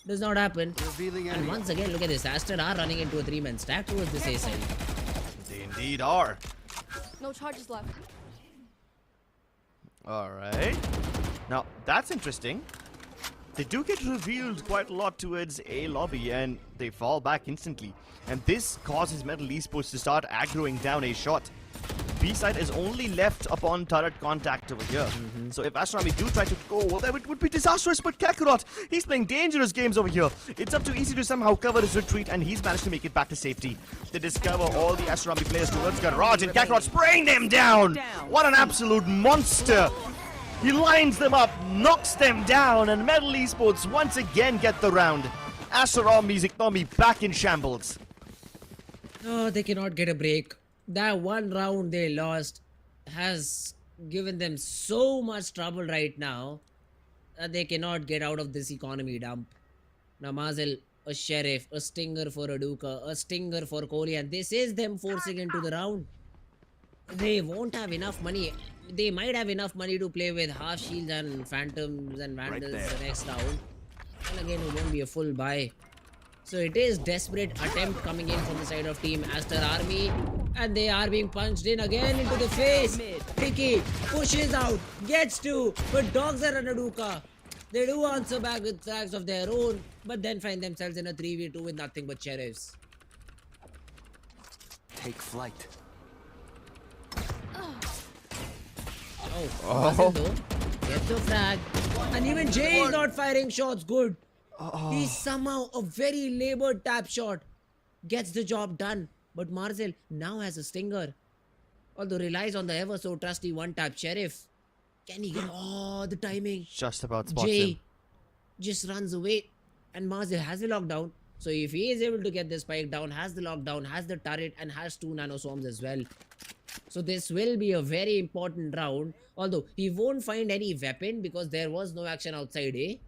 Does not happen. And once again, look at this. Aster are running into a 3-man stack towards this A side. They indeed are. No charges left. Alright. Now, that's interesting. They do get revealed quite a lot towards A lobby and they fall back instantly. And this causes MLT Esports to start aggroing down a shot. B side is only left upon turret contact over here. So if Aster Army do try to go, well, that would be disastrous. But Kakarot, he's playing dangerous games over here. It's up to Easy to somehow cover his retreat, and he's managed to make it back to safety. They discover all the Aster Army players towards Garage, and Kakarot spraying them down. What an absolute monster. He lines them up, knocks them down, and MLT Esports once again get the round. Aster Army's economy back in shambles. No, they cannot get a break. That one round they lost has given them so much trouble right now that they cannot get out of this economy dump. Now Mazel, a Sheriff, a Stinger for Aduka, a Stinger for Kohli, and this is them forcing into the round. They won't have enough money. They might have enough money to play with half shields and phantoms and vandals the next round. And again, it won't be a full buy. So it is desperate attempt coming in from the side of Team Aster Army. And they are being punched in again into the face. Tricky pushes out, gets to, but dogs are under Aduka. They do answer back with frags of their own, but then find themselves in a 3v2 with nothing but sheriffs. Take flight. Oh, gets the frag. And even Jay is not firing shots good. He's somehow a very labored tap shot. Gets the job done. But Marzel now has a stinger. Although relies on the ever so trusty one-tap sheriff. Can he get the timing? Just about spots Jay him. just runs away. And Marzel has the lockdown. So if he is able to get the spike down, has the lockdown, has the turret, and has 2 nano swarms as well. So this will be a very important round. Although he won't find any weapon because there was no action outside A.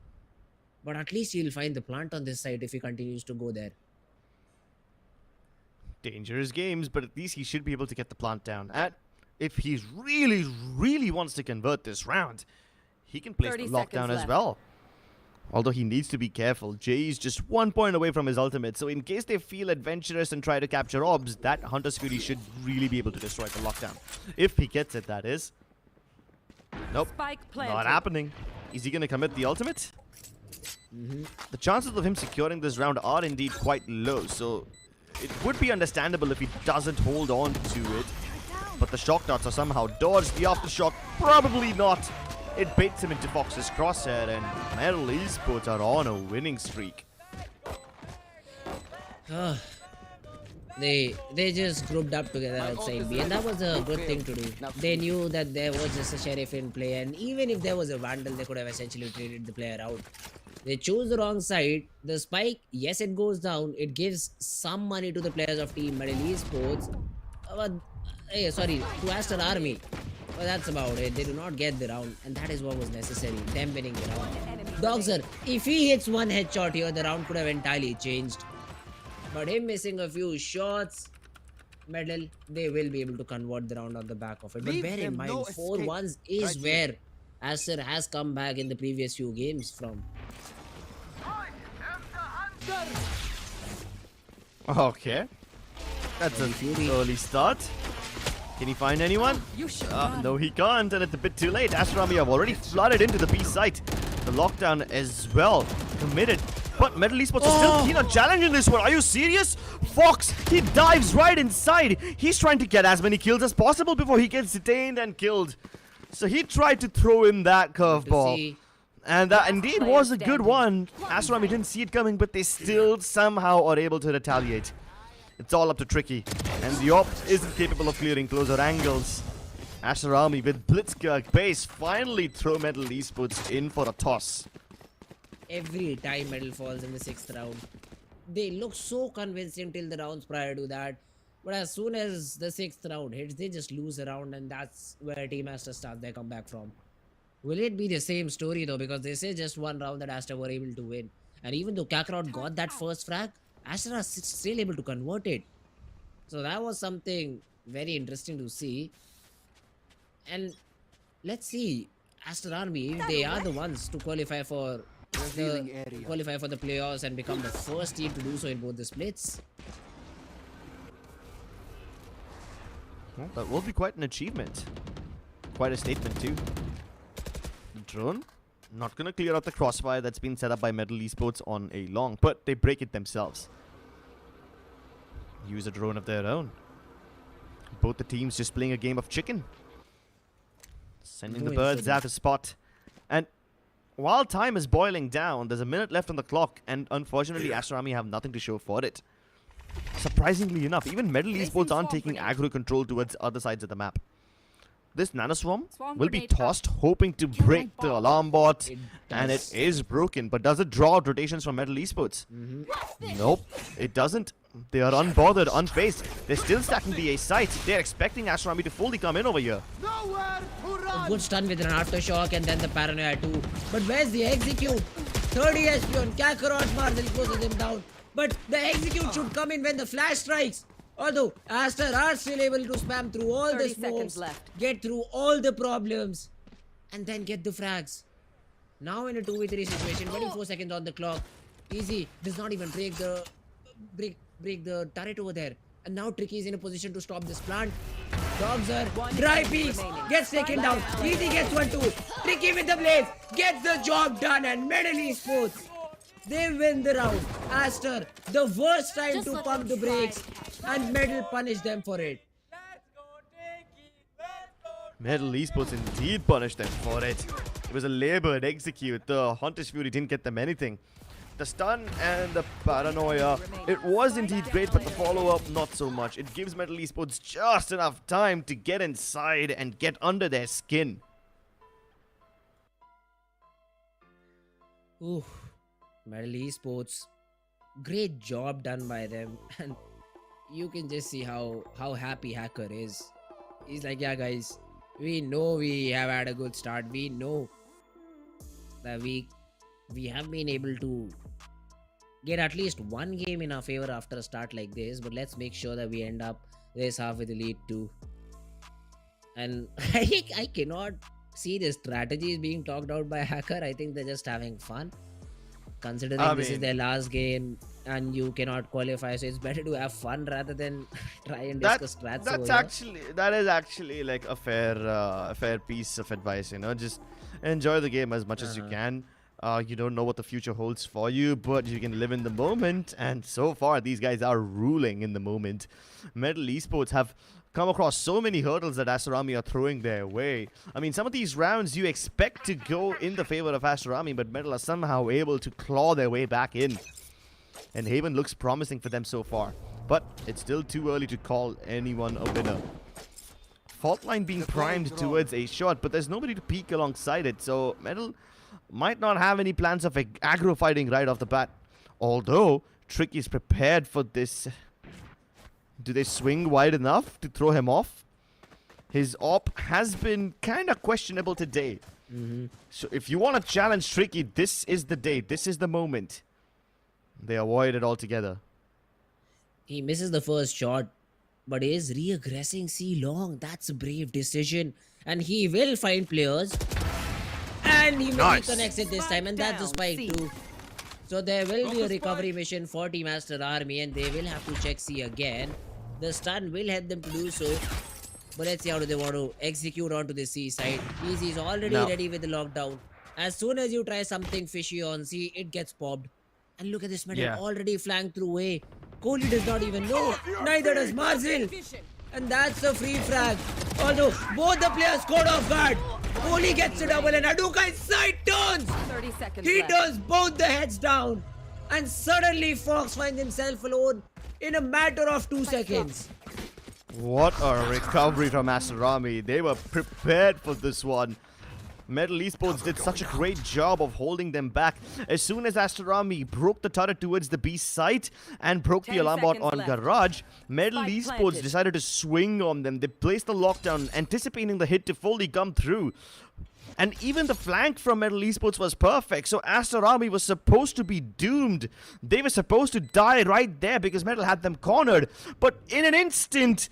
But at least he'll find the plant on this side if he continues to go there. Dangerous games, but at least he should be able to get the plant down. And if he really wants to convert this round, he can place the lockdown as well. Although he needs to be careful. Jay is just 1 point away from his ultimate, so in case they feel adventurous and try to capture orbs, that Hunter's Fury should really be able to destroy the lockdown. If he gets it, that is. Nope, not happening. Is he going to commit the ultimate? The chances of him securing this round are indeed quite low, so it would be understandable if he doesn't hold on to it. But the shock darts are somehow dodged. The aftershock, probably not. It baits him into Fox's crosshair, and MLT Esports are on a winning streak. They just grouped up together outside B, and that was a good thing to do. They knew that there was just a sheriff in play, and even if there was a vandal, they could have essentially traded the player out. They chose the wrong side. The spike, yes, it goes down. It gives some money to the players of Team MLT Esports. To Aster Army. But that's about it. They do not get the round, and that is what was necessary. Them winning the round. Dogser, if he hits one headshot here, the round could have entirely changed. But him missing a few shots, medal, they will be able to convert the round on the back of it. But bear in mind, 4-1s is where Aster has come back in the previous few games from. Okay. That's an early start. Can he find anyone? No, he can't, and it's a bit too late. Aster Army have already flooded into the B site. The lockdown as well committed. But MLT Esports is still keen on challenging this one. Are you serious? Fox, he dives right inside. He's trying to get as many kills as possible before he gets detained and killed. So he tried to throw in that curveball. And that indeed was a good one. Aster Army didn't see it coming, but they still somehow are able to retaliate. It's all up to Tricky. And the Op isn't capable of clearing closer angles. Aster Army with Blitzkrieg base finally throw MLT Esports in for a toss. Every time medal falls in the 6th round, they look so convincing till the rounds prior to that. But as soon as the 6th round hits, they just lose a round, and that's where Team Aster starts their comeback from. Will it be the same story though? Because this is just one round that Aster were able to win. And even though Kakarot got that first frag, Aster are still able to convert it. So that was something very interesting to see. And let's see, Aster Army, if they are the ones to qualify for Qualify for the playoffs and become the first team to do so in both the splits. Well, that will be quite an achievement. Quite a statement too. Drone, not gonna clear out the crossfire that's been set up by Metal Esports on a long, but they break it themselves. Use a drone of their own. Both the teams just playing a game of chicken. Sending the birds out of spot. And while time is boiling down, there's a minute left on the clock, and unfortunately Aster Army have nothing to show for it. Surprisingly enough, even Metal Esports aren't taking aggro control towards other sides of the map. This Nanoswarm will be tossed, hoping to break the alarm bot, and it is broken. But does it draw out rotations from Metal Esports? Nope, it doesn't. They are unbothered, unfazed. They're still stacking the A site. They're expecting Aster Army to fully come in over here. A good stun with an aftershock and then the paranoia too. But where's the execute? 30 HP on Kakarot, Marcel closes him down. But the execute should come in when the flash strikes. Although Aster are still able to spam through all the smokes, get through all the problems, and then get the frags. Now in a 2v3 situation, 24 seconds on the clock. Easy does not even break the turret over there. And now Tricky is in a position to stop this plant. Dogs are dry peaks, gets taken down. Easy gets 1-2. Tricky with the blaze, gets the job done, and Metal Esports, they win the round. Aster, the worst time to pump the brakes, and Metal punish them for it. Metal Esports indeed punished them for it. It was a labored execute. The Hunter's Fury didn't get them anything. The stun and the paranoia, it was indeed great, but the follow-up, not so much. It gives Metal Esports just enough time to get inside and get under their skin. Ooh, Metal Esports, great job done by them. And you can just see how happy Hacker is. He's like, yeah guys, we know we have had a good start. We know that we have been able to get at least one game in our favor after a start like this, but let's make sure that we end up this half with the lead too. And I cannot see the strategies being talked out by Hacker. I think they're just having fun, considering this is their last game and you cannot qualify, so it's better to have fun rather than try and discuss strats. That is actually like a fair piece of advice, you know. Just enjoy the game as much as you can. You don't know what the future holds for you, but you can live in the moment, and so far these guys are ruling in the moment. Metal Esports have come across so many hurdles that Aster Army are throwing their way. I mean, some of these rounds you expect to go in the favor of Aster Army, but Metal are somehow able to claw their way back in. And Haven looks promising for them so far, but it's still too early to call anyone a winner. Fault line being primed towards a shot, but there's nobody to peek alongside it, so Metal might not have any plans of aggro fighting right off the bat. Although, Trick is prepared for this. Do they swing wide enough to throw him off? His op has been kind of questionable today. So if you want to challenge Tricky, this is the day. This is the moment. They avoid it altogether. He misses the first shot, but is re-aggressing C long. That's a brave decision. And he will find players. And he connects it this time, and that's the spike too. So there will be a recovery mission for Team Aster Army, and they will have to check C again. The stun will help them to do so. But let's see how do they want to execute onto the C side. Easy is already ready with the lockdown. As soon as you try something fishy on C, it gets popped. And look at this Metal already flanked through A. Kohli does not even know. Neither does Marcel. And that's a free frag. Although both the players caught off guard. Kohli gets a double and Hadouken's side turns. 30 seconds He left. turns both the heads down. And suddenly Fox finds himself alone in a matter of 2 seconds. What a recovery from Aster Army. They were prepared for this one. Metal Esports did such a great job of holding them back. As soon as Aster Army broke the turret towards the B site and broke the alarm bot on Garage, Metal Esports decided to swing on them. They placed the lockdown, anticipating the hit to fully come through. And even the flank from Metal Esports was perfect, so Aster Army was supposed to be doomed. They were supposed to die right there because Metal had them cornered. But in an instant,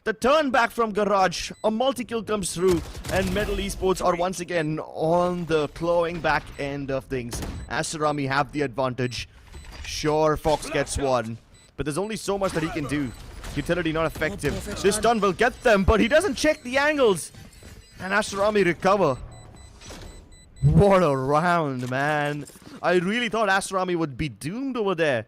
The turn back from Garage, a multi-kill comes through, and MLT Esports are once again on the clawing back end of things. Aster Army have the advantage. Sure, Fox gets one, but there's only so much that he can do. Utility not effective. This stun will get them, but he doesn't check the angles. And Aster Army recover. What a round, man. I really thought Aster Army would be doomed over there.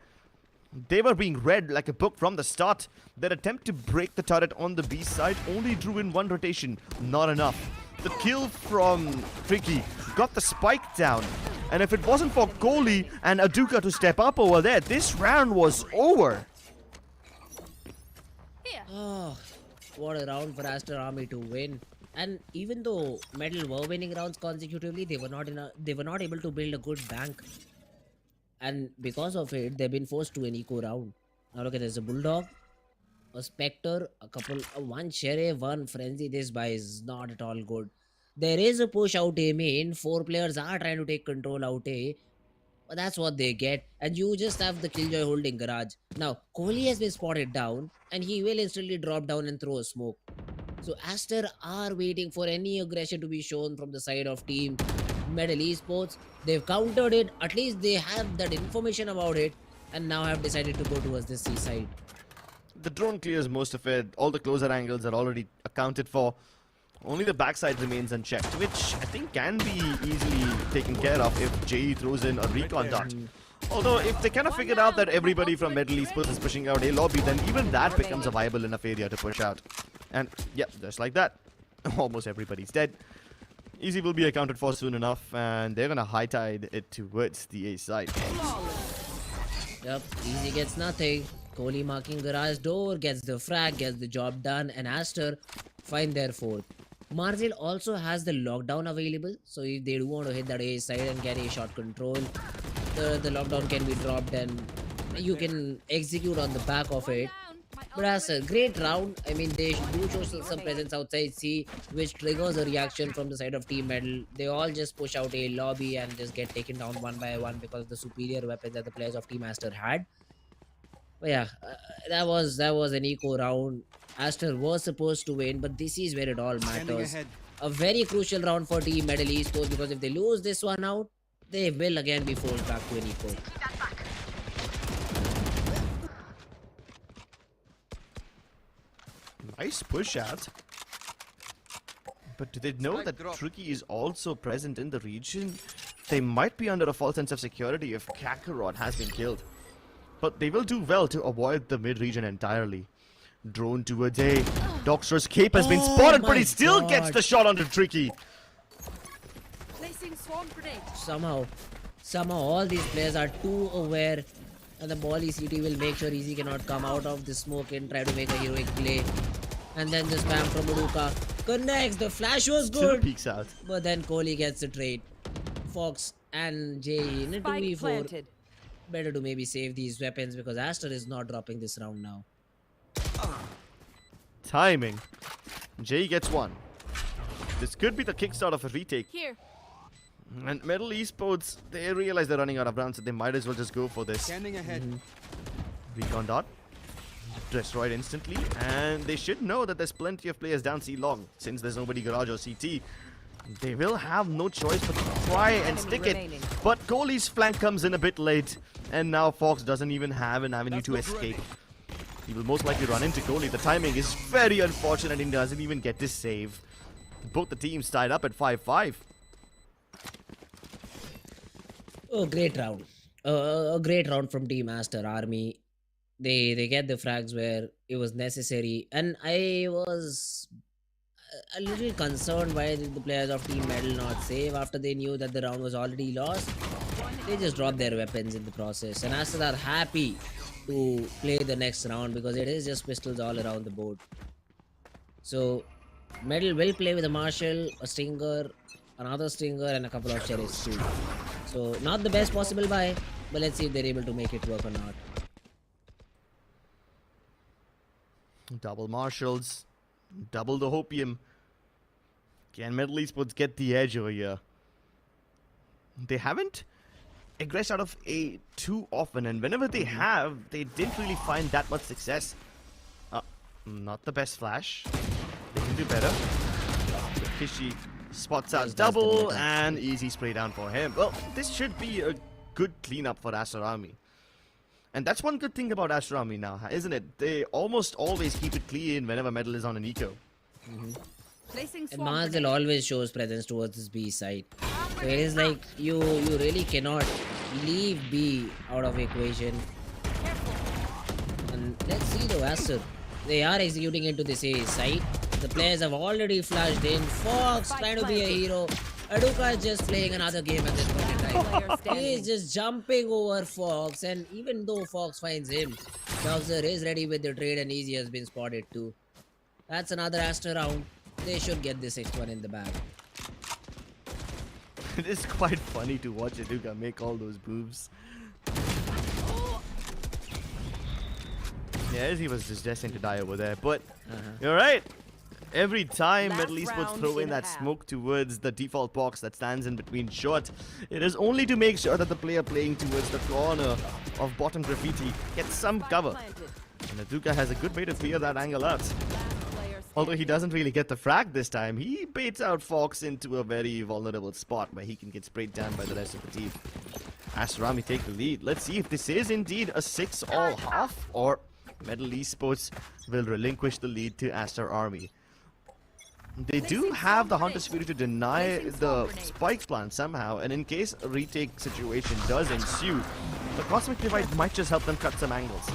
They were being read like a book from the start. Their attempt to break the turret on the B side only drew in one rotation. Not enough. The kill from Tricky got the spike down. And if it wasn't for Kohli and Aduka to step up over there, this round was over. Oh, what a round for Aster Army to win. And even though Metal were winning rounds consecutively, they were not able to build a good bank. And because of it, they've been forced to an eco round. Now look at this, a Bulldog, a Spectre, one Sheriff, one Frenzy. This buy is not at all good. There is a push out A main. 4 players are trying to take control out A. But that's what they get. And you just have the Killjoy holding Garage. Now, Kohli has been spotted down. And he will instantly drop down and throw a smoke. So Aster are waiting for any aggression to be shown from the side of team MLT Esports. They've countered it. At least they have that information about it. And now have decided to go towards the C side. The drone clears most of it. All the closer angles are already accounted for. Only the backside remains unchecked, which I think can be easily taken care of if JE throws in a recon dart. Although, if they kind of figured out that everybody from MLT Esports is pushing out A lobby, then even that becomes a viable enough area to push out. And, yeah, just like that, almost everybody's dead. Easy will be accounted for soon enough, and they're gonna high tide it towards the A side. Yep, Easy gets nothing. Kohli marking Garage door, gets the frag, gets the job done, and Aster find their 4th. Marzil also has the lockdown available, so if they do want to hit that A side and get A shot control, the lockdown can be dropped and you can execute on the back of it. But as a great round, I mean, they do show some presence outside C, which triggers a reaction from the side of Team Metal. They all just push out A lobby and just get taken down one by one because of the superior weapons that the players of Team Aster had. But yeah, that was an eco round. Aster was supposed to win, but this is where it all matters. A very crucial round for Team MLT Esports, because if they lose this one out, they will again be forced back to an eco. Nice push out. But do they know that Tricky is also present in the region? They might be under a false sense of security if Kakarot has been killed. But they will do well to avoid the mid-region entirely. Drone towards A. Doxter's cape has been spotted, but he still gets the shot onto Tricky. Placing swarm grenade. Somehow all these players are too aware, and the ball ECT will make sure Easy cannot come out of the smoke and try to make a heroic play. And then the spam from Uruka connects. The flash was good, Still peeks out. but then Kohli gets the trade. Fox and Jay in a 2v4. Better to maybe save these weapons because Aster is not dropping this round now. Timing. Jay gets one. This could be the kickstart of a retake. Here. And MLT Esports, they realize they're running out of rounds, so they might as well just go for this. Standing ahead. Recon dot. Destroyed instantly. And they should know that there's plenty of players down C long. Since there's nobody Garage or CT, they will have no choice but to try and stick it. But Kohli's flank comes in a bit late. And now Fox doesn't even have an avenue to escape. He will most likely run into Kohli. The timing is very unfortunate and he doesn't even get this save. Both the teams tied up at 5-5. Oh, great round. A great round from Team Aster Army. They get the frags where it was necessary. And I was a little concerned why did the players of Team Metal not save after they knew that the round was already lost. They just dropped their weapons in the process. And Aster are happy to play the next round because it is just pistols all around the board. So Metal will play with a Marshall, a Stinger, another Stinger, and a couple of Sheriffs too. So not the best possible buy, but let's see if they're able to make it work or not. Double Marshalls, double the Hopium. Can MLT Esports get the edge over here? They haven't aggressed out of A too often, and whenever they have, they didn't really find that much success. Not the best flash. They can do better. Kishi spots out double and easy spray down for him. Well, this should be a good cleanup for Aster Army. And that's one good thing about Aster Army now, isn't it? They almost always keep it clean whenever Metal is on an eco. And Marzel always shows presence towards this B side. So it is like you really cannot leave B out of equation. And let's see the Aster. They are executing into this A side. The players have already flashed in. Fox trying to be a hero. Aduka is just playing another game at this point in time. He is just jumping over Fox, and even though Fox finds him, Doxer is ready with the trade and Easy has been spotted too. That's another Aster round. They should get this 6-1 in the bag. It is quite funny to watch Aduka make all those moves. Yes, he was just destined to die over there, but you're right. Every time Metal Esports throw in that smoke towards the default box that stands in between shot, it is only to make sure that the player playing towards the corner of bottom graffiti gets some cover. And Aduka has a good way to clear that angle out. Although he doesn't really get the frag this time, he baits out Fox into a very vulnerable spot where he can get sprayed down by the rest of the team. Aster Army take the lead. Let's see if this is indeed a 6-all half, or Metal Esports will relinquish the lead to Aster Army. They do have the Hunter's Fury to deny the spike plant somehow, and in case a retake situation does ensue, the Cosmic Divide might just help them cut some angles.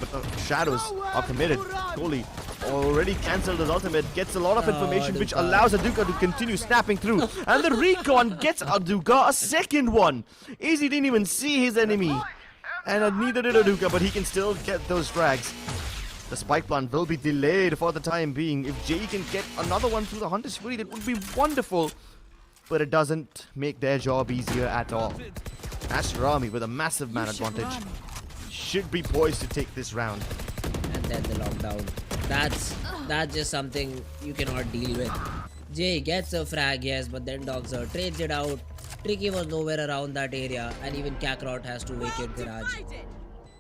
But the Shadows are committed. Kohli already cancelled his ultimate, gets a lot of information which allows Aduka to continue snapping through. And the recon gets Aduka a second one. Easy didn't even see his enemy. And neither did Aduka, but he can still get those frags. The spike plant will be delayed for the time being. If Jay can get another one through the Hunter's Fury, that would be wonderful. But it doesn't make their job easier at all. Aster Army with a massive man advantage should be poised to take this round. And then the lockdown. That's just something you cannot deal with. Jay gets a frag, yes, but then Doxer trades it out. Tricky was nowhere around that area, and even Kakarot has to vacate garage.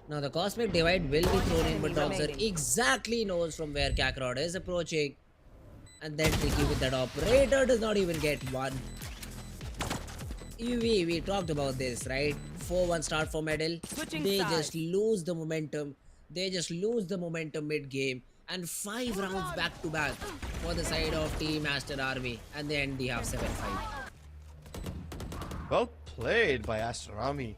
Now the Cosmic Divide will be thrown in, but Doxer exactly knows from where Kakarot is approaching. And then Tricky with that operator does not even get one. We talked about this, right? 4-1 start for Medal. They just lose the momentum. They just lose the momentum mid-game. And 5 rounds back to back for the side of Team Aster Army. And they end the half 7-5. Well played by Aster Army.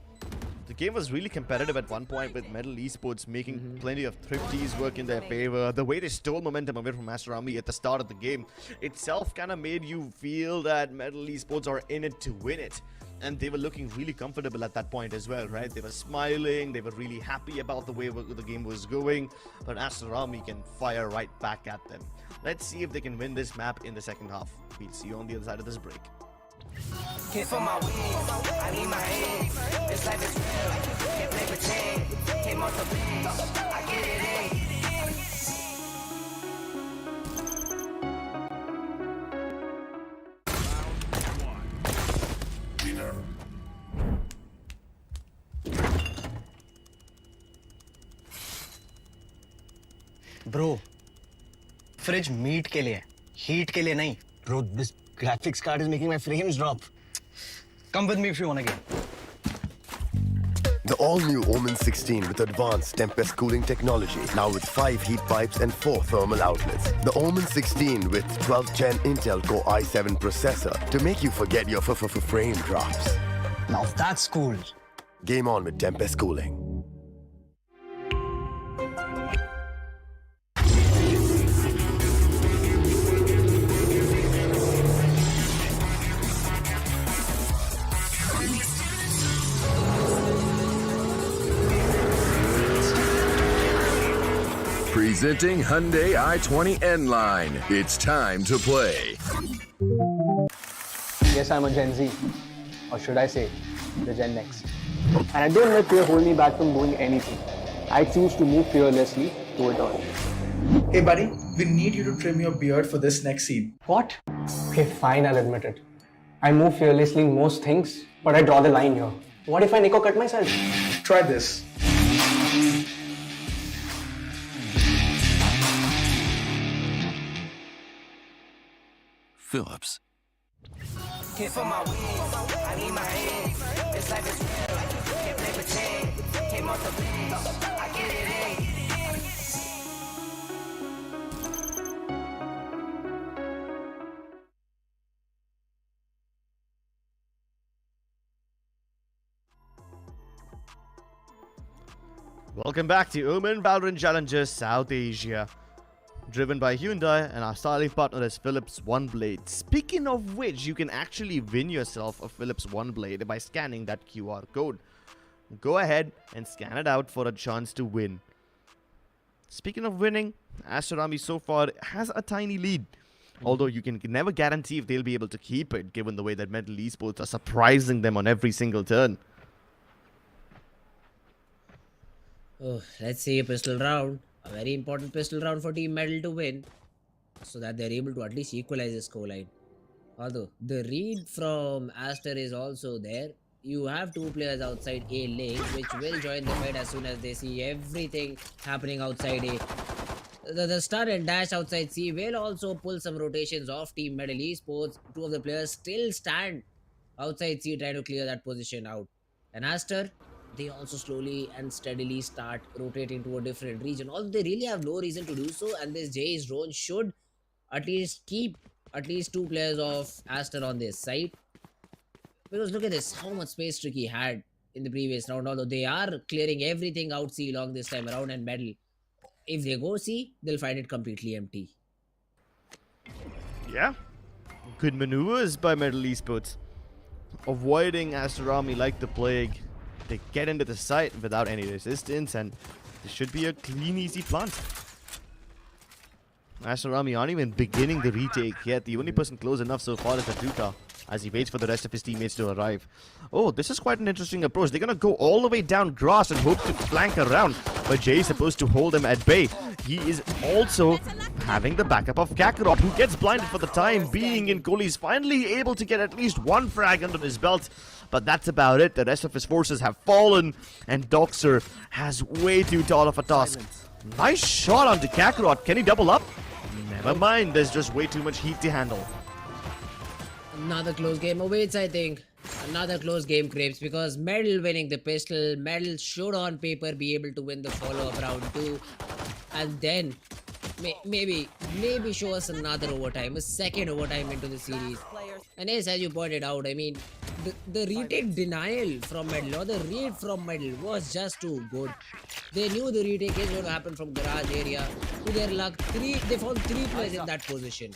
The game was really competitive at one point, with Metal Esports making plenty of thrifties work in their favor. The way they stole momentum away from Aster Army at the start of the game itself kind of made you feel that Metal Esports are in it to win it. And they were looking really comfortable at that point as well, right? They were smiling, they were really happy about the way the game was going. But Aster Army can fire right back at them. Let's see if they can win this map in the second half. We'll see you on the other side of this break. Hit for my wins, I need my hands. This life is real, can't play pretend. Came off the bench, I get it in. Bro, fridge meat के लिए, heat के लिए नहीं. Bro, this graphics card is making my frames drop. Come with me if you want to get. The all-new Omen 16 with advanced Tempest cooling technology, now with 5 heat pipes and 4 thermal outlets. The Omen 16 with 12th Gen Intel Core i7 processor to make you forget your frame drops. Now that's cool. Game on with Tempest cooling. Presenting Hyundai i20 N-Line. It's time to play. Yes, I'm a Gen Z. Or should I say, the Gen Next. And I don't let fear hold me back from doing anything. I choose to move fearlessly to it all. Hey buddy, we need you to trim your beard for this next scene. What? Okay, fine, I'll admit it. I move fearlessly in most things, but I draw the line here. What if I Nico cut myself? Try this. Phillips. Hit for my wins, I need my hands. This life is real, can't play pretend. Came off the bench, I get it in. Welcome back to NODWIN Valorant Challenges South Asia. Driven by Hyundai, and our styling partner is Philips One Blade. Speaking of which, you can actually win yourself a Philips One Blade by scanning that QR code. Go ahead and scan it out for a chance to win. Speaking of winning, Aster so far has a tiny lead. Although you can never guarantee if they'll be able to keep it, given the way that MLT Esports are surprising them on every single turn. Oh, let's see a pistol round. A very important pistol round for Team Metal to win, so that they're able to at least equalize the scoreline. Although the read from Aster is also there. You have two players outside A lane, which will join the fight as soon as they see everything happening outside A. The stun and dash outside C will also pull some rotations off Team Metal Esports. Two of the players still stand outside C trying to clear that position out. And Aster, they also slowly and steadily start rotating to a different region. Although they really have no reason to do so, and this Jay's drone should at least keep at least two players of Aster on this side. Because look at this, how much space Tricky had in the previous round. Although they are clearing everything out C long this time around, and Metal, if they go C, they'll find it completely empty. Yeah, good maneuvers by MLT Esports. Avoiding Aster like the plague. They get into the site without any resistance, and this should be a clean, easy plant. Aster aren't even beginning the retake yet. The only person close enough so far is the Duka, as he waits for the rest of his teammates to arrive. Oh, this is quite an interesting approach. They're going to go all the way down grass and hope to flank around, but Jay is supposed to hold them at bay. He is also having the backup of Kakarot, who gets blinded for the time being, and Kohli's finally able to get at least one frag under his belt. But that's about it. The rest of his forces have fallen, and Doxer has way too tall of a task. Nice shot onto Kakarot. Can he double up? Never mind. There's just way too much heat to handle. Another close game awaits, I think. Another close game, Crepes, because Metal winning the pistol. Metal should on paper be able to win the follow-up round 2. And then maybe show us another overtime, a second overtime into the series. And yes, as you pointed out, I mean, the retake denial from Metal, or the read from Metal, was just too good. They knew the retake is going to happen from garage area. To their luck, they found 3 players in that position.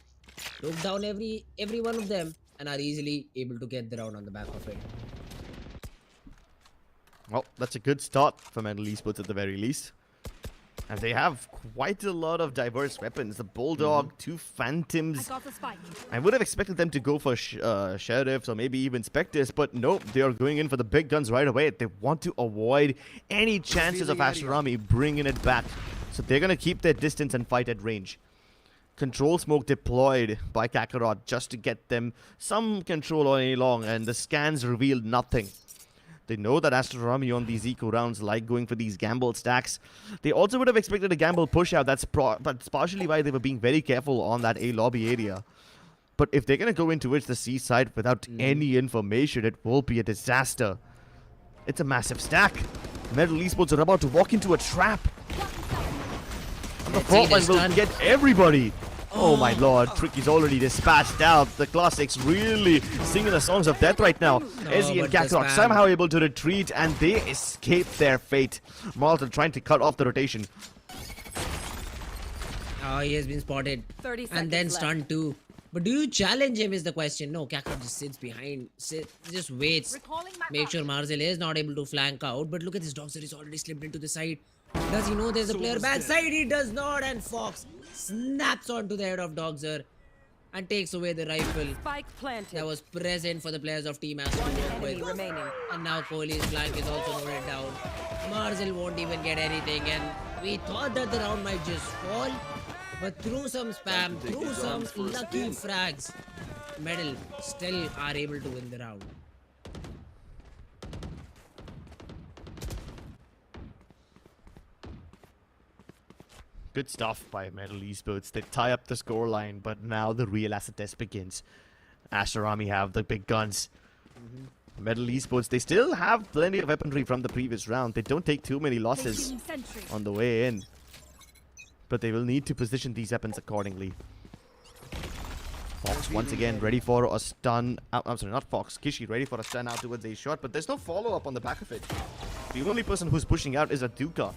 Took down every one of them, and are easily able to get the round on the back of it. Well, that's a good start for MLT Esports at the very least. And they have quite a lot of diverse weapons. The Bulldog, 2 Phantoms. I would have expected them to go for Sheriffs or maybe even Spectres, but nope, they are going in for the big guns right away. They want to avoid any chances of Aster bringing it back. So they're going to keep their distance and fight at range. Control smoke deployed by Kakarot just to get them some control all day long, and the scans revealed nothing. They know that Aster on these eco rounds like going for these gamble stacks. They also would have expected a gamble push out. That's partially why they were being very careful on that A lobby area. But if they're going to go into it the C side without any information, it will be a disaster. It's a massive stack. MLT Esports are about to walk into a trap. The front line will get everybody. Oh my lord, Tricky's already dispatched out. The Classics really singing the songs of death right now. Ezzy and Kakarot somehow able to retreat, and they escape their fate. Marlton trying to cut off the rotation. Oh, he has been spotted. And then stunned too. But do you challenge him is the question. No, Kakarot just sits behind, just waits. Make sure Marzel is not able to flank out. But look at this, Doxer is already slipped into the side. Does he know there's a player backside? He does not, and Fox snaps onto the head of Doxer and takes away the rifle that was present for the players of Team Aster to work with. And now Kohli's flank is also noted down. Marzel won't even get anything, and we thought that the round might just fall, but through some spam, through some lucky frags, Metal still are able to win the round. Good stuff by Metal Esports. They tie up the scoreline, but now the real acid test begins. Aster Army have the big guns. Metal Esports, they still have plenty of weaponry from the previous round. They don't take too many losses on the way in. But they will need to position these weapons accordingly. Fox once again ready for a stun. I'm sorry, not Fox. Kishi ready for a stun out towards a shot, but there's no follow-up on the back of it. The only person who's pushing out is Aduka.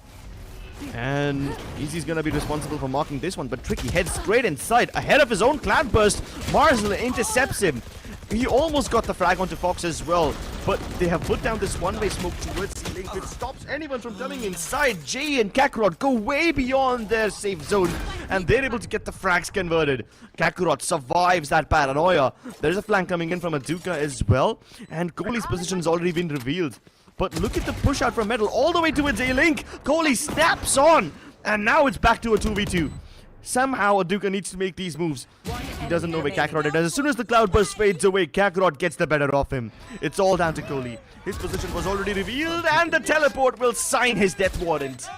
And Easy's gonna be responsible for marking this one, but Tricky heads straight inside, ahead of his own cloud burst. Marzel intercepts him. He almost got the frag onto Fox as well, but they have put down this one-way smoke towards C-Link, which stops anyone from coming inside. Jay and Kakarot go way beyond their safe zone, and they're able to get the frags converted. Kakarot survives that paranoia. There's a flank coming in from Aduka as well, and Kohli's position has already been revealed. But look at the push out from Metal all the way towards A-Link. Kohli snaps on, and now it's back to a 2v2. Somehow Aduka needs to make these moves. He doesn't know where Kakarot is. As soon as the cloud burst fades away, Kakarot gets the better of him. It's all down to Kohli. His position was already revealed, and the teleport will sign his death warrant.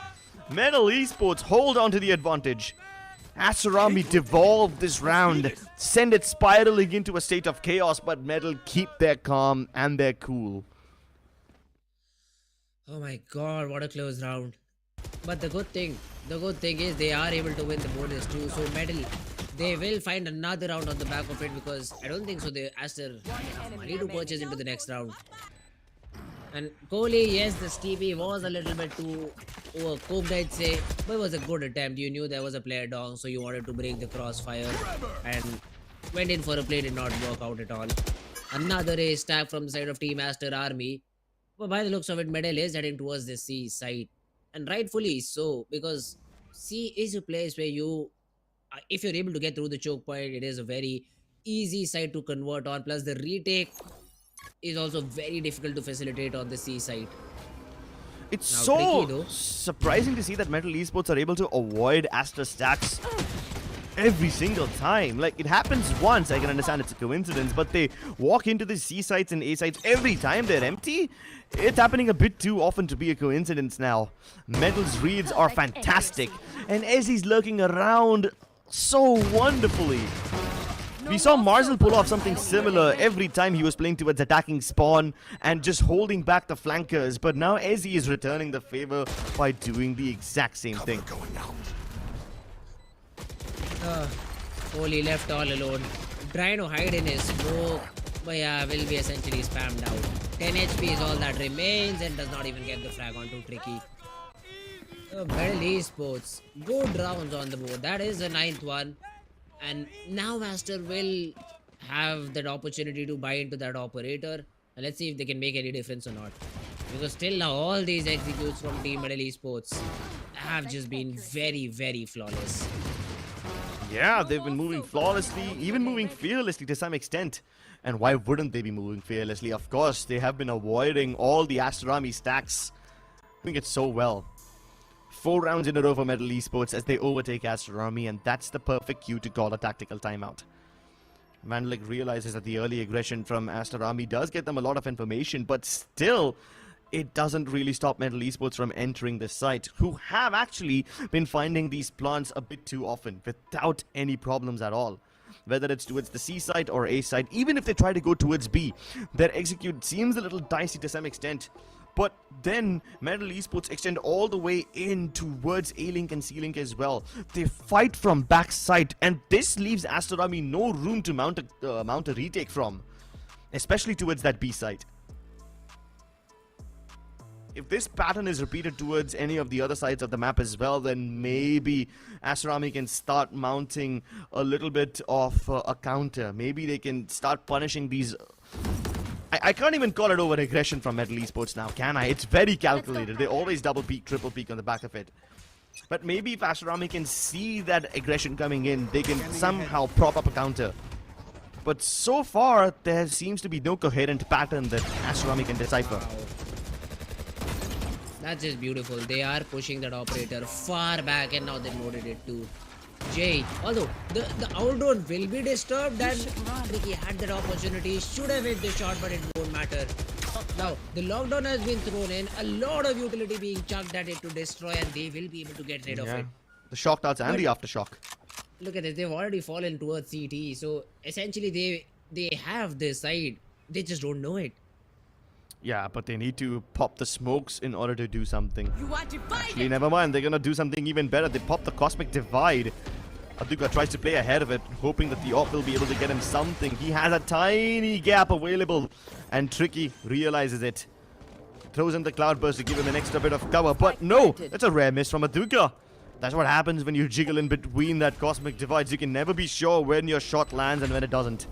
Metal Esports hold on to the advantage. Aster Army devolve this round, send it spiraling into a state of chaos, but Metal keep their calm and their cool. Oh my god, what a close round. But the good thing is they are able to win the bonus too. So Metal, they will find another round on the back of it, because I don't think so they Aster have money to purchase into the next round. And Kohli, yes, the Stevie was a little bit too overcooked, I'd say, but it was a good attempt. You knew there was a player down, so you wanted to break the crossfire and went in for a play, did not work out at all. Another ace tag from the side of Team Aster Army. But by the looks of it, Metal is heading towards the C side. And rightfully so, because C is a place where you, if you're able to get through the choke point, it is a very easy side to convert on. Plus the retake is also very difficult to facilitate on the C side. It's Now, so tricky, though. surprising to see that Metal Esports are able to avoid Aster stacks every single time. Like, it happens once, I can understand it's a coincidence, but they walk into the C sites and A sites every time they're empty. It's happening a bit too often to be a coincidence now. Metal's reads are fantastic, and Ezzy's lurking around so wonderfully. We saw Marzel pull off something similar every time he was playing towards attacking spawn and just holding back the flankers, but now Ezzy is returning the favor by doing the exact same thing. Kohli left all alone, trying to hide in his smoke, but yeah, will be essentially spammed out. 10 HP is all that remains and does not even get the frag onto Tricky. Metal Esports, good rounds on the board. That is the 9th one. And now Aster will have that opportunity to buy into that operator. And let's see if they can make any difference or not. Because till now, all these executes from Team Metal Esports have just been very, very flawless. Yeah, they've been moving flawlessly, even moving fearlessly to some extent. And why wouldn't they be moving fearlessly? Of course, they have been avoiding all the Aster Army stacks. Doing it so well. 4 rounds in a row for Metal Esports as they overtake Aster Army, and that's the perfect cue to call a tactical timeout. Mandalik realizes that the early aggression from Aster Army does get them a lot of information, but still, it doesn't really stop Metal Esports from entering the site, who have actually been finding these plants a bit too often, without any problems at all. Whether it's towards the C side or A side, even if they try to go towards B, their execute seems a little dicey to some extent. But then Metal Esports extend all the way in towards A-Link and C-Link as well. They fight from backside, and this leaves Aster Army no room to mount a retake from, especially towards that B side. If this pattern is repeated towards any of the other sides of the map as well, then maybe Aster Army can start mounting a little bit of a counter. Maybe they can start punishing these... I can't even call it over aggression from Metal Esports now, can I? It's very calculated. They always double peek, triple peek on the back of it. But maybe if Aster Army can see that aggression coming in, they can somehow prop up a counter. But so far, there seems to be no coherent pattern that Aster Army can decipher. Wow. That's just beautiful. They are pushing that operator far back, and now they noted it too. Jay, although the outdoor will be disturbed, and Tricky had that opportunity, should have hit the shot, but it won't matter. Now, the lockdown has been thrown in, a lot of utility being chucked at it to destroy, and they will be able to get rid of it. The shock darts and the aftershock. Look at this. They've already fallen towards CT. So essentially, they have this side. They just don't know it. Yeah, but they need to pop the smokes in order to do something. You are divided. Actually, never mind. They're gonna do something even better. They pop the Cosmic Divide. Aduka tries to play ahead of it, hoping that the AWP will be able to get him something. He has a tiny gap available, and Tricky realizes it. Throws in the Cloudburst to give him an extra bit of cover, but no! That's a rare miss from Aduka. That's what happens when you jiggle in between that Cosmic Divides. You can never be sure when your shot lands and when it doesn't.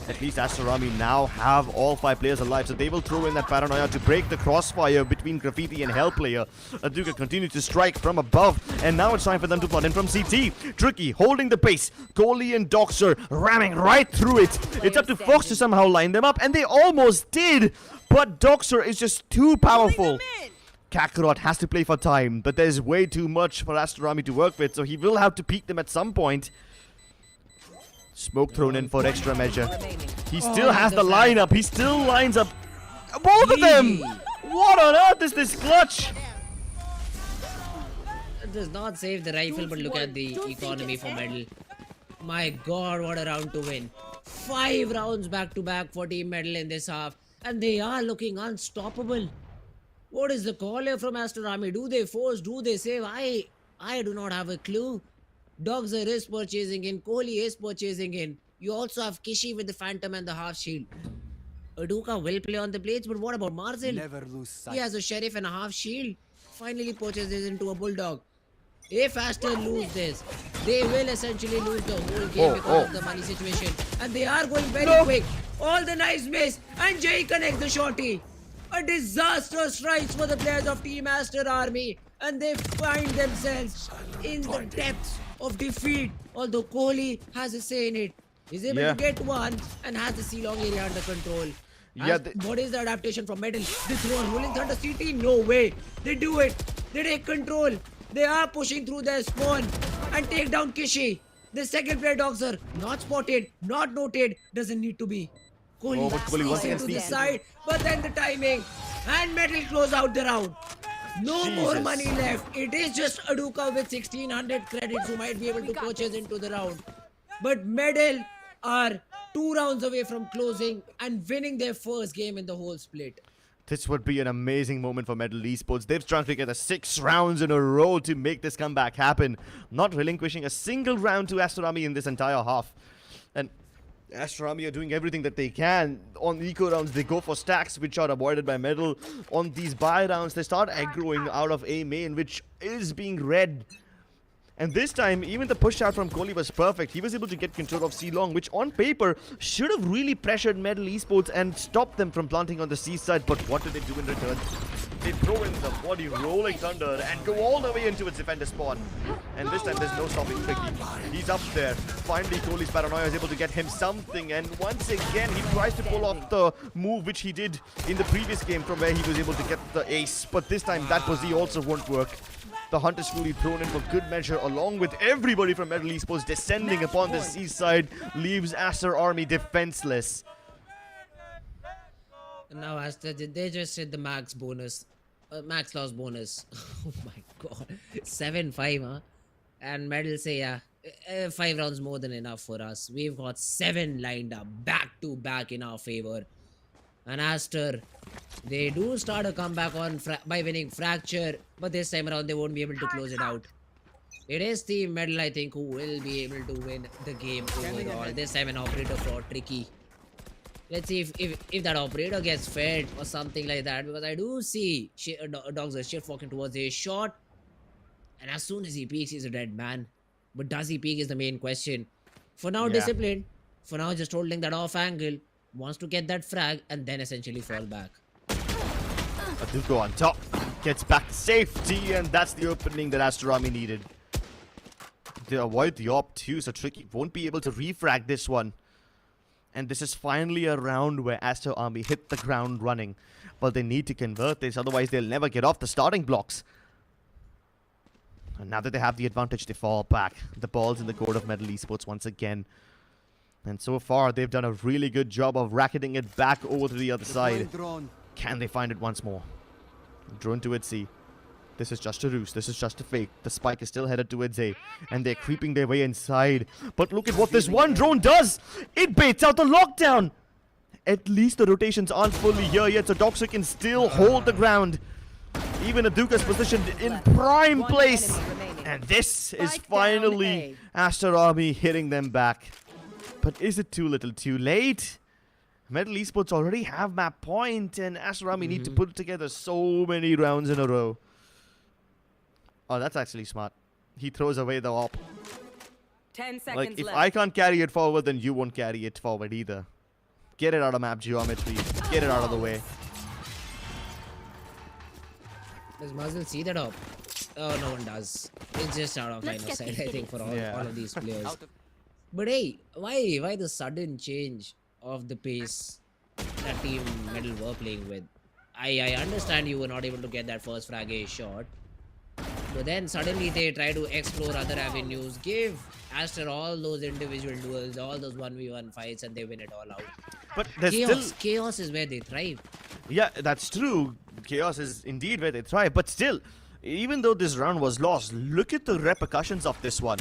At least Aster Army now have all 5 players alive, so they will throw in that Paranoia to break the crossfire between Graffiti and Hellplayer. Aduka continues to strike from above, and now it's time for them to flood in from CT. Tricky holding the pace. Kohli and Doxer ramming right through it. It's up to Fox to somehow line them up, and they almost did, but Doxer is just too powerful. Kakarot has to play for time, but there's way too much for Aster Army to work with, so he will have to peek them at some point. Smoke thrown in for extra measure. He still has the lineup. He still lines up both of them. What on earth is this clutch? It does not save the rifle, but look at the economy for medal. My god, what a round to win. 5 rounds back to back for team medal in this half, and they are looking unstoppable. What is the call here from Aster Army? Do they force? Do they save? I do not have a clue. Doxer is purchasing in. Kohli is purchasing in. You also have Kishi with the Phantom and the half shield. Aduka will play on the blades, but what about Marzel? Never lose sight. He has a Sheriff and a half shield. Finally purchases into a Bulldog. If Aster lose this, they will essentially lose the whole game because of the money situation. And they are going very quick. All the knives miss. And Jay connects the shorty. A disastrous strikes for the players of Team Aster Army. And they find themselves in the depths of defeat. Although Kohli has a say in it. He's able to get one and has the C-long area under control. What is the adaptation from Medal? They throw a Rolling Thunder CT? No way. They do it. They take control. They are pushing through their spawn and take down Kishi. The second player Doxer, not spotted, not noted, doesn't need to be. Kohli once again to the side, but then the timing and Medal close out the round. No more money left. It is just Aduka with 1600 credits who might be able to purchase into the round. But Medal are 2 rounds away from closing and winning their first game in the whole split. This would be an amazing moment for MLT Esports. They've strung together 6 rounds in a row to make this comeback happen, not relinquishing a single round to Aster Army in this entire half. And Aster Army are doing everything that they can. On eco rounds, they go for stacks, which are avoided by Medal. On these buy rounds, they start aggroing out of A main, which is being read. And this time, even the push out from Kohli was perfect. He was able to get control of C-Long, which on paper should have really pressured MLT Esports and stopped them from planting on the C side. But what do they do in return? They throw in the body Rolling Thunder and go all the way into its defender spawn. And this time, there's no stopping Tricky. He's up there. Finally, Kohli's Paranoia is able to get him something. And once again, he tries to pull off the move which he did in the previous game from where he was able to get the ace. But this time, that Pussy also won't work. The hunt is fully thrown in for good measure, along with everybody from MLT Esports descending upon the seaside, leaves Aster Army defenseless. Now Aster, they just hit the max bonus. Max loss bonus. Oh my god. 7-5, huh? And Medal say, yeah, 5 rounds more than enough for us. We've got 7 lined up, back to back in our favor. And Aster, they do start a comeback on by winning Fracture, but this time around they won't be able to close it out. It is Team Medal, I think, who will be able to win the game overall. This time an operator for Tricky. Let's see if that operator gets fed or something like that, because I do see Doxer shift walking towards a shot, and as soon as he peeks, he's a dead man. But does he peek is the main question. For now, disciplined. For now, just holding that off angle. Wants to get that frag and then essentially fall back. Aduko on top, gets back to safety, and that's the opening that Aster Army needed. They avoid the op too, so Tricky won't be able to refrag this one. And this is finally a round where Aster Army hit the ground running. But they need to convert this, otherwise they'll never get off the starting blocks. And now that they have the advantage, they fall back. The ball's in the court of MLT Esports once again. And so far, they've done a really good job of racketing it back over to the other side. Can they find it once more? Drone to it, C. This is just a ruse. This is just a fake. The spike is still headed towards A. And they're creeping their way inside. But look at what this one drone does. It baits out the lockdown. At least the rotations aren't fully here yet, so Doxer can still hold the ground. Even Aduka's positioned in prime place. And this is finally Aster Army hitting them back. But is it too little too late? MLT Esports already have map point, and Aster Army need to put together so many rounds in a row. Oh, that's actually smart. He throws away the op. 10 seconds Like, if left. I can't carry it forward, then you won't carry it forward either. Get it out of map geometry. Get it out of the way. Does Muzzle see that op? Oh, no one does. It's just out of line of sight, I think, for all of these players. But hey, why the sudden change of the pace that team Metal were playing with? I understand you were not able to get that first frag A shot. But then suddenly they try to explore other avenues, give Aster all those individual duels, all those 1v1 fights, and they win it all out. But there's Chaos is where they thrive. Yeah, that's true. Chaos is indeed where they thrive. But still, even though this round was lost, look at the repercussions of this one.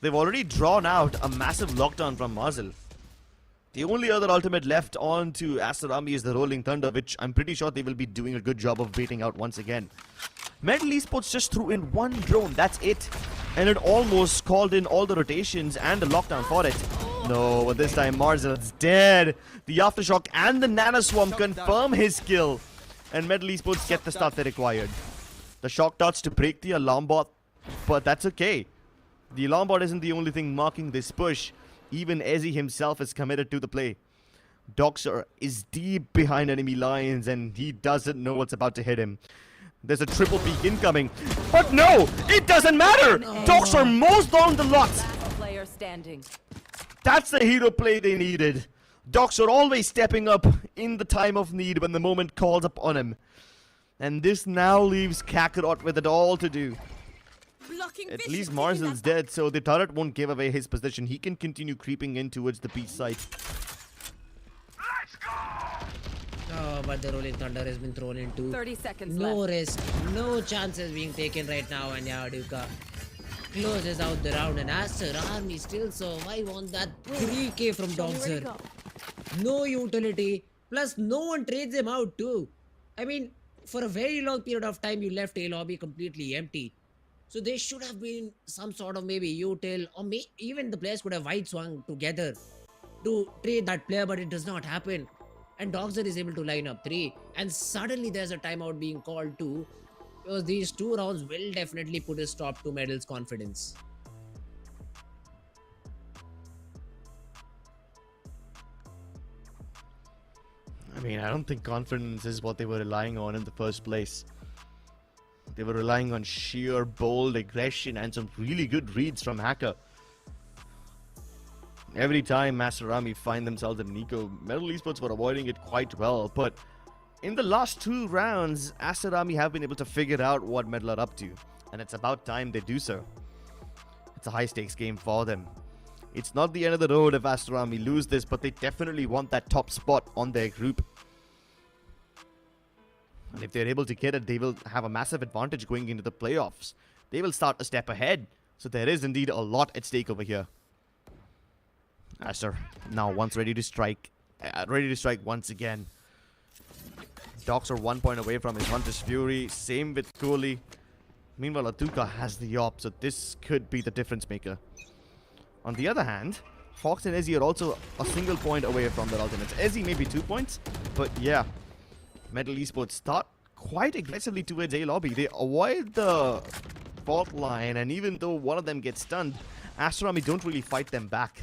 They've already drawn out a massive lockdown from Muzzle. The only other ultimate left on to Aster Army is the Rolling Thunder, which I'm pretty sure they will be doing a good job of baiting out once again. MLT Esports just threw in one drone, that's it. And it almost called in all the rotations and the lockdown for it. No, but this time Marzel's dead. The Aftershock and the Nanoswarm confirm his kill. And MLT Esports get the stuff they required. The shock darts to break the alarm bot, but that's okay. The alarm bot isn't the only thing marking this push. Even Ezzy himself is committed to the play. Doxer is deep behind enemy lines and he doesn't know what's about to hit him. There's a triple peek incoming. But no! It doesn't matter! Doxer mows down the lot! Player standing. That's the hero play they needed. Doxer always stepping up in the time of need when the moment calls upon him. And this now leaves Kakarot with it all to do. At least Marzel's dead, so the turret won't give away his position. He can continue creeping in towards the beach side. Oh, but the Rolling Thunder has been thrown into. 30 seconds no left. risk, no chances being taken right now, and yeah, Duka closes out the round, and Aster Army still survive on that 3k from Doxer. No utility, plus no one trades him out too. I mean, for a very long period of time, you left A lobby completely empty. So there should have been some sort of maybe util, or even the players could have wide swung together to trade that player, but it does not happen. And Doxer is able to line up 3, and suddenly there's a timeout being called too, because these 2 rounds will definitely put a stop to Medal's confidence. I mean, I don't think confidence is what they were relying on in the first place. They were relying on sheer bold aggression and some really good reads from Hacker. Every time Aster Army find themselves in Nico, MLT Esports were avoiding it quite well. But in the last 2 rounds, Aster Army have been able to figure out what Medal are up to. And it's about time they do so. It's a high stakes game for them. It's not the end of the road if Aster Army lose this, but they definitely want that top spot on their group. And if they're able to get it, they will have a massive advantage going into the playoffs. They will start a step ahead. So there is indeed a lot at stake over here. Aster now once ready to strike once again. Doxer 1 point away from his Hunter's Fury. Same with Kohli. Meanwhile, Atuka has the op, so this could be the difference maker. On the other hand, Fox and Ezzy are also a single point away from their ultimates. Ezzy maybe 2 points, but yeah. MLT Esports start quite aggressively towards A lobby. They avoid the fault line, and even though one of them gets stunned, Aster Army don't really fight them back.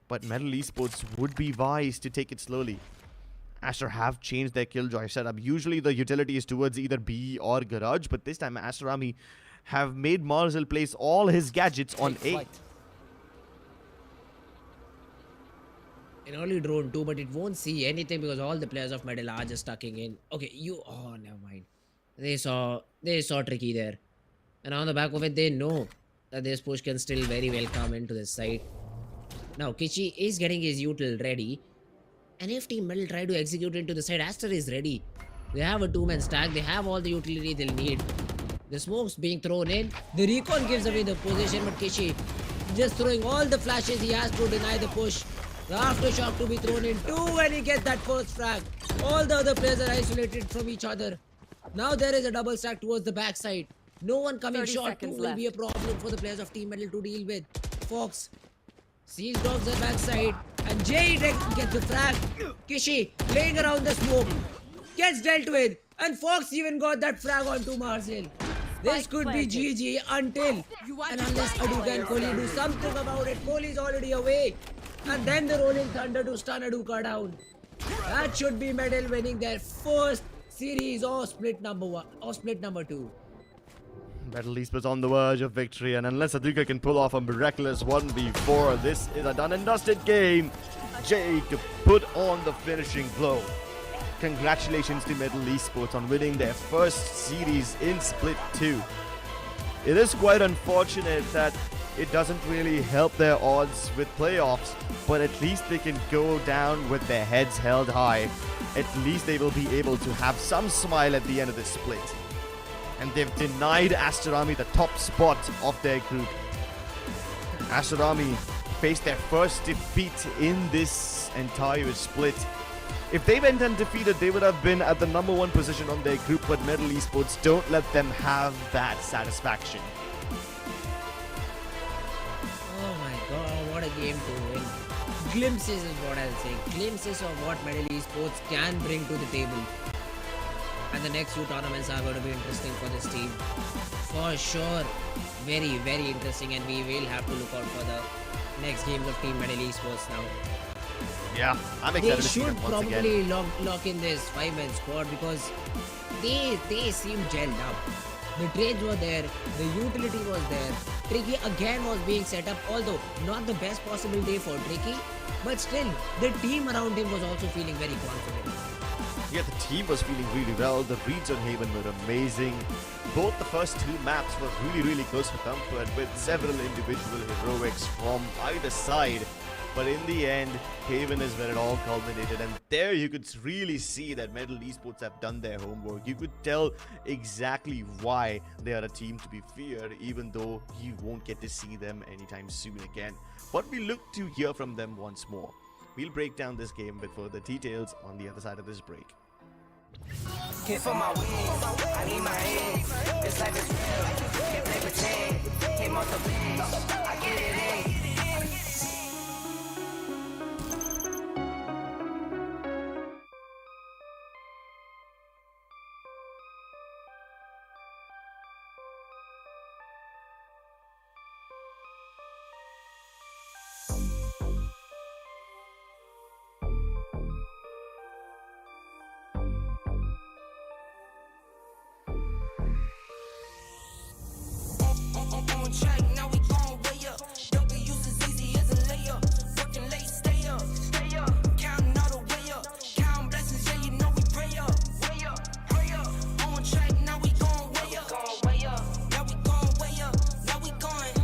But MLT Esports would be wise to take it slowly. Aster have changed their killjoy setup. Usually the utility is towards either B or Garage, but this time Aster Army have made Marzel place all his gadgets on A. An early drone too, but it won't see anything because all the players of Medal are just tucking in. Okay, oh, never mind. They saw Tricky there. And on the back of it, they know that this push can still very well come into this side. Now, Kichi is getting his util ready. And if Team Medal try to execute into the side, Aster is ready. They have a 2-man stack. They have all the utility they'll need. The smoke's being thrown in. The recon gives away the position, but Kishi just throwing all the flashes he has to deny the push. The aftershock to be thrown in too when he gets that first frag. All the other players are isolated from each other. Now there is a double stack towards the backside. No one coming 30 short too seconds will be a left. problem for the players of Team Metal to deal with. Fox sees dogs at backside and Jay gets the frag. Kishi laying around the smoke gets dealt with, and Fox even got that frag onto Marcel. This could be GG until and unless Aduka and Kohli do something about it. Kohli's already away, and then the rolling thunder to stun Aduka down. That should be Medal winning their first series or split number 1 or split number 2. Metal Esports on the verge of victory, and unless Aduka can pull off a miraculous 1v4, this is a done and dusted game. Jake to put on the finishing blow. Congratulations to Metal Esports on winning their first series in Split 2. It is quite unfortunate that it doesn't really help their odds with playoffs, but at least they can go down with their heads held high. At least they will be able to have some smile at the end of the split. And they've denied Aster Army the top spot of their group. Aster Army faced their first defeat in this entire split. If they went undefeated, they would have been at the number 1 position on their group, but Metal Esports don't let them have that satisfaction. Oh my god, what a game to win. Glimpses is what I'll say. Glimpses of what Metal Esports can bring to the table. And the next few tournaments are going to be interesting for this team. For sure. Very, very interesting, and we will have to look out for the next games of Team Metal Esports now. Yeah, I'm excited to see They them should once probably again. lock in this 5-man squad because they seem gelled up. The trades were there, the utility was there. Tricky again was being set up, although not the best possible day for Tricky, but still the team around him was also feeling very confident. Yeah, the team was feeling really well. The reads on Haven were amazing. Both the first 2 maps were really close for comfort, with several individual heroics from either side. But in the end, Haven is where it all culminated, and there you could really see that Metal Esports have done their homework. You could tell exactly why they are a team to be feared, even though you won't get to see them anytime soon again. But we look to hear from them once more. We'll break down this game with further details on the other side of this break. Hit for my wins, I need my ends. This life is real, can't play pretend. Came off the bench, I get it in. On track, now we gon' way up. W's as easy as a layup. Working late, stay up, stay up. Counting all the way up. Counting blessings, yeah, you know we pray up, way up, pray up. On track, now we gon' way up, way up. Now we gon' way up, now we going.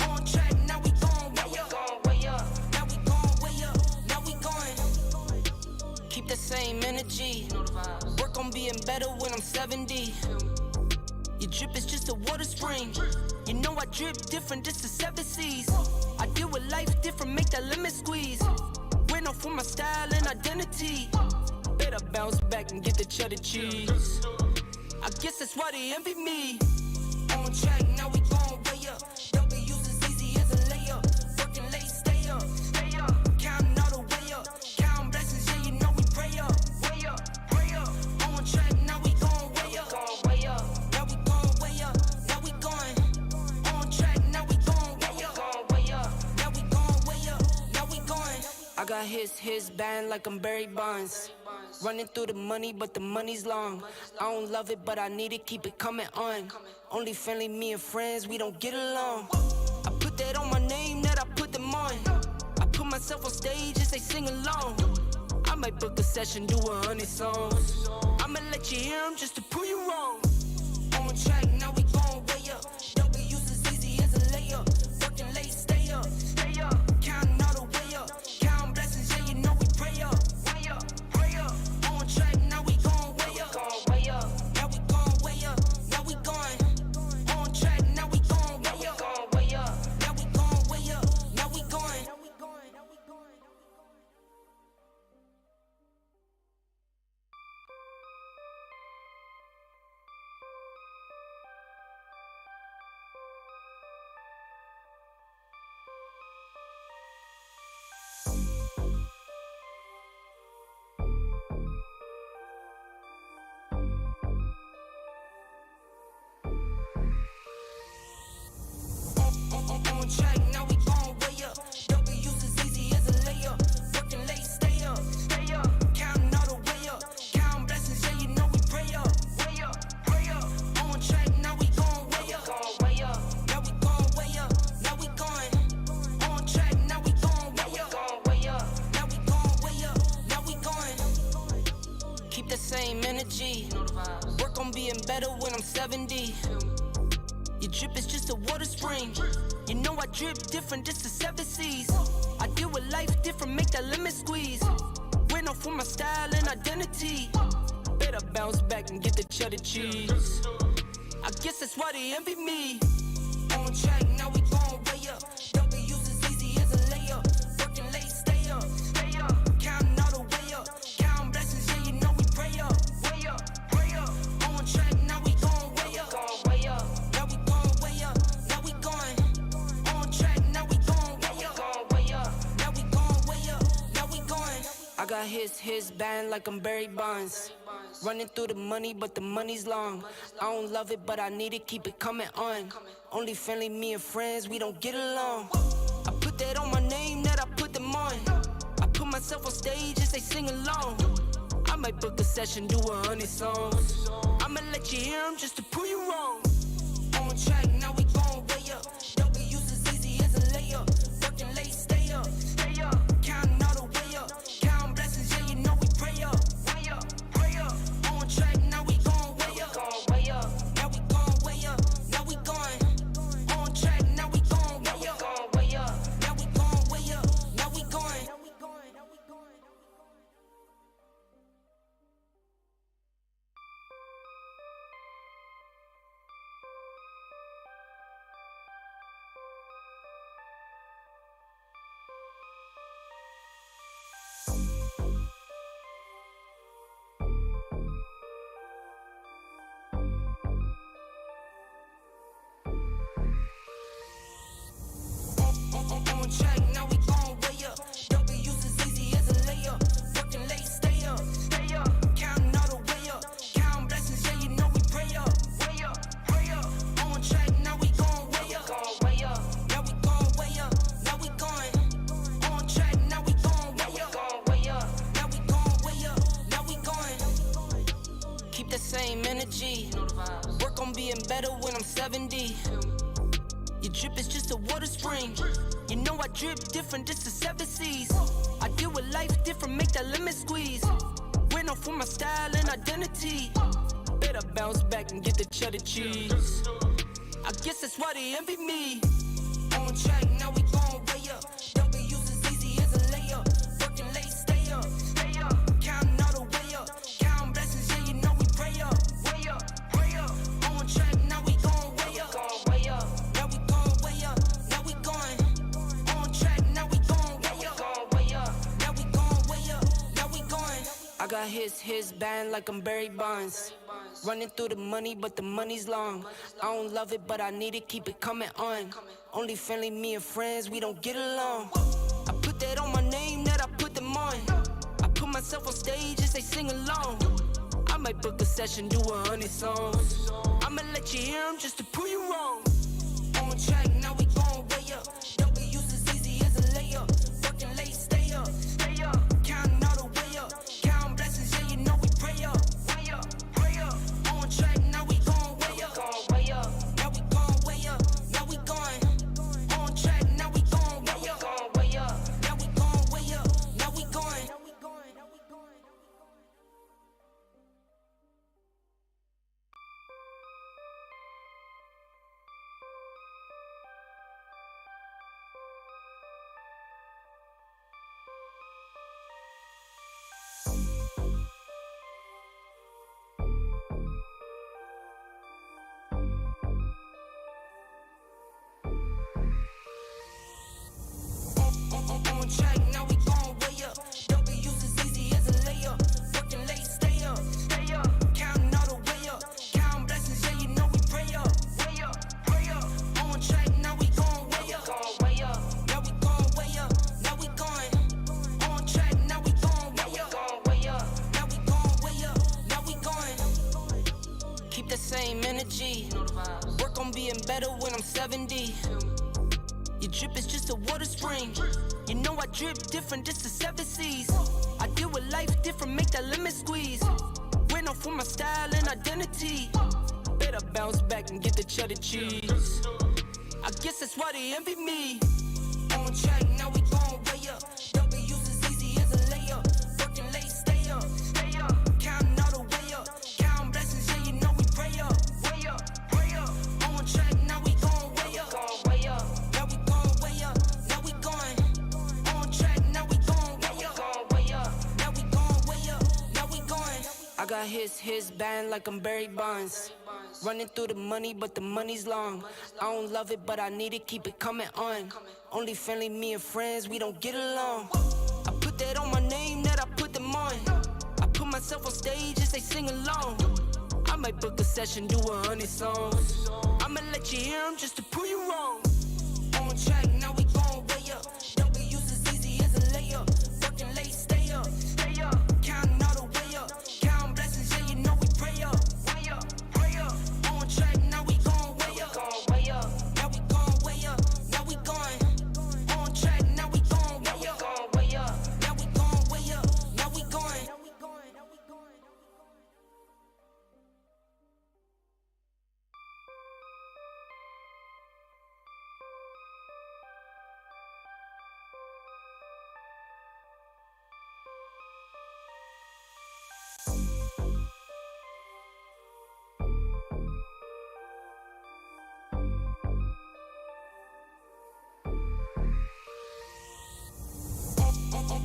On track, now we gon' way up, way up. Now we gon' way up, now we going. Keep the same energy. Work on being better when I'm 70. Your drip is just a water spring. You know I drip different, this the 7 seas. I deal with life different, make that lemon squeeze. Went off for my style and identity. Better bounce back and get the cheddar cheese. I guess that's why they envy me. On track, now we gon' way up. W's as easy as a layup. Working late, stay up, stay up. Counting all the way up. Counting blessings, yeah, you know we pray up, way up, pray up. On track, now we gon' way up, way up. Now we gon' way up, now we going. On track, now we gon' way up, way up. Now we gon' way up, now we going. I got his band like I'm Barry Bonds. Running through the money, but the money's long. I don't love it, but I need it, keep it coming on. Only friendly, me and friends, we don't get along. I put that on my name, that I put them on. I put myself on stage as they sing along. I might book a session, do 100 songs. I'ma let you hear them just to prove you wrong. On track, now we gon' way up. W's as easy as a layup. Working late, stay up, stay up. Counting all the way up. Counting blessings, yeah, you know we pray up, way up, pray up. On track, now we gon' way up, way up. Now we gon' way up, now we going. On track, now we gon' way up. W's as easy as a layup. Working late, stay up. Counting all the way up. Counting blessings, yeah, you know we pray up. Way up, pray up. On track, now we gon' way up. Now we gon' way up. Now we going. On track, now we gon' way up. Now we gon' way up. Now we going. Keep the same energy. Work on being better when I'm 70. Your drip is just a water spring. You know I drip different, just the 7 seas. I deal with life different, make that lemon squeeze. Went off for my style and identity. Better bounce back and get the cheddar cheese. I guess that's why they envy me. On track, now we gon' way up. W's as easy as a layup. Working late, stay up. Counting all the way up. Counting blessings, yeah, you know we pray up. Way up, pray up. On track, now we gon' way up. Now we gon' way up. Now we going. On track, now we gon' way up. Now we gon' way up. Now we going. I got his band like I'm Barry Bonds. Running through the money, but the money's long. I don't love it, but I need it, keep it coming on. Only friendly, me and friends, we don't get along. I put that on my name, that I put them on. I put myself on stage and say sing along. I might book a session, do 100 songs. I'ma let you hear them just to prove you wrong. On track, now we gon' way up. W's as easy as a layup. Working late, stay up. Counting all the way up. Counting blessings, yeah, you know we pray up. Way up, pray up. On track, now we gon' way up. Now we gon' way up. Now we going. On track, now we gon' way up. Now we gon' way up. Now we going. On track, now we gon' way up. W's as easy as a layup. Working late, stay up. Counting all the way up. Counting blessings, yeah, you know we pray up. Way up, pray up. On track, now we gon' way up. Now we gon' way up. Now we going. On track, now we gon' way up. Now we gon' way up. Now we going. Keep the same energy. Work on being better when I'm 70. Your drip is just a water spring. You know I drip different, just the 7 seas. I deal with life different, make that lemon squeeze. Went off for my style and identity. Better bounce back and get the cheddar cheese. I guess that's why they envy me. On track, now we gon' way up. W's as easy as a layup. Working late, stay up. Counting all the way up. Counting blessings, yeah, you know we pray up. Way up, pray up. On track, now we gon' way up. Now we gon' way up. Now we going. On track, now we gon' way up. Now we gon' way up. Now we going. I got his band like I'm Barry Bonds. Running through the money, but the money's long. I don't love it, but I need it, keep it coming on. Only friendly, me and friends, we don't get along. I put that on my name, that I put them on. I put myself on stage and say sing along. I might book a session, do 100 songs. I'ma let you hear them just to prove you wrong. On track, now we gon' way up. W's as easy as a layup. Working late, stay up. Counting all the way up. Counting blessings, yeah, you know we pray up. Way up, pray up. On track, now we gon' way up. Now we gon' way up. Now we going. On track, now we gon' way up. Now we gon' way up. Now we going. On track, now we gon' way up. W's as easy as a layup. Working late, stay up. Counting all the way up. Counting blessings, yeah, you know we pray up. Way up, pray up. On track, now we gon' way up. Now we gon' way up. Now we going. On track, now we gon' way up. Now we gon' way up. Now we going. Keep the same energy. Work on being better when I'm 70. I drip different, just the 7 C's. I deal with life different, make that limit squeeze. Went off for my style and identity. Better bounce back and get the cheddar cheese. I guess that's why they envy me. On track, now we gon' way up. W's as easy as a layup. Working late, stay up. Counting all the way up. Counting blessings, yeah, you know we pray up. Way up, pray up. On track, now we gon' way up. Now we gon' way up. Now we going. On track, now we gon' way up. Now we gon' way up. Now we going. I got his band like I'm Barry Bonds. Running through the money, but the money's long. I don't love it, but I need it, keep it coming on. Only family, me and friends, we don't get along. I put that on my name, that I put them on. I put myself on stage and they sing along. I might book a session, do 100 songs. I'ma let you hear them just to prove you wrong. On track, now we gon' way up. W's as easy as a layup. Working late, stay up. Counting all the way up. Counting blessings, yeah, you know we pray up. On track, now we gon' way up. Now we gon' way up. Now we going. On track, now we gon' way up. Now we gon' way up. Now we going.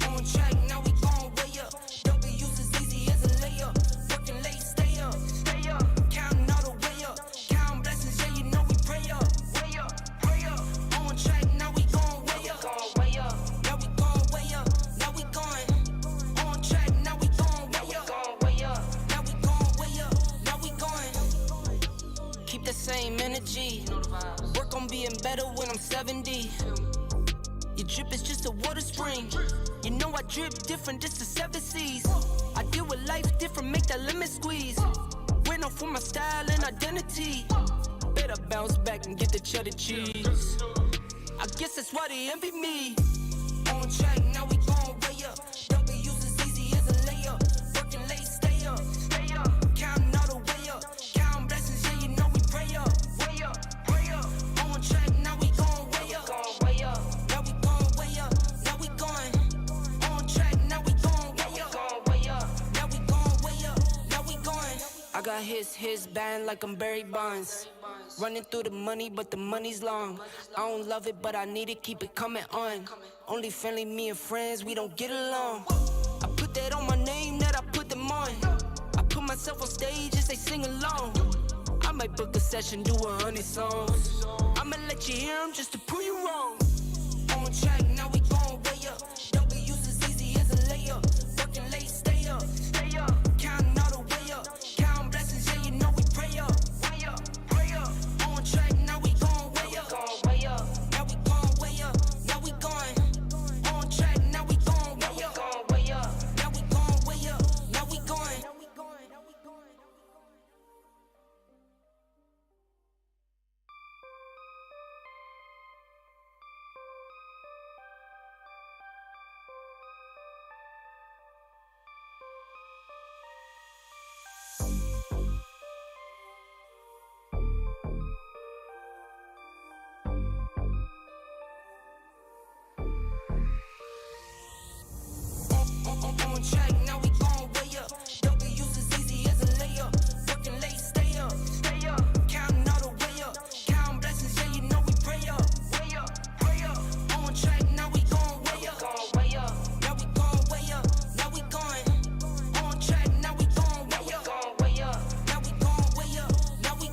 On track, now we gon' way up. W's as easy as a layup. Working late, stay up. Counting all the way up. Counting blessings, yeah, you know we pray up. Pray up. On track, now we gon' way up. Now we gon' way up. Now we going. On track, now we gon' way up. Now we gon' way up. Now we going. Keep the same energy. Work on being better when I'm 70. Your drip is just a water spring. You know I drip different, just the 7 C's. I deal with life different, make that limit squeeze. Went off for my style and identity. Better bounce back and get the cheddar cheese. I guess that's why they envy me. On track, now we gon' way up. W's as easy as a layup. Working late, stay up. Counting all the way up. Counting blessings, yeah, you know we pray up. Pray up. On track, now we gon' way up. Now we gon' way up. Now we going. On track, now we gon' way up. Now we gon' way up. Now we going. I got his band like I'm Barry Bonds. Running through the money, but the money's long. I don't love it, but I need it, keep it coming on. Only family, me and friends, we don't get along. I put that on my name, that I put them on. I put myself on stage and they sing along. I might book a session, do 100 songs. I'ma let you hear them just to prove you wrong.